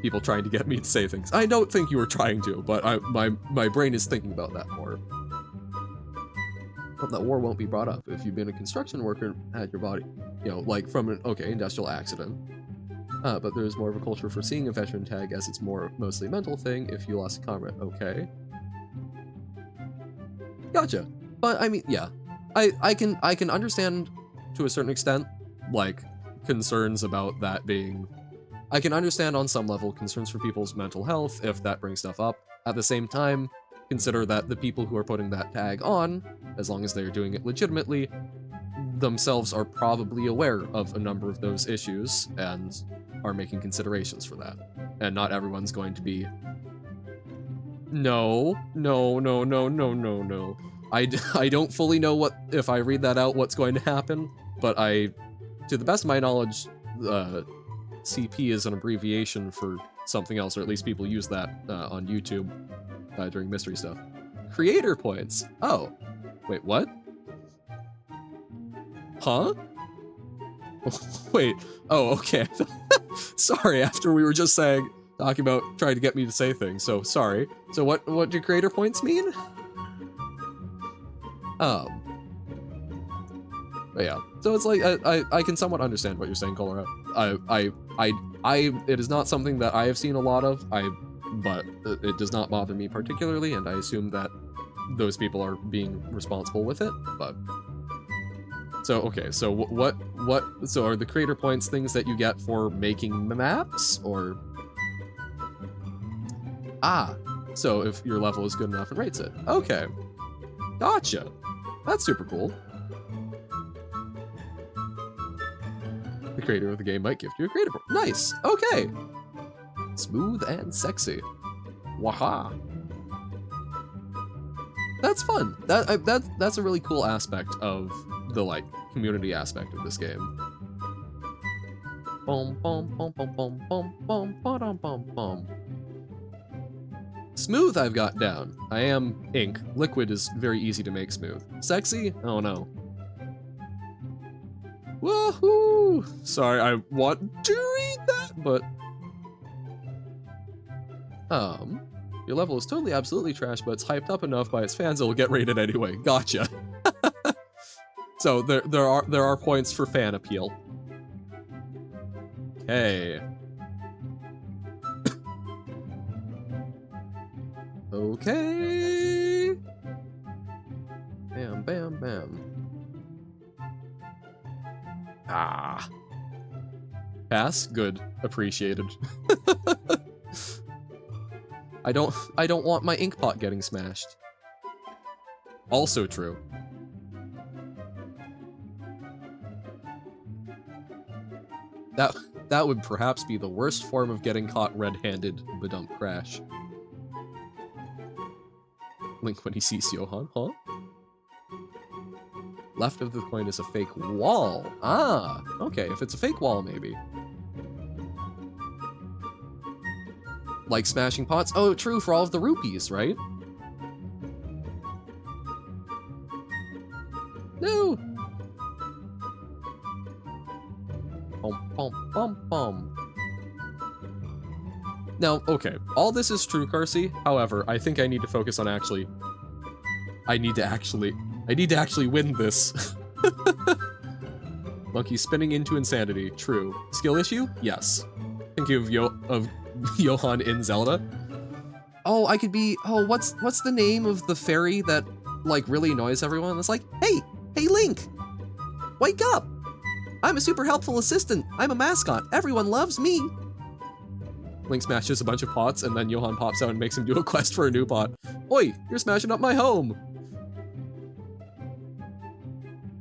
people trying to get me to say things. I don't think you were trying to, but my brain is thinking about that more. But that war won't be brought up if you've been a construction worker and had your body, you know, like from an, okay, industrial accident. But there's more of a culture for seeing a veteran tag as it's mostly a mental thing if you lost a comrade. Okay. Gotcha. But I mean, yeah, I can understand to a certain extent, like, concerns about that being, I can understand on some level concerns for people's mental health if that brings stuff up. At the same time, consider that the people who are putting that tag on, as long as they're doing it legitimately, themselves are probably aware of a number of those issues and are making considerations for that. And not everyone's going to be, no. I don't fully know what, if I read that out, what's going to happen, but to the best of my knowledge, CP is an abbreviation for something else, or at least people use that on YouTube during mystery stuff. Creator points. Oh, wait, what? Huh? Wait. Oh, okay. Sorry. After we were just talking about trying to get me to say things. So sorry. So what do creator points mean? But yeah. So it's like I can somewhat understand what you're saying, Colora. It is not something that I have seen a lot of. But it does not bother me particularly, and I assume that those people are being responsible with it. But so okay, so so are the creator points things that you get for making maps, or so if your level is good enough and rates it? Okay, gotcha. That's super cool. The creator of the game might gift you a creator point. Nice. Okay. Smooth and sexy. Waha. That's fun. That's a really cool aspect of the, like, community aspect of this game. Smooth I've got down. I am ink. Liquid is very easy to make smooth. Sexy? Oh no. Woohoo! Sorry, I want to read that, but your level is totally absolutely trash, but it's hyped up enough by its fans it'll get rated anyway. Gotcha. So there are points for fan appeal. Okay. Okay. Bam, bam, bam. Pass? Good. Appreciated. I don't want my ink pot getting smashed. Also true. That would perhaps be the worst form of getting caught red-handed, badump crash. Link when he sees Johan, huh? Left of the coin is a fake wall. Ah, okay, if it's a fake wall, maybe. Like smashing pots? Oh, true, for all of the rupees, right? No! Bum, bum, bum, bum. Now, okay, all this is true, Carsey. However, I think I need to focus on actually... I need to actually win this. Monkey spinning into insanity. True. Skill issue? Yes. Thinking of Johan in Zelda. Oh, I could be... Oh, what's the name of the fairy that, like, really annoys everyone? It's like, hey, Link! Wake up! I'm a super helpful assistant. I'm a mascot. Everyone loves me. Link smashes a bunch of pots, and then Johan pops out and makes him do a quest for a new pot. Oi, you're smashing up my home!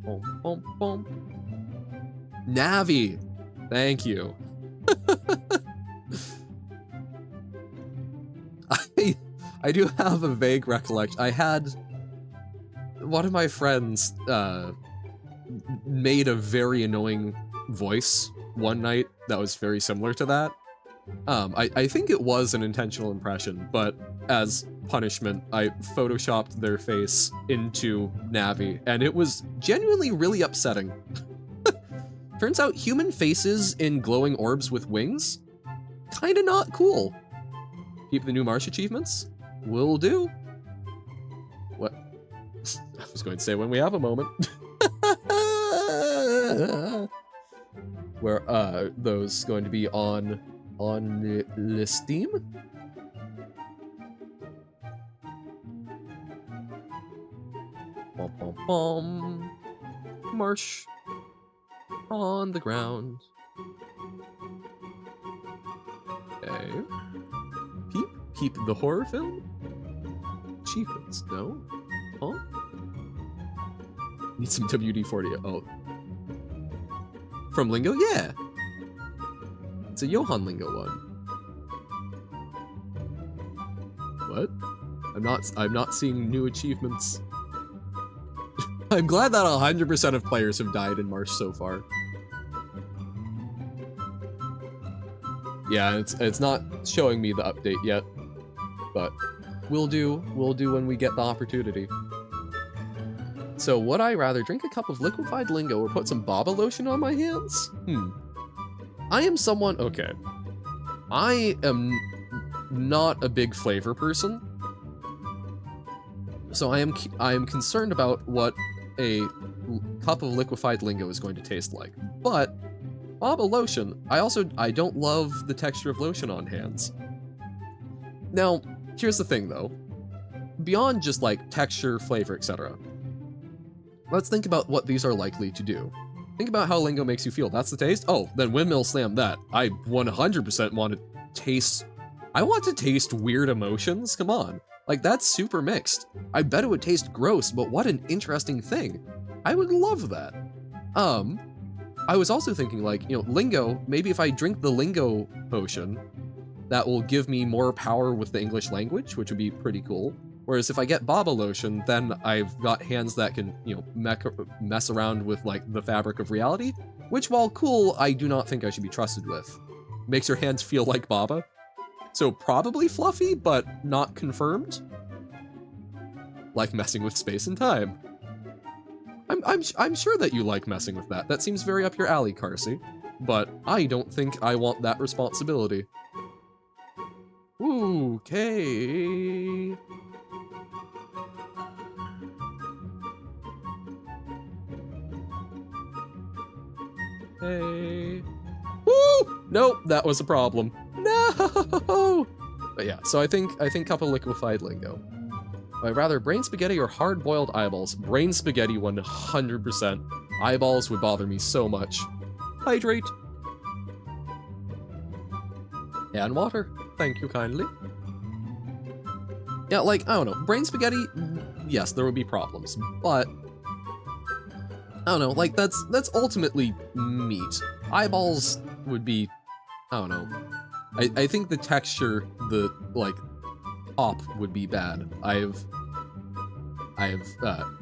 Boom, boom, boom. Navi! Thank you. I do have a vague recollection. I had one of my friends made a very annoying voice one night that was very similar to that. I think it was an intentional impression, but as punishment, I photoshopped their face into Navi, and it was genuinely really upsetting. Turns out human faces in glowing orbs with wings? Kinda not cool. Keep the new Marsh achievements? Will do. What? I was going to say when we have a moment. Where those going to be on the Steam? Bum, bum, bum. Marsh on the ground. Okay. Peep the horror film? Achievements, no? Huh? Need some WD-40. Oh. From Lingo? Yeah! It's a Johan Lingo one. What? I'm not seeing new achievements. I'm glad that 100% of players have died in Marsh so far. Yeah, it's not showing me the update yet, but we'll do when we get the opportunity. So would I rather drink a cup of liquefied lingo or put some baba lotion on my hands? I am someone, okay. I am not a big flavor person. So I am concerned about what a cup of liquefied lingo is going to taste like. But baba lotion, I don't love the texture of lotion on hands. Now, here's the thing though. Beyond just like texture, flavor, etc. Let's think about what these are likely to do. Think about how lingo makes you feel. That's the taste? Oh, then windmill slam that. I 100% want to taste... I want to taste weird emotions? Come on. Like, that's super mixed. I bet it would taste gross, but what an interesting thing. I would love that. I was also thinking, like, you know, lingo, maybe if I drink the lingo potion, that will give me more power with the English language, which would be pretty cool. Whereas if I get baba lotion, then I've got hands that can, you know, mess around with, like, the fabric of reality, which, while cool, I do not think I should be trusted with. Makes your hands feel like baba. So probably fluffy, but not confirmed. Like messing with space and time. I'm sure that you like messing with that. That seems very up your alley, Carsey. But I don't think I want that responsibility. Okay. Hey. Woo! Nope, that was a problem. No! But yeah, so I think cup of liquefied lingo. I'd rather brain spaghetti or hard-boiled eyeballs. Brain spaghetti 100%. Eyeballs would bother me so much. Hydrate. And water. Thank you kindly. Yeah, like, I don't know. Brain spaghetti, yes, there would be problems, but I don't know, like, that's ultimately meat. Eyeballs would be I don't know. I think the texture, the, like, pop would be bad. I've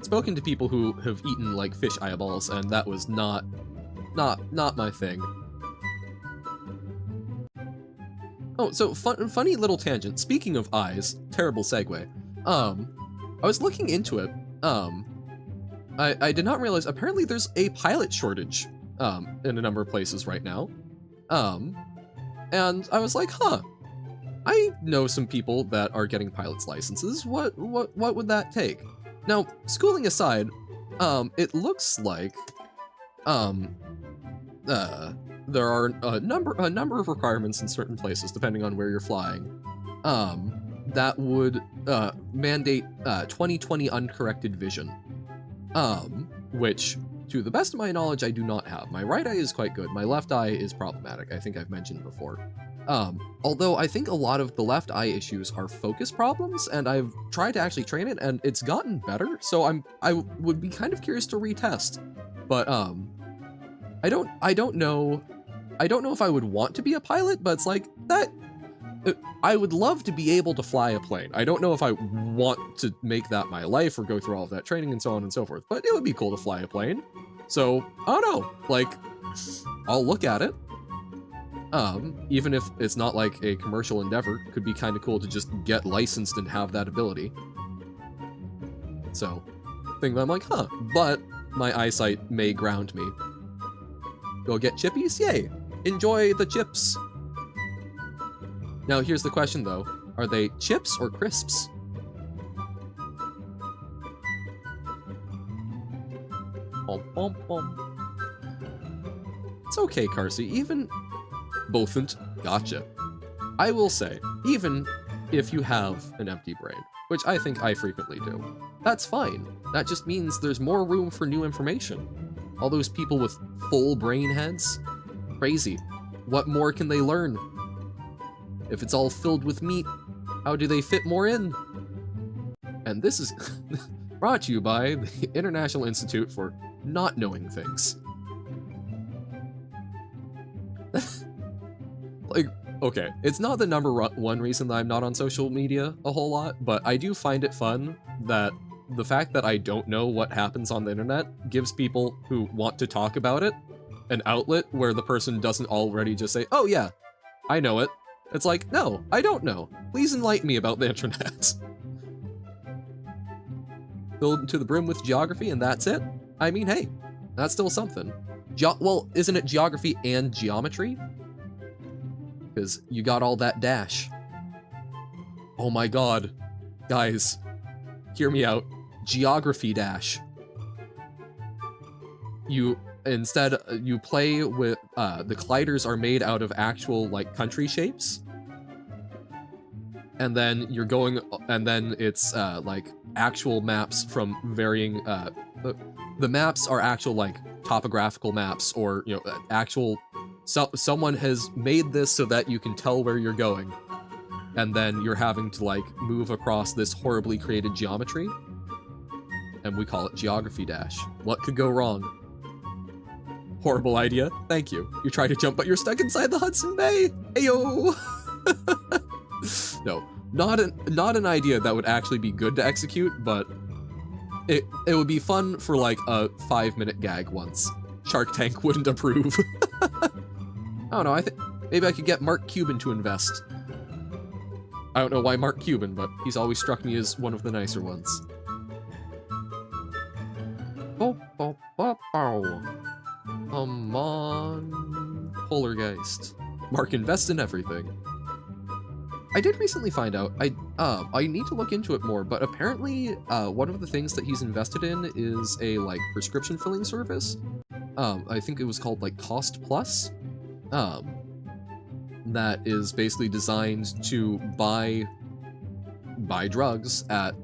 spoken to people who have eaten, like, fish eyeballs, and that was not my thing. Oh, so funny little tangent. Speaking of eyes, terrible segue. I was looking into it. I did not realize apparently there's a pilot shortage in a number of places right now. And I was like, huh. I know some people that are getting pilot's licenses. What would that take? Now, schooling aside, it looks like there are a number of requirements in certain places, depending on where you're flying, that would mandate 20/20 uncorrected vision, which, to the best of my knowledge, I do not have. My right eye is quite good. My left eye is problematic. I think I've mentioned before. Although I think a lot of the left eye issues are focus problems, and I've tried to actually train it, and it's gotten better. So I would be kind of curious to retest, but I don't know. I don't know if I would want to be a pilot, but it's like that. I would love to be able to fly a plane. I don't know if I want to make that my life or go through all of that training and so on and so forth, but it would be cool to fly a plane. So I don't know. Like, I'll look at it. Even if it's not like a commercial endeavor, could be kind of cool to just get licensed and have that ability. So, think that I'm like, huh, but my eyesight may ground me. Go get chippies? Yay! Enjoy the chips! Now here's the question though, are they chips or crisps? It's okay, Carsey, even... Bothant, gotcha. I will say, even if you have an empty brain, which I think I frequently do, that's fine. That just means there's more room for new information. All those people with full brain heads? Crazy. What more can they learn? If it's all filled with meat, how do they fit more in? And this is brought to you by the International Institute for Not Knowing Things. Like, okay, it's not the number one reason that I'm not on social media a whole lot, but I do find it fun that the fact that I don't know what happens on the internet gives people who want to talk about it an outlet where the person doesn't already just say, oh yeah, I know it. It's like, no, I don't know. Please enlighten me about the internet. Filled to the brim with geography and that's it? I mean, hey, that's still something. Well, isn't it geography and geometry? Because you got all that dash. Oh my god. Guys, hear me out. Geography dash. You play with, the colliders are made out of actual, like, country shapes. And then you're going, and then it's, like, actual maps from varying, the maps are actual, like, topographical maps, or, you know, actual, someone has made this so that you can tell where you're going. And then you're having to, like, move across this horribly created geometry. And we call it geography dash. What could go wrong? Horrible idea. Thank you. You try to jump, but you're stuck inside the Hudson Bay. Ayo. No, not an idea that would actually be good to execute, but it would be fun for like a 5-minute gag once. Shark Tank wouldn't approve. I don't know. I think maybe I could get Mark Cuban to invest. I don't know why Mark Cuban, but he's always struck me as one of the nicer ones. Come on, Poltergeist. Mark invests in everything. I did recently find out, I need to look into it more, but apparently, one of the things that he's invested in is a, like, prescription filling service. I think it was called, like, Cost Plus. That is basically designed to buy drugs at,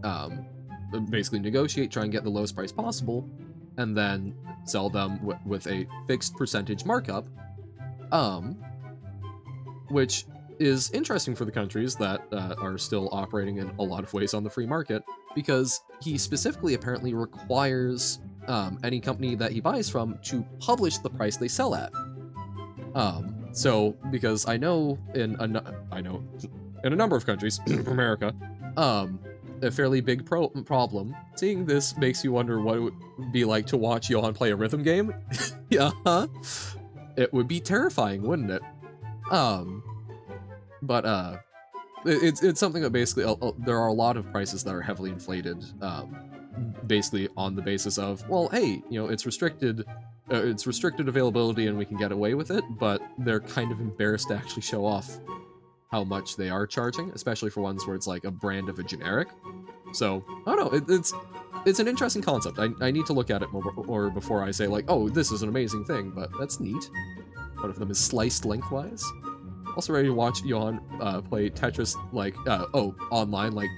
basically negotiate, try and get the lowest price possible, and then sell them with a fixed percentage markup, which is interesting for the countries that are still operating in a lot of ways on the free market, because he specifically apparently requires any company that he buys from to publish the price they sell at. So, because I know in a number of countries, America, a fairly big problem. Seeing this makes you wonder what it would be like to watch Johan play a rhythm game. Yeah, it would be terrifying, wouldn't it? But it's something that basically there are a lot of prices that are heavily inflated, basically on the basis of, well, hey, you know, it's restricted availability and we can get away with it, but they're kind of embarrassed to actually show off how much they are charging, especially for ones where it's like a brand of a generic. So I don't know, it's an interesting concept. I need to look at it more before I say like, oh, this is an amazing thing, but that's neat. One of them is sliced lengthwise. Also ready to watch Johan play Tetris, like, online, like,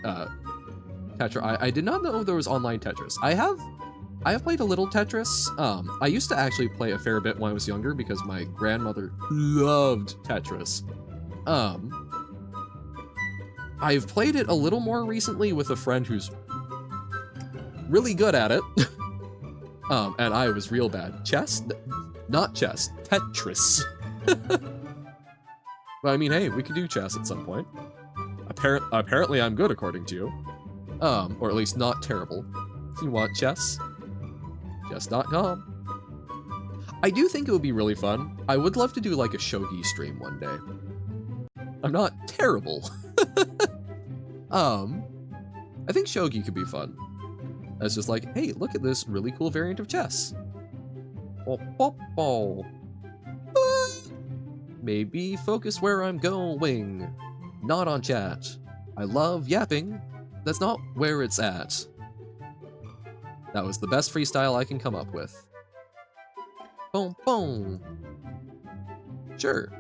Tetra. I did not know there was online Tetris. I have played a little Tetris. I used to actually play a fair bit when I was younger because my grandmother loved Tetris. I've played it a little more recently with a friend who's really good at it. And I was real bad. Chess? Not chess. Tetris. But I mean, hey, we could do chess at some point. Apparently I'm good, according to you. Or at least not terrible. If you want chess, chess.com. I do think it would be really fun. I would love to do like a shogi stream one day. I'm not terrible. I think shogi could be fun. It's just like, hey, look at this really cool variant of chess. Maybe focus where I'm going, not on chat. I love yapping. That's not where it's at. That was the best freestyle I can come up with. Boom, boom. Sure.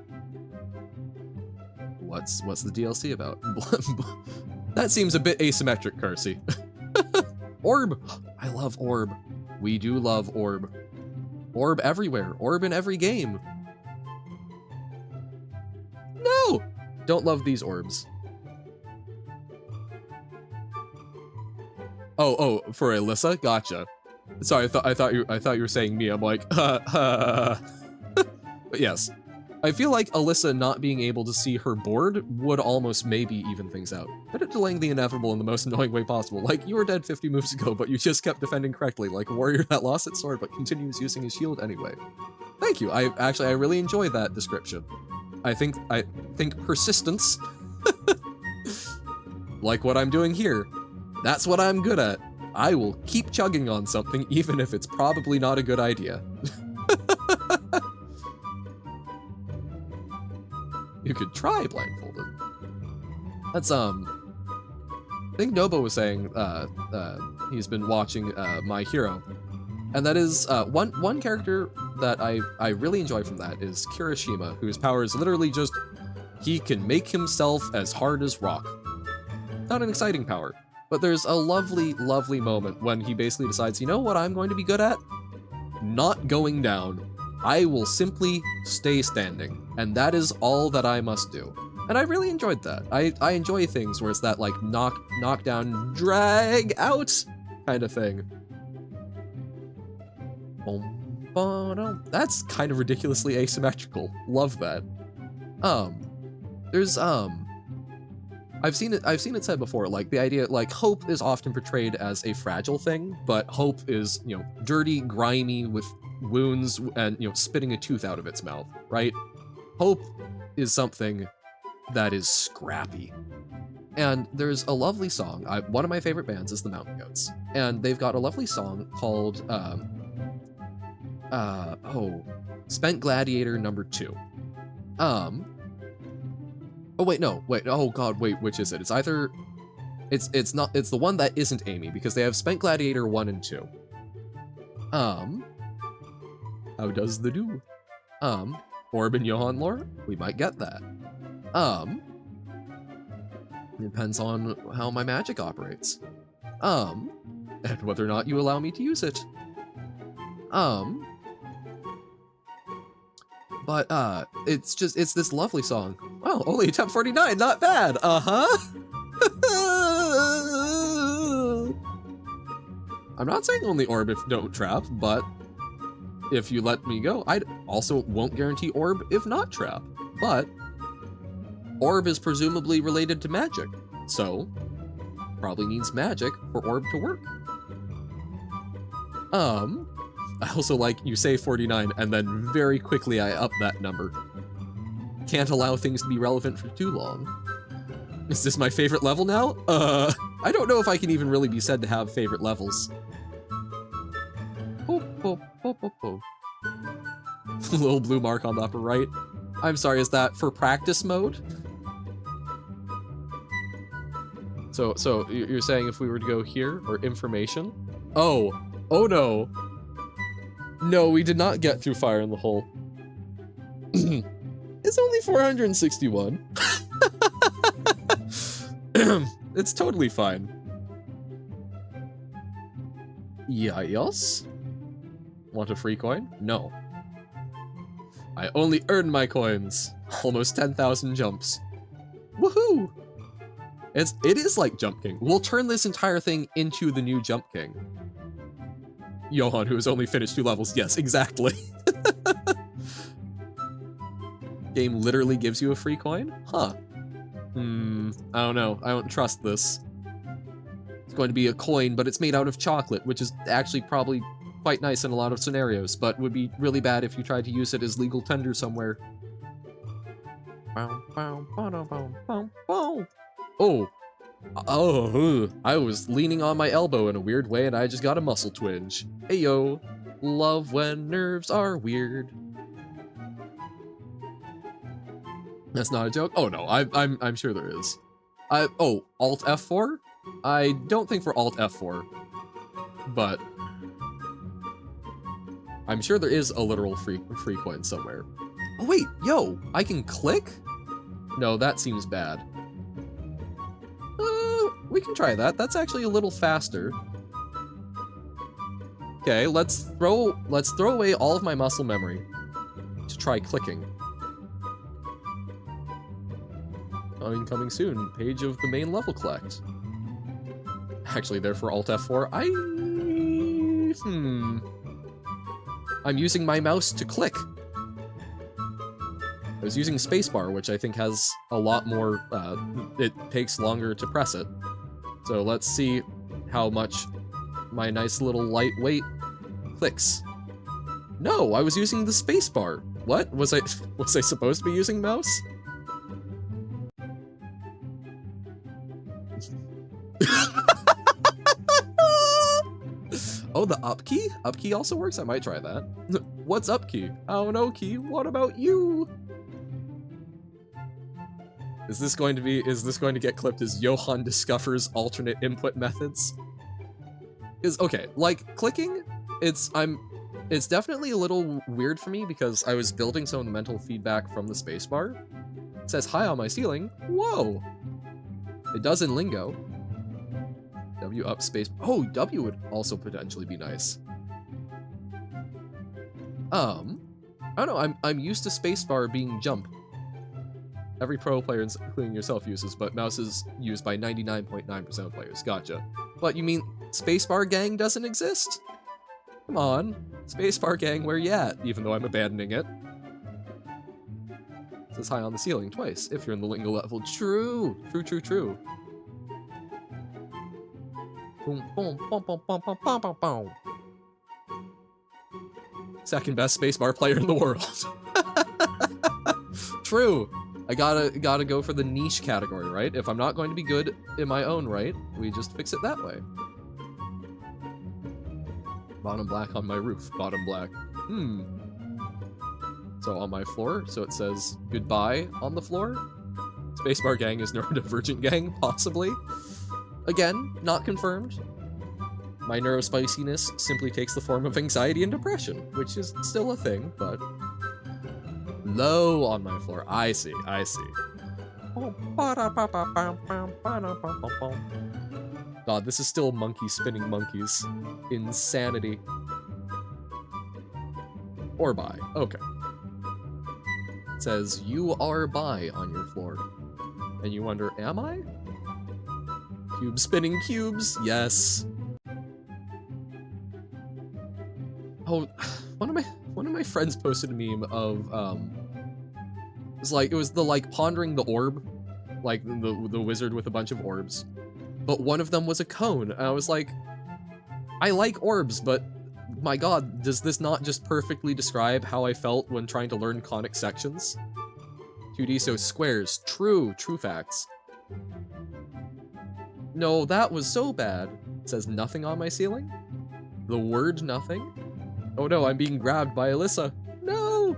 What's the DLC about? That seems a bit asymmetric, Carsey. Orb! I love Orb. We do love Orb. Orb everywhere. Orb in every game. No! Don't love these orbs. Oh, for Alyssa? Gotcha. Sorry, I thought you were saying me. I'm like, But yes. I feel like Alyssa not being able to see her board would almost maybe even things out. But it delaying the inevitable in the most annoying way possible. Like, you were dead 50 moves ago, but you just kept defending correctly, like a warrior that lost its sword but continues using his shield anyway. Thank you. I really enjoyed that description. I think persistence, like what I'm doing here, that's what I'm good at. I will keep chugging on something even if it's probably not a good idea. You could try blindfolded. That's, I think Nobo was saying, he's been watching, My Hero. And that is, one character that I really enjoy from that is Kirishima, whose power is literally just, he can make himself as hard as rock. Not an exciting power, but there's a lovely, lovely moment when he basically decides, you know what I'm going to be good at? Not going down. I will simply stay standing, and that is all that I must do. And I really enjoyed that. I enjoy things where it's that, like, knock down, drag out kind of thing. That's kind of ridiculously asymmetrical. Love that. There's, I've seen it said before, like, the idea, like, hope is often portrayed as a fragile thing, but hope is, you know, dirty, grimy, with wounds, and, you know, spitting a tooth out of its mouth, right? Hope is something that is scrappy. And there's a lovely song, one of my favorite bands is the Mountain Goats, and they've got a lovely song called, Spent Gladiator number 2. Oh god, wait, which is it? It's either, it's the one that isn't Amy, because they have Spent Gladiator 1 and 2. How does the do? Orb and Johan lore? We might get that. It depends on how my magic operates. And whether or not you allow me to use it. But, it's this lovely song. Wow, only top 49, not bad, I'm not saying only Orb if don't trap, but if you let me go. I also won't guarantee orb if not trap, but orb is presumably related to magic, so probably needs magic for orb to work. I also like you say 49 and then very quickly I up that number. Can't allow things to be relevant for too long. Is this my favorite level now? I don't know if I can even really be said to have favorite levels. Little blue mark on the upper right. I'm sorry, is that for practice mode? So you're saying if we were to go here, or information? Oh no. No, we did not get through Fire in the Hole. It's only 461. It's totally fine. Yeah, yes? Want a free coin? No. I only earn my coins. Almost 10,000 jumps. Woohoo! It is like Jump King. We'll turn this entire thing into the new Jump King. Johan, who has only finished 2 levels. Yes, exactly. Game literally gives you a free coin? Huh. I don't know. I don't trust this. It's going to be a coin, but it's made out of chocolate, which is actually probably quite nice in a lot of scenarios, but would be really bad if you tried to use it as legal tender somewhere. Oh, I was leaning on my elbow in a weird way and I just got a muscle twinge. Heyo, love when nerves are weird. That's not a joke? Oh no, I'm sure there is. Oh, Alt F4? I don't think for Alt F4, but I'm sure there is a literal free coin somewhere. Oh wait, yo, I can click? No, that seems bad. We can try that. That's actually a little faster. Okay, let's throw away all of my muscle memory to try clicking. Coming soon. Page of the main level collect. Actually, there for Alt F4. I'm using my mouse to click. I was using spacebar, which I think has a lot more, it takes longer to press it. So let's see how much my nice little lightweight clicks. No, I was using the spacebar. What? Was I supposed to be using mouse? Oh, the up key? Up key also works? I might try that. What's up key? Oh no, key. What about you? Is this going to get clipped as Johan discovers alternate input methods? Okay, like clicking, it's definitely a little weird for me because I was building some of the mental feedback from the spacebar. It says hi on my ceiling. Whoa! It does in lingo. W up space. Oh, W would also potentially be nice. I don't know, I'm used to spacebar being jump. Every pro player, including yourself, uses, but mouse is used by 99.9% of players. Gotcha. What, you mean spacebar gang doesn't exist? Come on. Spacebar gang, where you at? Even though I'm abandoning it. It says hi on the ceiling twice, if you're in the lingo level. True! True. Boom, boom, boom, boom, boom, boom, boom, boom, boom. Second best spacebar player in the world. True. I gotta go for the niche category, right? If I'm not going to be good in my own right, we just fix it that way. Bottom black on my roof. Bottom black. So on my floor, so it says goodbye on the floor. Spacebar gang is neurodivergent gang, possibly. Again, not confirmed. My neurospiciness simply takes the form of anxiety and depression, which is still a thing, but... Low on my floor. I see. God, this is still monkey spinning monkeys. Insanity. Or by. Okay. It says, you are by on your floor. And you wonder, am I? Cube spinning cubes, yes. Oh, what am I? one of my friends posted a meme of it was the like pondering the orb, like the wizard with a bunch of orbs, but one of them was a cone. And I was like, I like orbs, but my god, does this not just perfectly describe how I felt when trying to learn conic sections? 2D, so squares. True facts. No, that was so bad. It says nothing on my ceiling? The word nothing? Oh no, I'm being grabbed by Alyssa. No!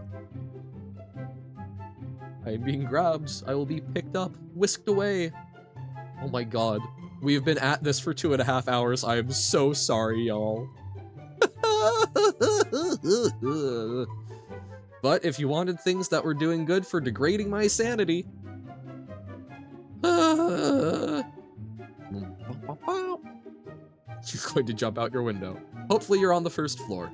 I'm being grabbed. I will be picked up, whisked away. Oh my god. We've been at this for 2.5 hours. I am so sorry, y'all. But if you wanted things that were doing good for degrading my sanity... You're going to jump out your window. Hopefully you're on the first floor.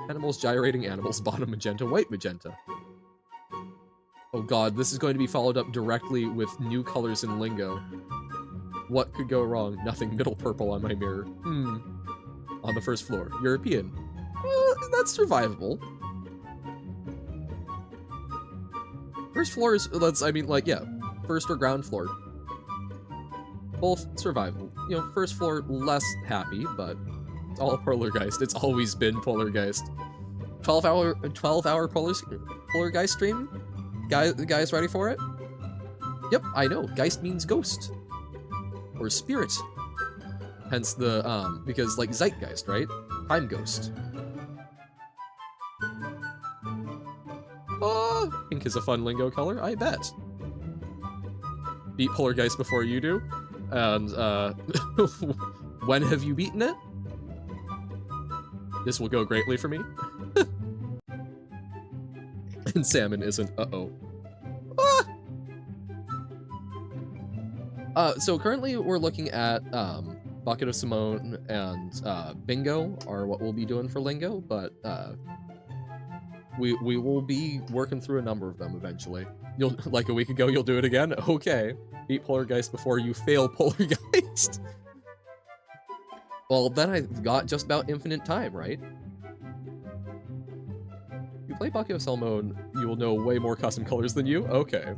Animals gyrating, animals, bottom magenta, white magenta. Oh god, this is going to be followed up directly with new colors in lingo. What could go wrong? Nothing. Middle purple on my mirror. On the first floor. European. That's survivable. First floor is, first or ground floor. Both survivable. You know, first floor less happy, but it's all Polargeist. It's always been Polargeist. 12-hour Polargeist stream? Guys ready for it? Yep, I know. Geist means ghost. Or spirit. Hence the, because, like, Zeitgeist, right? Time ghost. Pink is a fun lingo color, I bet. Beat Polargeist before you do. And, when have you beaten it? This will go greatly for me. And salmon isn't, so currently we're looking at, Bucket of Simone and, Bingo are what we'll be doing for lingo, but, we will be working through a number of them eventually. You'll, like a week ago, you'll do it again? Okay. Beat Polargeist before you fail Polargeist. Well, then I've got just about infinite time, right? If you play Bucket of Simone, you will know way more custom colors than you? Okay.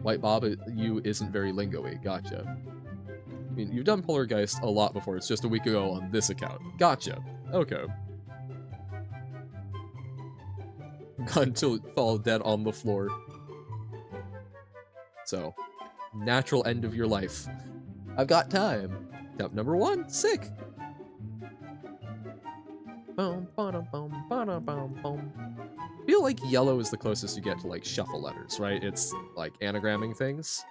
White Bob, you isn't very lingo-y. Gotcha. I mean, you've done Polargeist a lot before. It's just a week ago on this account. Gotcha. Okay. Until you fall dead on the floor. So, natural end of your life. I've got time. Step number 1, sick. I feel like yellow is the closest you get to, like, shuffle letters, right? It's, like, anagramming things.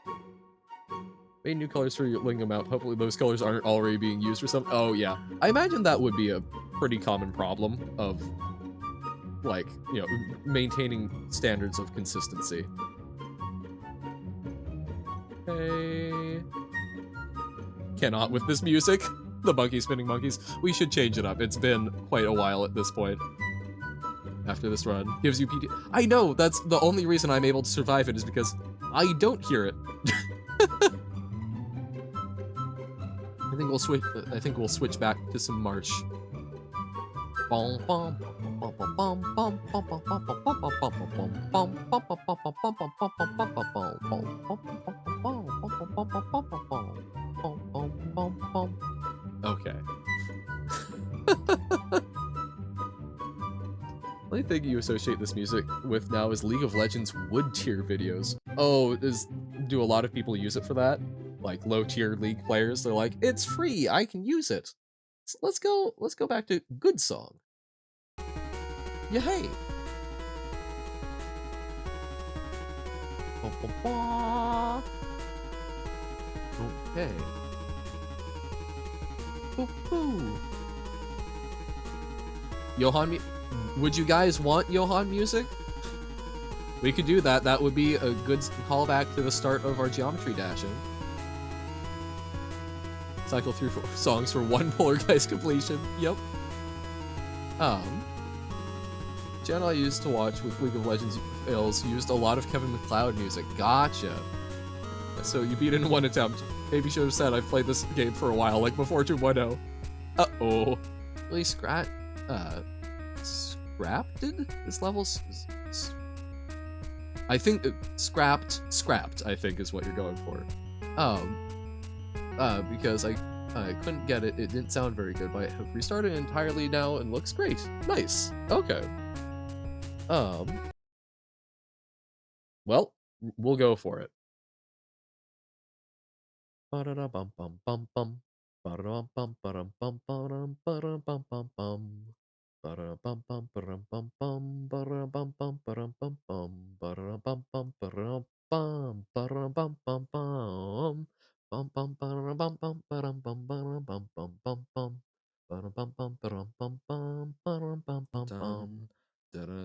Made new colors for your lingo mount. Hopefully those colors aren't already being used for some... Oh, yeah. I imagine that would be a pretty common problem of, like, you know, maintaining standards of consistency. Hey. Cannot with this music. The monkey spinning monkeys. We should change it up. It's been quite a while at this point. After this run. Gives you PT. I know, that's the only reason I'm able to survive it is because I don't hear it. I think we'll switch back to some Marsh. Okay. The only thing you associate this music with now is League of Legends wood tier videos. Oh, do a lot of people use it for that? Like low tier League players, they're like, it's free, I can use it. So let's go back to good song. Yeah, hey. Okay. Johan, would you guys want Johan music? We could do that. That would be a good callback to the start of our geometry dashing. Cycle through 4 songs for 1 Polargeist completion. Yep. Channel I used to watch with League of Legends fails used a lot of Kevin MacLeod music. Gotcha. So you beat it in 1 attempt. Maybe should have said I've played this game for a while, like before 2.0. Uh-oh. Really scrapped? This level's... I think scrapped, I think is what you're going for. Because I couldn't get it, it didn't sound very good, but I have restarted entirely now and looks great. Nice, okay. Well, we'll go for it.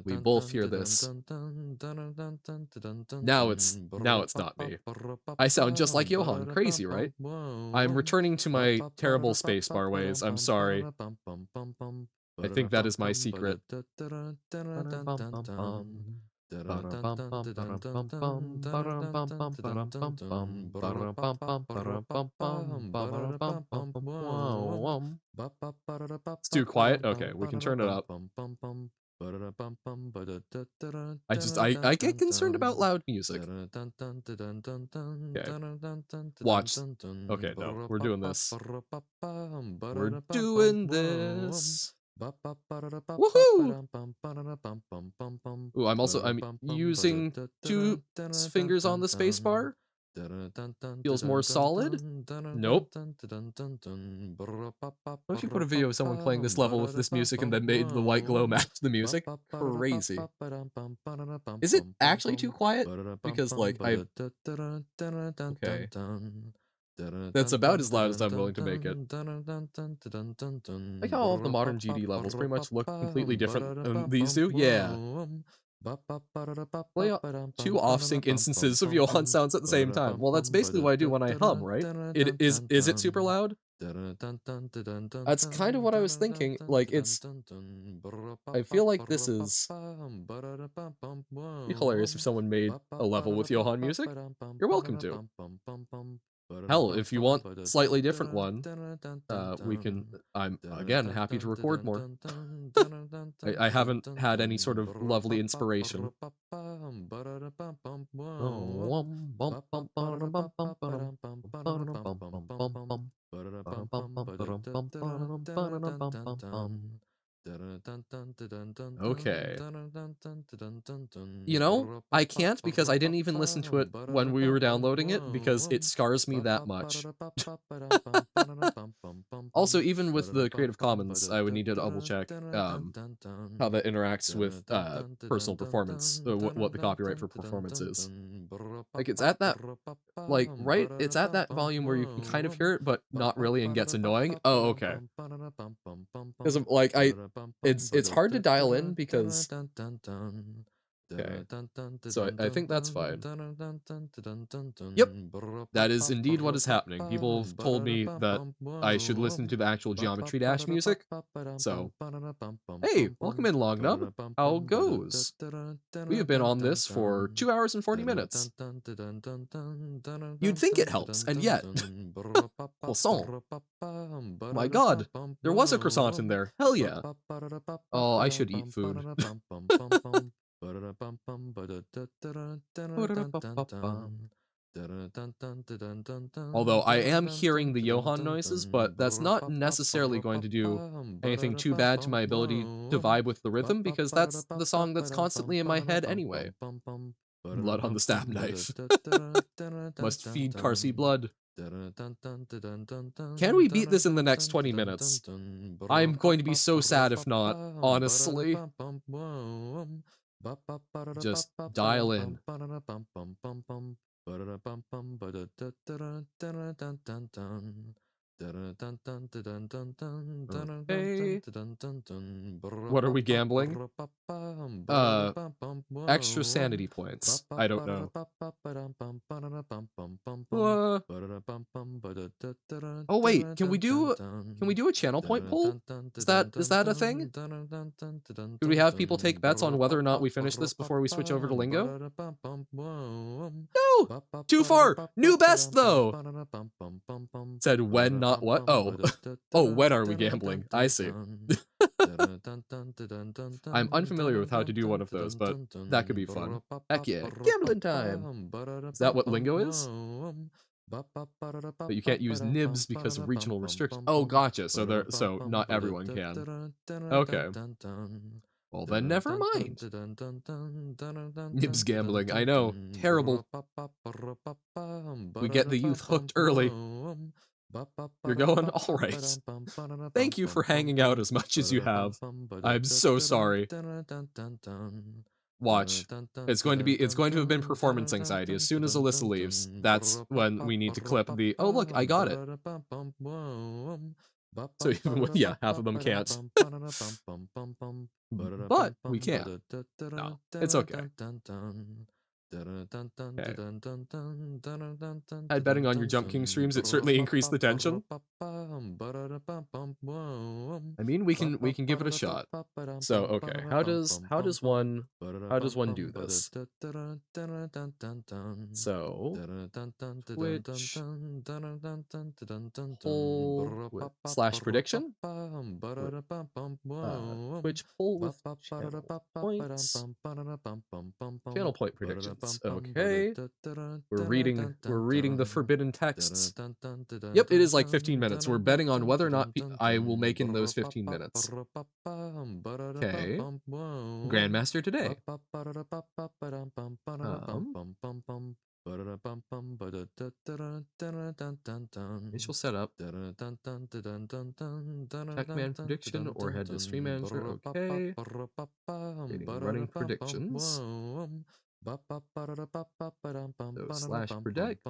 We both hear this. Now it's not me. I sound just like Johan. Crazy, right? I'm returning to my terrible spacebar ways. I'm sorry. I think that is my secret. It's too quiet? Okay, we can turn it up. I get concerned about loud music. Okay. Watch. Okay, no, we're doing this. We're doing this. Woohoo! Ooh, I'm using 2 fingers on the spacebar. Feels more solid. Nope. What if you put a video of someone playing this level with this music and then made the white glow match the music? Crazy. Is it actually too quiet? Because, like, okay. That's about as loud as I'm willing to make it. Like how all of the modern GD levels pretty much look completely different than these do? Yeah. Play 2 off-sync instances of Johan sounds at the same time. Well, that's basically what I do when I hum, right? Is it super loud? That's kind of what I was thinking. Like, it's... I feel like this is... It'd be hilarious if someone made a level with Johan music. You're welcome to. Hell, if you want a slightly different one, we can... I'm, again, happy to record more. I haven't had any sort of lovely inspiration. Okay. You know, I can't because I didn't even listen to it when we were downloading it because it scars me that much. Also, even with the Creative Commons, I would need to double check how that interacts with personal performance, what the copyright for performance is. Like, it's at that, like, right? It's at that volume where you can kind of hear it, but not really, and gets annoying. Oh, okay. Because, like, it's hard to dial in because... Okay, so I think that's fine. Yep, that is indeed what is happening. People have told me that I should listen to the actual Geometry Dash music, so... Hey, welcome in, Longnub. How goes? We have been on this for 2 hours and 40 minutes. You'd think it helps, and yet... Croissant. My god, there was a croissant in there. Hell yeah. Oh, I should eat food. Although I am hearing the Johan noises, but that's not necessarily going to do anything too bad to my ability to vibe with the rhythm, because that's the song that's constantly in my head anyway. Blood on the stab knife. Must feed Carsey blood. Can we beat this in the next 20 minutes? I'm going to be so sad if not, honestly. Just dial in. Okay. What are we gambling? Extra sanity points. I don't know. Oh wait, can we do a channel point poll? Is that a thing? Could we have people take bets on whether or not we finish this before we switch over to Lingo? No! Too far! New best though! Said when, not what? Oh. Oh, when are we gambling? I see. I'm unfamiliar with how to do one of those, but that could be fun. Heck yeah, gambling time! Is that what lingo is? But you can't use nibs because of regional restrictions. Oh, gotcha. So not everyone can. Okay. Well then, never mind. Nibs gambling, I know. Terrible. We get the youth hooked early. You're going? Alright. Thank you for hanging out as much as you have. I'm so sorry. Watch. It's going to have been performance anxiety. As soon as Alyssa leaves, that's when we need to clip the, oh look, I got it. So even when, yeah, half of them can't. But we can. No, it's okay. Okay. Had betting on your Jump King streams, it certainly increased the tension. I mean, we can give it a shot. So okay, how does one do this? So Twitch poll with slash prediction. Twitch poll with channel points. Channel point predictions. Okay. We're reading the forbidden texts. Yep, it is like 15 minutes. We're betting on whether or not I will make in those 15 minutes. Okay. Grandmaster today. Initial setup. Checkman prediction or head to stream manager. Okay. Getting running predictions. So slash predict.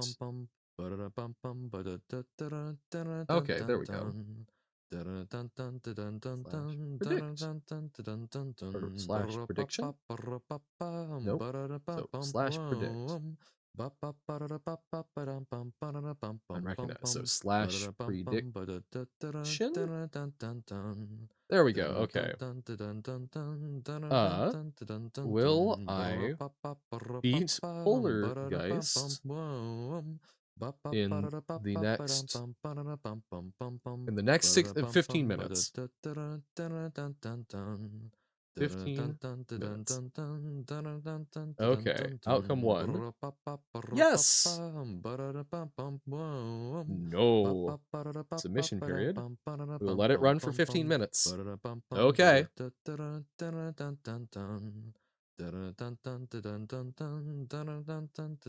Okay, there we go. Slash prediction. Nope. So slash predict. Unrecognized. So slash prediction. There we go. Okay. Will I beat Poltergeist in the next 15 minutes? 15 minutes. Okay, outcome 1. Yes! No. Submission period. We'll let it run for 15 minutes. Okay.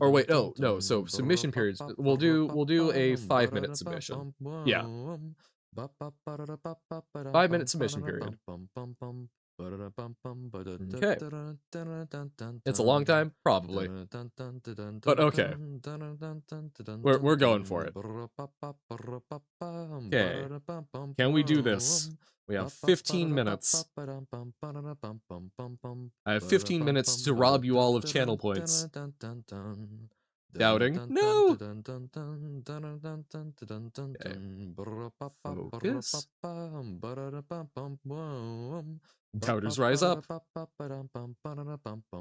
Or wait, no, so submission periods. We'll do a 5-minute submission. Yeah. 5-minute submission period. Okay. It's a long time? Probably. But okay. We're going for it. Okay. Can we do this? We have 15 minutes. I have 15 minutes to rob you all of channel points. Doubting? No! Okay. Focus. Doubters rise up.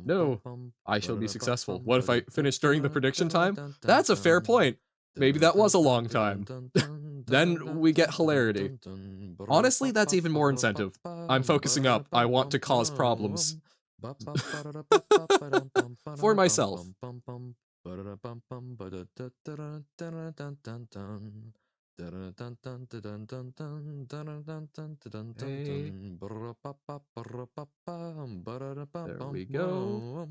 No, I shall be successful. What if I finish during the prediction time? That's a fair point. Maybe that was a long time. Then we get hilarity. Honestly, that's even more incentive. I'm focusing up. I want to cause problems. For myself. Hey. There we go.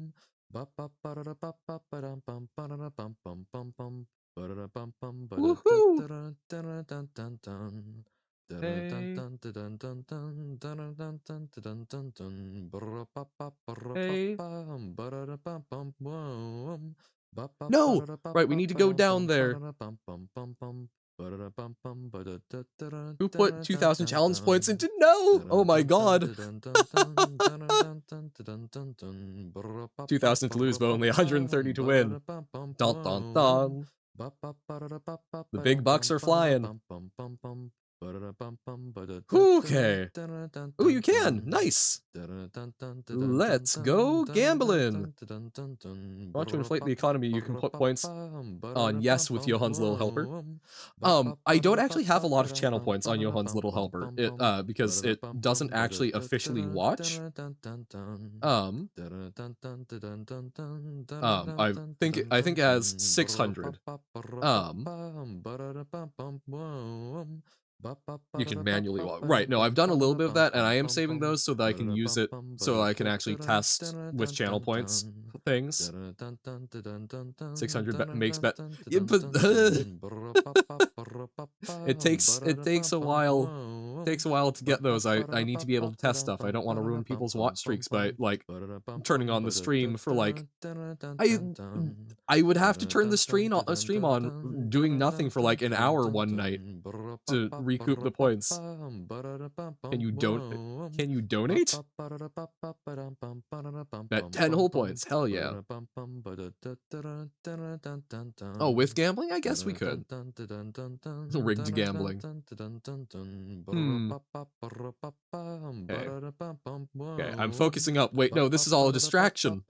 Woohoo! Hey. No! Right, we need to go down there. Who put 2,000 challenge points into no? Oh my god. 2,000 to lose, but only 130 to win. Dun dun dun. The big bucks are flying. Okay. Oh, you can. Nice. Let's go gambling. Want to inflate the economy, you can put points on yes with Johan's Little Helper. I don't actually have a lot of channel points on Johan's Little Helper. Because it doesn't actually officially watch. I think it has 600. You can manually right. No, I've done a little bit of that, and I am saving those so that I can use it, so I can actually test with channel points things. 600 makes bet. Yeah, but it takes a while. Takes a while to get those. I need to be able to test stuff. I don't want to ruin people's watch streaks by like turning on the stream for like I I would have to turn the stream on doing nothing for like an hour one night to recoup the points. Can you donate? Bet 10 whole points. Hell yeah. Oh, with gambling? I guess we could. Rigged gambling. Okay. Okay, I'm focusing up. Wait, no, this is all a distraction.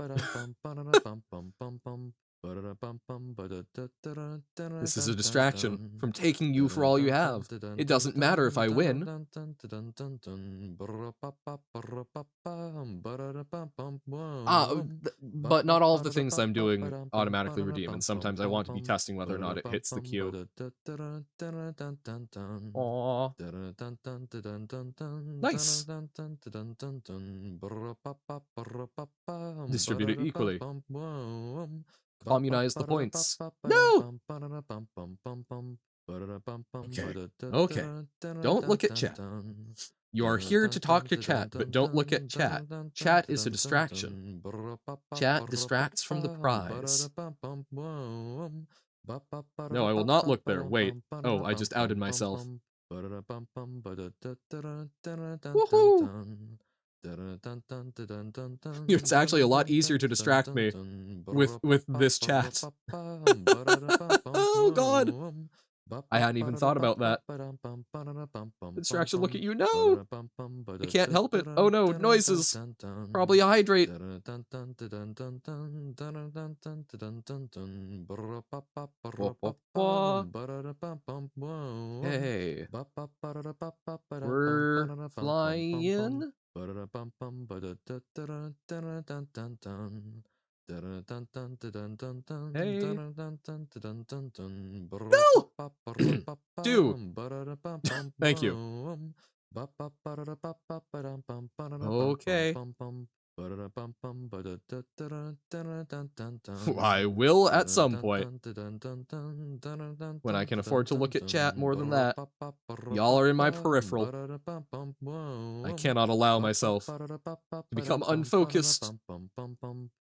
This is a distraction from taking you for all you have. It doesn't matter if I win. But not all of the things I'm doing automatically redeem, and sometimes I want to be testing whether or not it hits the queue. Aww. Nice. Distribute it equally. Communize the points. No! Okay. Don't look at chat. You are here to talk to chat, but don't look at chat. Chat is a distraction. Chat distracts from the prize. No, I will not look there. Wait. Oh, I just outed myself. Woohoo! It's actually a lot easier to distract me with this chat. Oh god! I hadn't even thought about that. Distraction, look at you. No! I can't help it. Oh no, noises. Probably a hydrate. Hey. We're flying. Hey. No! Dude. Thank you. Okay. I will at some point. When I can afford to look at chat more than that. Y'all are in my peripheral. I cannot allow myself to become unfocused.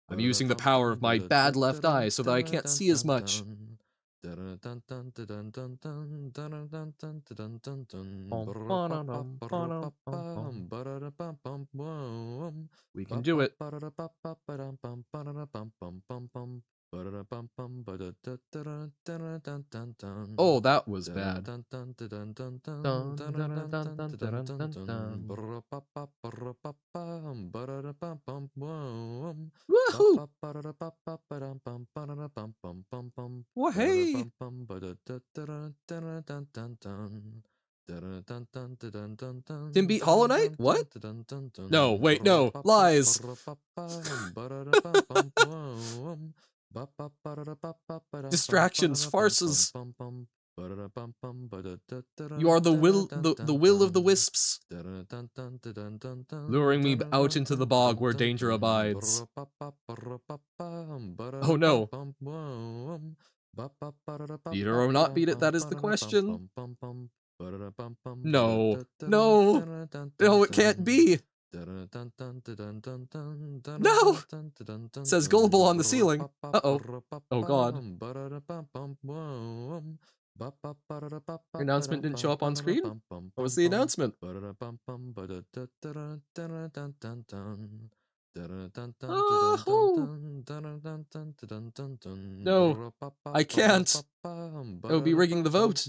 I'm using the power of my bad left eye so that I can't see as much. We can do it. Oh, that was bad. Woohoo! Wahey! Didn't beat Hollow Knight? What? No, wait, no. Lies. Distractions, farces. You are the will of the wisps, luring me out into the bog where danger abides. Oh no. Beat it or not beat it, that is the question. No. No. No, it can't be. No! It says gullible on the ceiling. Uh-oh. Oh god. Your announcement didn't show up on screen? What was the announcement? Oh. No, I can't. I would be rigging the vote.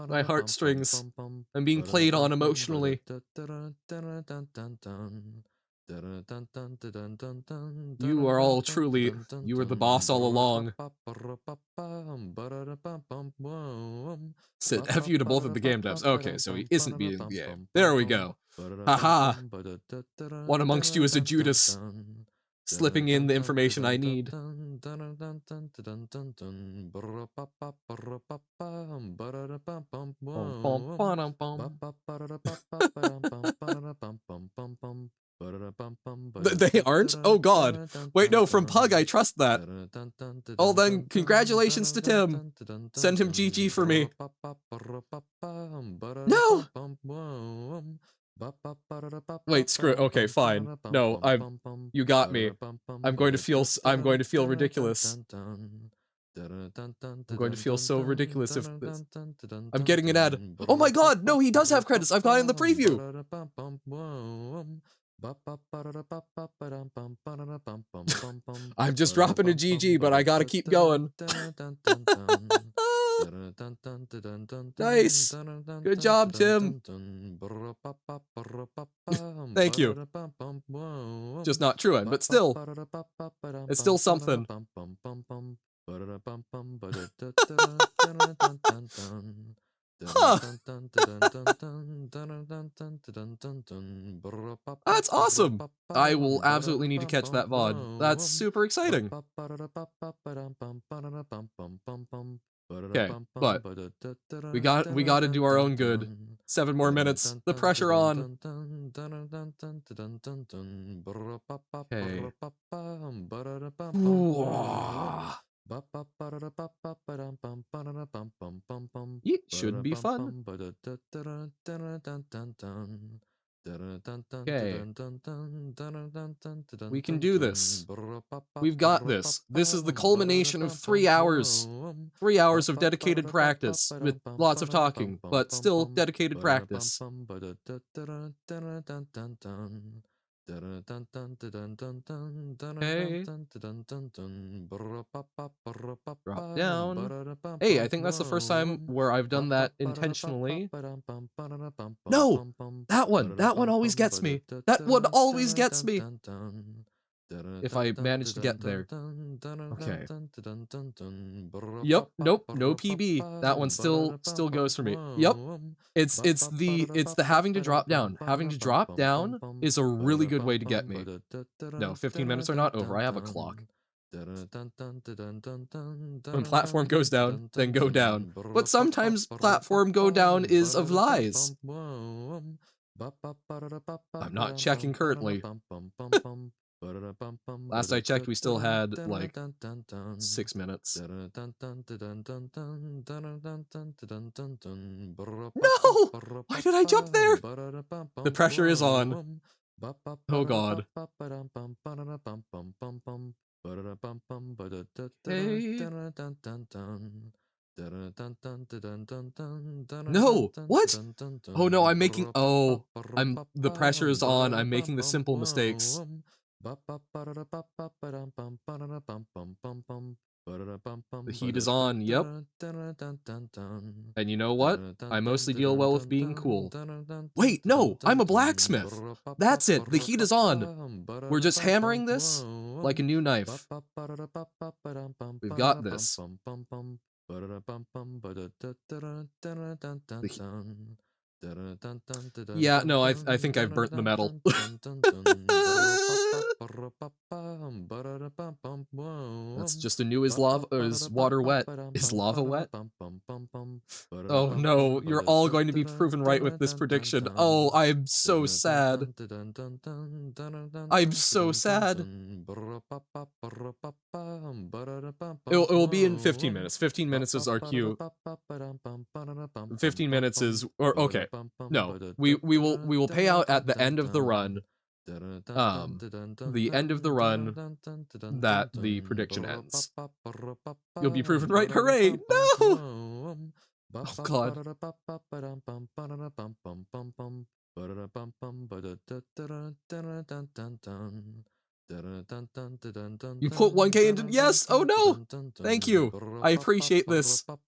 My heartstrings. I'm being played on emotionally. You are all truly, you were the boss all along. Said F you to both of the game devs. Okay, so he isn't beating the game. There we go. Haha. One amongst you is a Judas, slipping in the information I need. They aren't? Oh god. Wait, no, from Pug, I trust that. Oh, then, congratulations to Tim. Send him GG for me. No! Wait, screw it. Okay, fine. No, you got me. I'm going to feel ridiculous. I'm going to feel so ridiculous if this. I'm getting an ad. Oh my god, no, he does have credits. I've got it in the preview. I'm just dropping a GG, but I gotta keep going. Nice. Good job, Tim. Thank you. Just not true end, but still. It's still something. Huh. That's awesome. I will absolutely need to catch that VOD. That's super exciting. Okay, but we got to do our own good. 7 more minutes. The pressure on. Okay. It should be fun. Okay. We can do this. We've got this. This is the culmination of 3 hours. 3 hours of dedicated practice with lots of talking, but still dedicated practice. Okay. Drop down. Hey, I think that's the first time where I've done that intentionally. No! That one always gets me. That one always gets me. If I manage to get there. Okay. Yep, nope, no PB. That one still goes for me. Yep. It's the having to drop down. Having to drop down is a really good way to get me. No, 15 minutes are not over. I have a clock. When platform goes down, then go down. But sometimes platform go down is of lies. I'm not checking currently. Last I checked, we still had, like, 6 minutes. No! Why did I jump there? The pressure is on. Oh god. Okay. No! What? Oh no, I'm making. Oh. The pressure is on. I'm making the simple mistakes. The heat is on, yep. And you know what? I mostly deal well with being cool. Wait, no! I'm a blacksmith! That's it! The heat is on! We're just hammering this like a new knife. We've got this. Yeah, no, I think I've burnt the metal. That's just a new is water wet? Is lava wet? Oh no, you're all going to be proven right with this prediction. Oh, I'm so sad. I'm so sad. It will be in 15 minutes. 15 minutes is our cue. 15 minutes is, or okay, no, we will pay out at the end of the run. The end of the run that the prediction ends. You'll be proven right. Hooray! No! Oh god. You put 1K into... Yes! Oh no! Thank you. I appreciate this. Okay.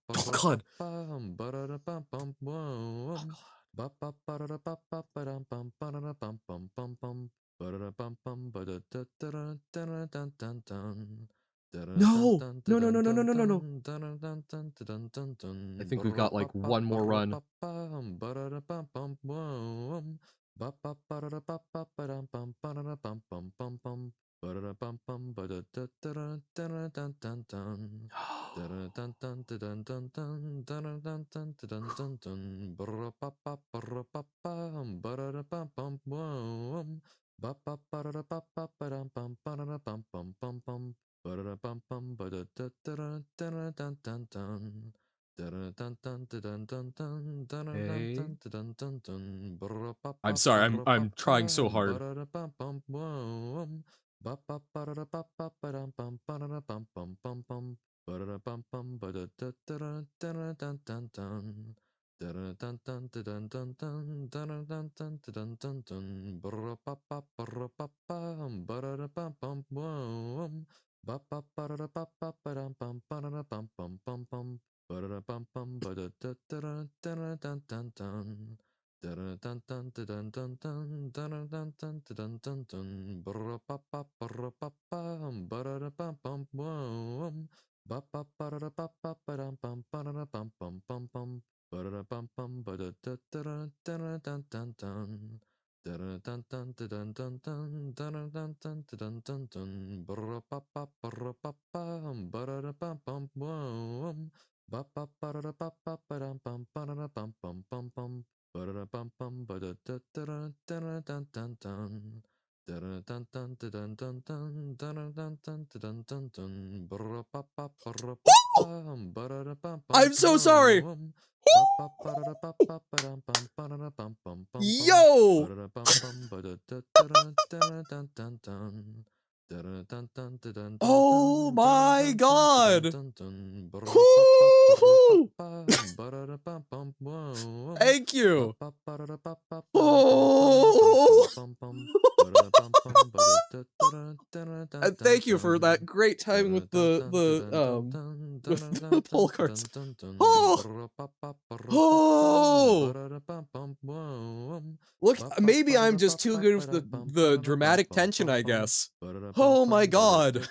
Oh god. No! No, no, no, no, no, no, no, no. I think we've got like one more run. Okay. I'm sorry, I'm trying so hard. I'm so sorry. Yo! Oh my god! Woo! Thank you. Oh! And thank you for that great time with with the pull cards. Oh! Oh! Look, maybe I'm just too good with the dramatic tension, I guess. Oh my god.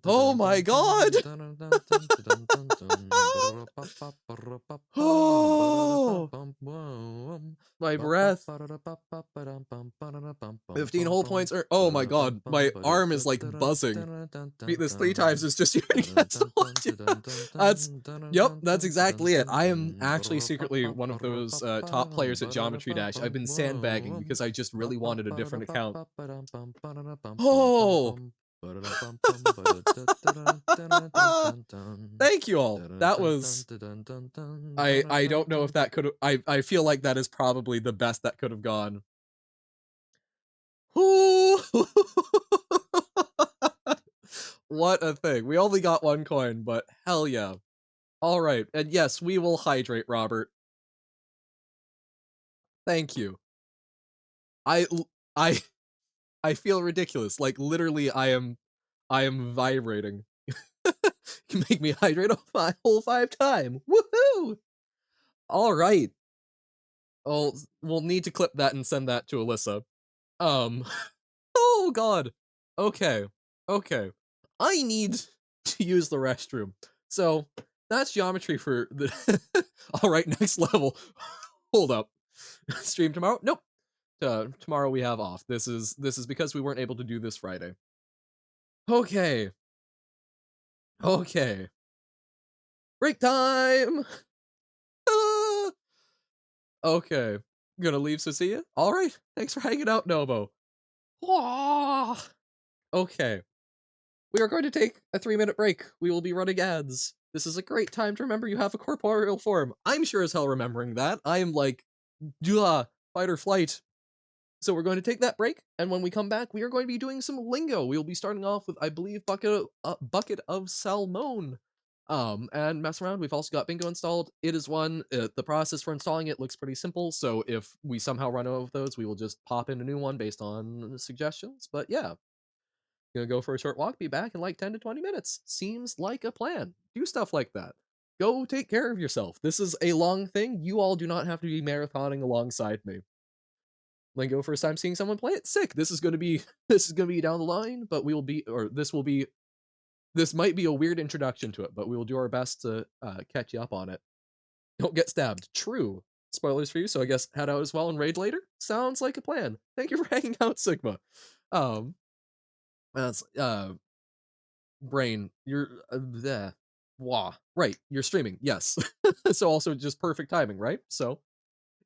Oh my god. Oh, my breath. 15 whole points. Oh my god, my arm is like buzzing. Beat this 3 times is just hearing that song. That's, yep, that's exactly it. I am actually secretly one of those top players at Geometry Dash. I've been sandbagging because I just really wanted a different account. Oh! Thank you all. That was... I don't know if that could have... I feel like that is probably the best that could have gone. What a thing. We only got 1 coin, but hell yeah. Alright, and yes, we will hydrate, Robert. Thank you. I I I feel ridiculous. Like literally I am vibrating. You make me hydrate a whole 5 time. Woohoo! Alright. We'll need to clip that and send that to Alyssa. Oh god. Okay. Okay. I need to use the restroom. So, that's geometry for the... Alright, next level. Hold up. Stream tomorrow? Nope. Tomorrow we have off. This is because we weren't able to do this Friday. Okay. Okay. Break time! Ah! Okay. Gonna leave, so see ya? Alright. Thanks for hanging out, Nobo. Wah! Okay. We are going to take a 3-minute break. We will be running ads. This is a great time to remember you have a corporeal form. I'm sure as hell remembering that. I am like, duh, fight or flight. So we're going to take that break, and when we come back, we are going to be doing some lingo. We will be starting off with, I believe, bucket of salmon. And mess around. We've also got bingo installed. It is one. The process for installing it looks pretty simple. So if we somehow run out of those, we will just pop in a new one based on suggestions. But yeah, gonna go for a short walk. Be back in like 10 to 20 minutes. Seems like a plan. Do stuff like that. Go take care of yourself. This is a long thing. You all do not have to be marathoning alongside me. Lingo first time seeing someone play it, sick. This is gonna be this is gonna be down the line, but we will be or this will be this might be a weird introduction to it, but we will do our best to catch you up on it. Don't get stabbed. True. Spoilers for you, so I guess head out as well and raid later. Sounds like a plan. Thank you for hanging out, Sigma. Um, that's brain. You're there. Wah. Right. You're streaming. Yes. So also just perfect timing, right? So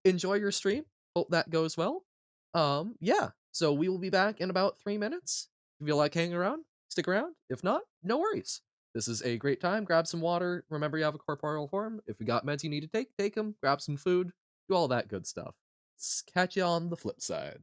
enjoy your stream. Hope that goes well. Yeah. So we will be back in about 3 minutes. If you like hanging around, stick around. If not, no worries. This is a great time. Grab some water. Remember, you have a corporeal form. If you got meds you need to take them. Grab some food. Do all that good stuff. Catch you on the flip side.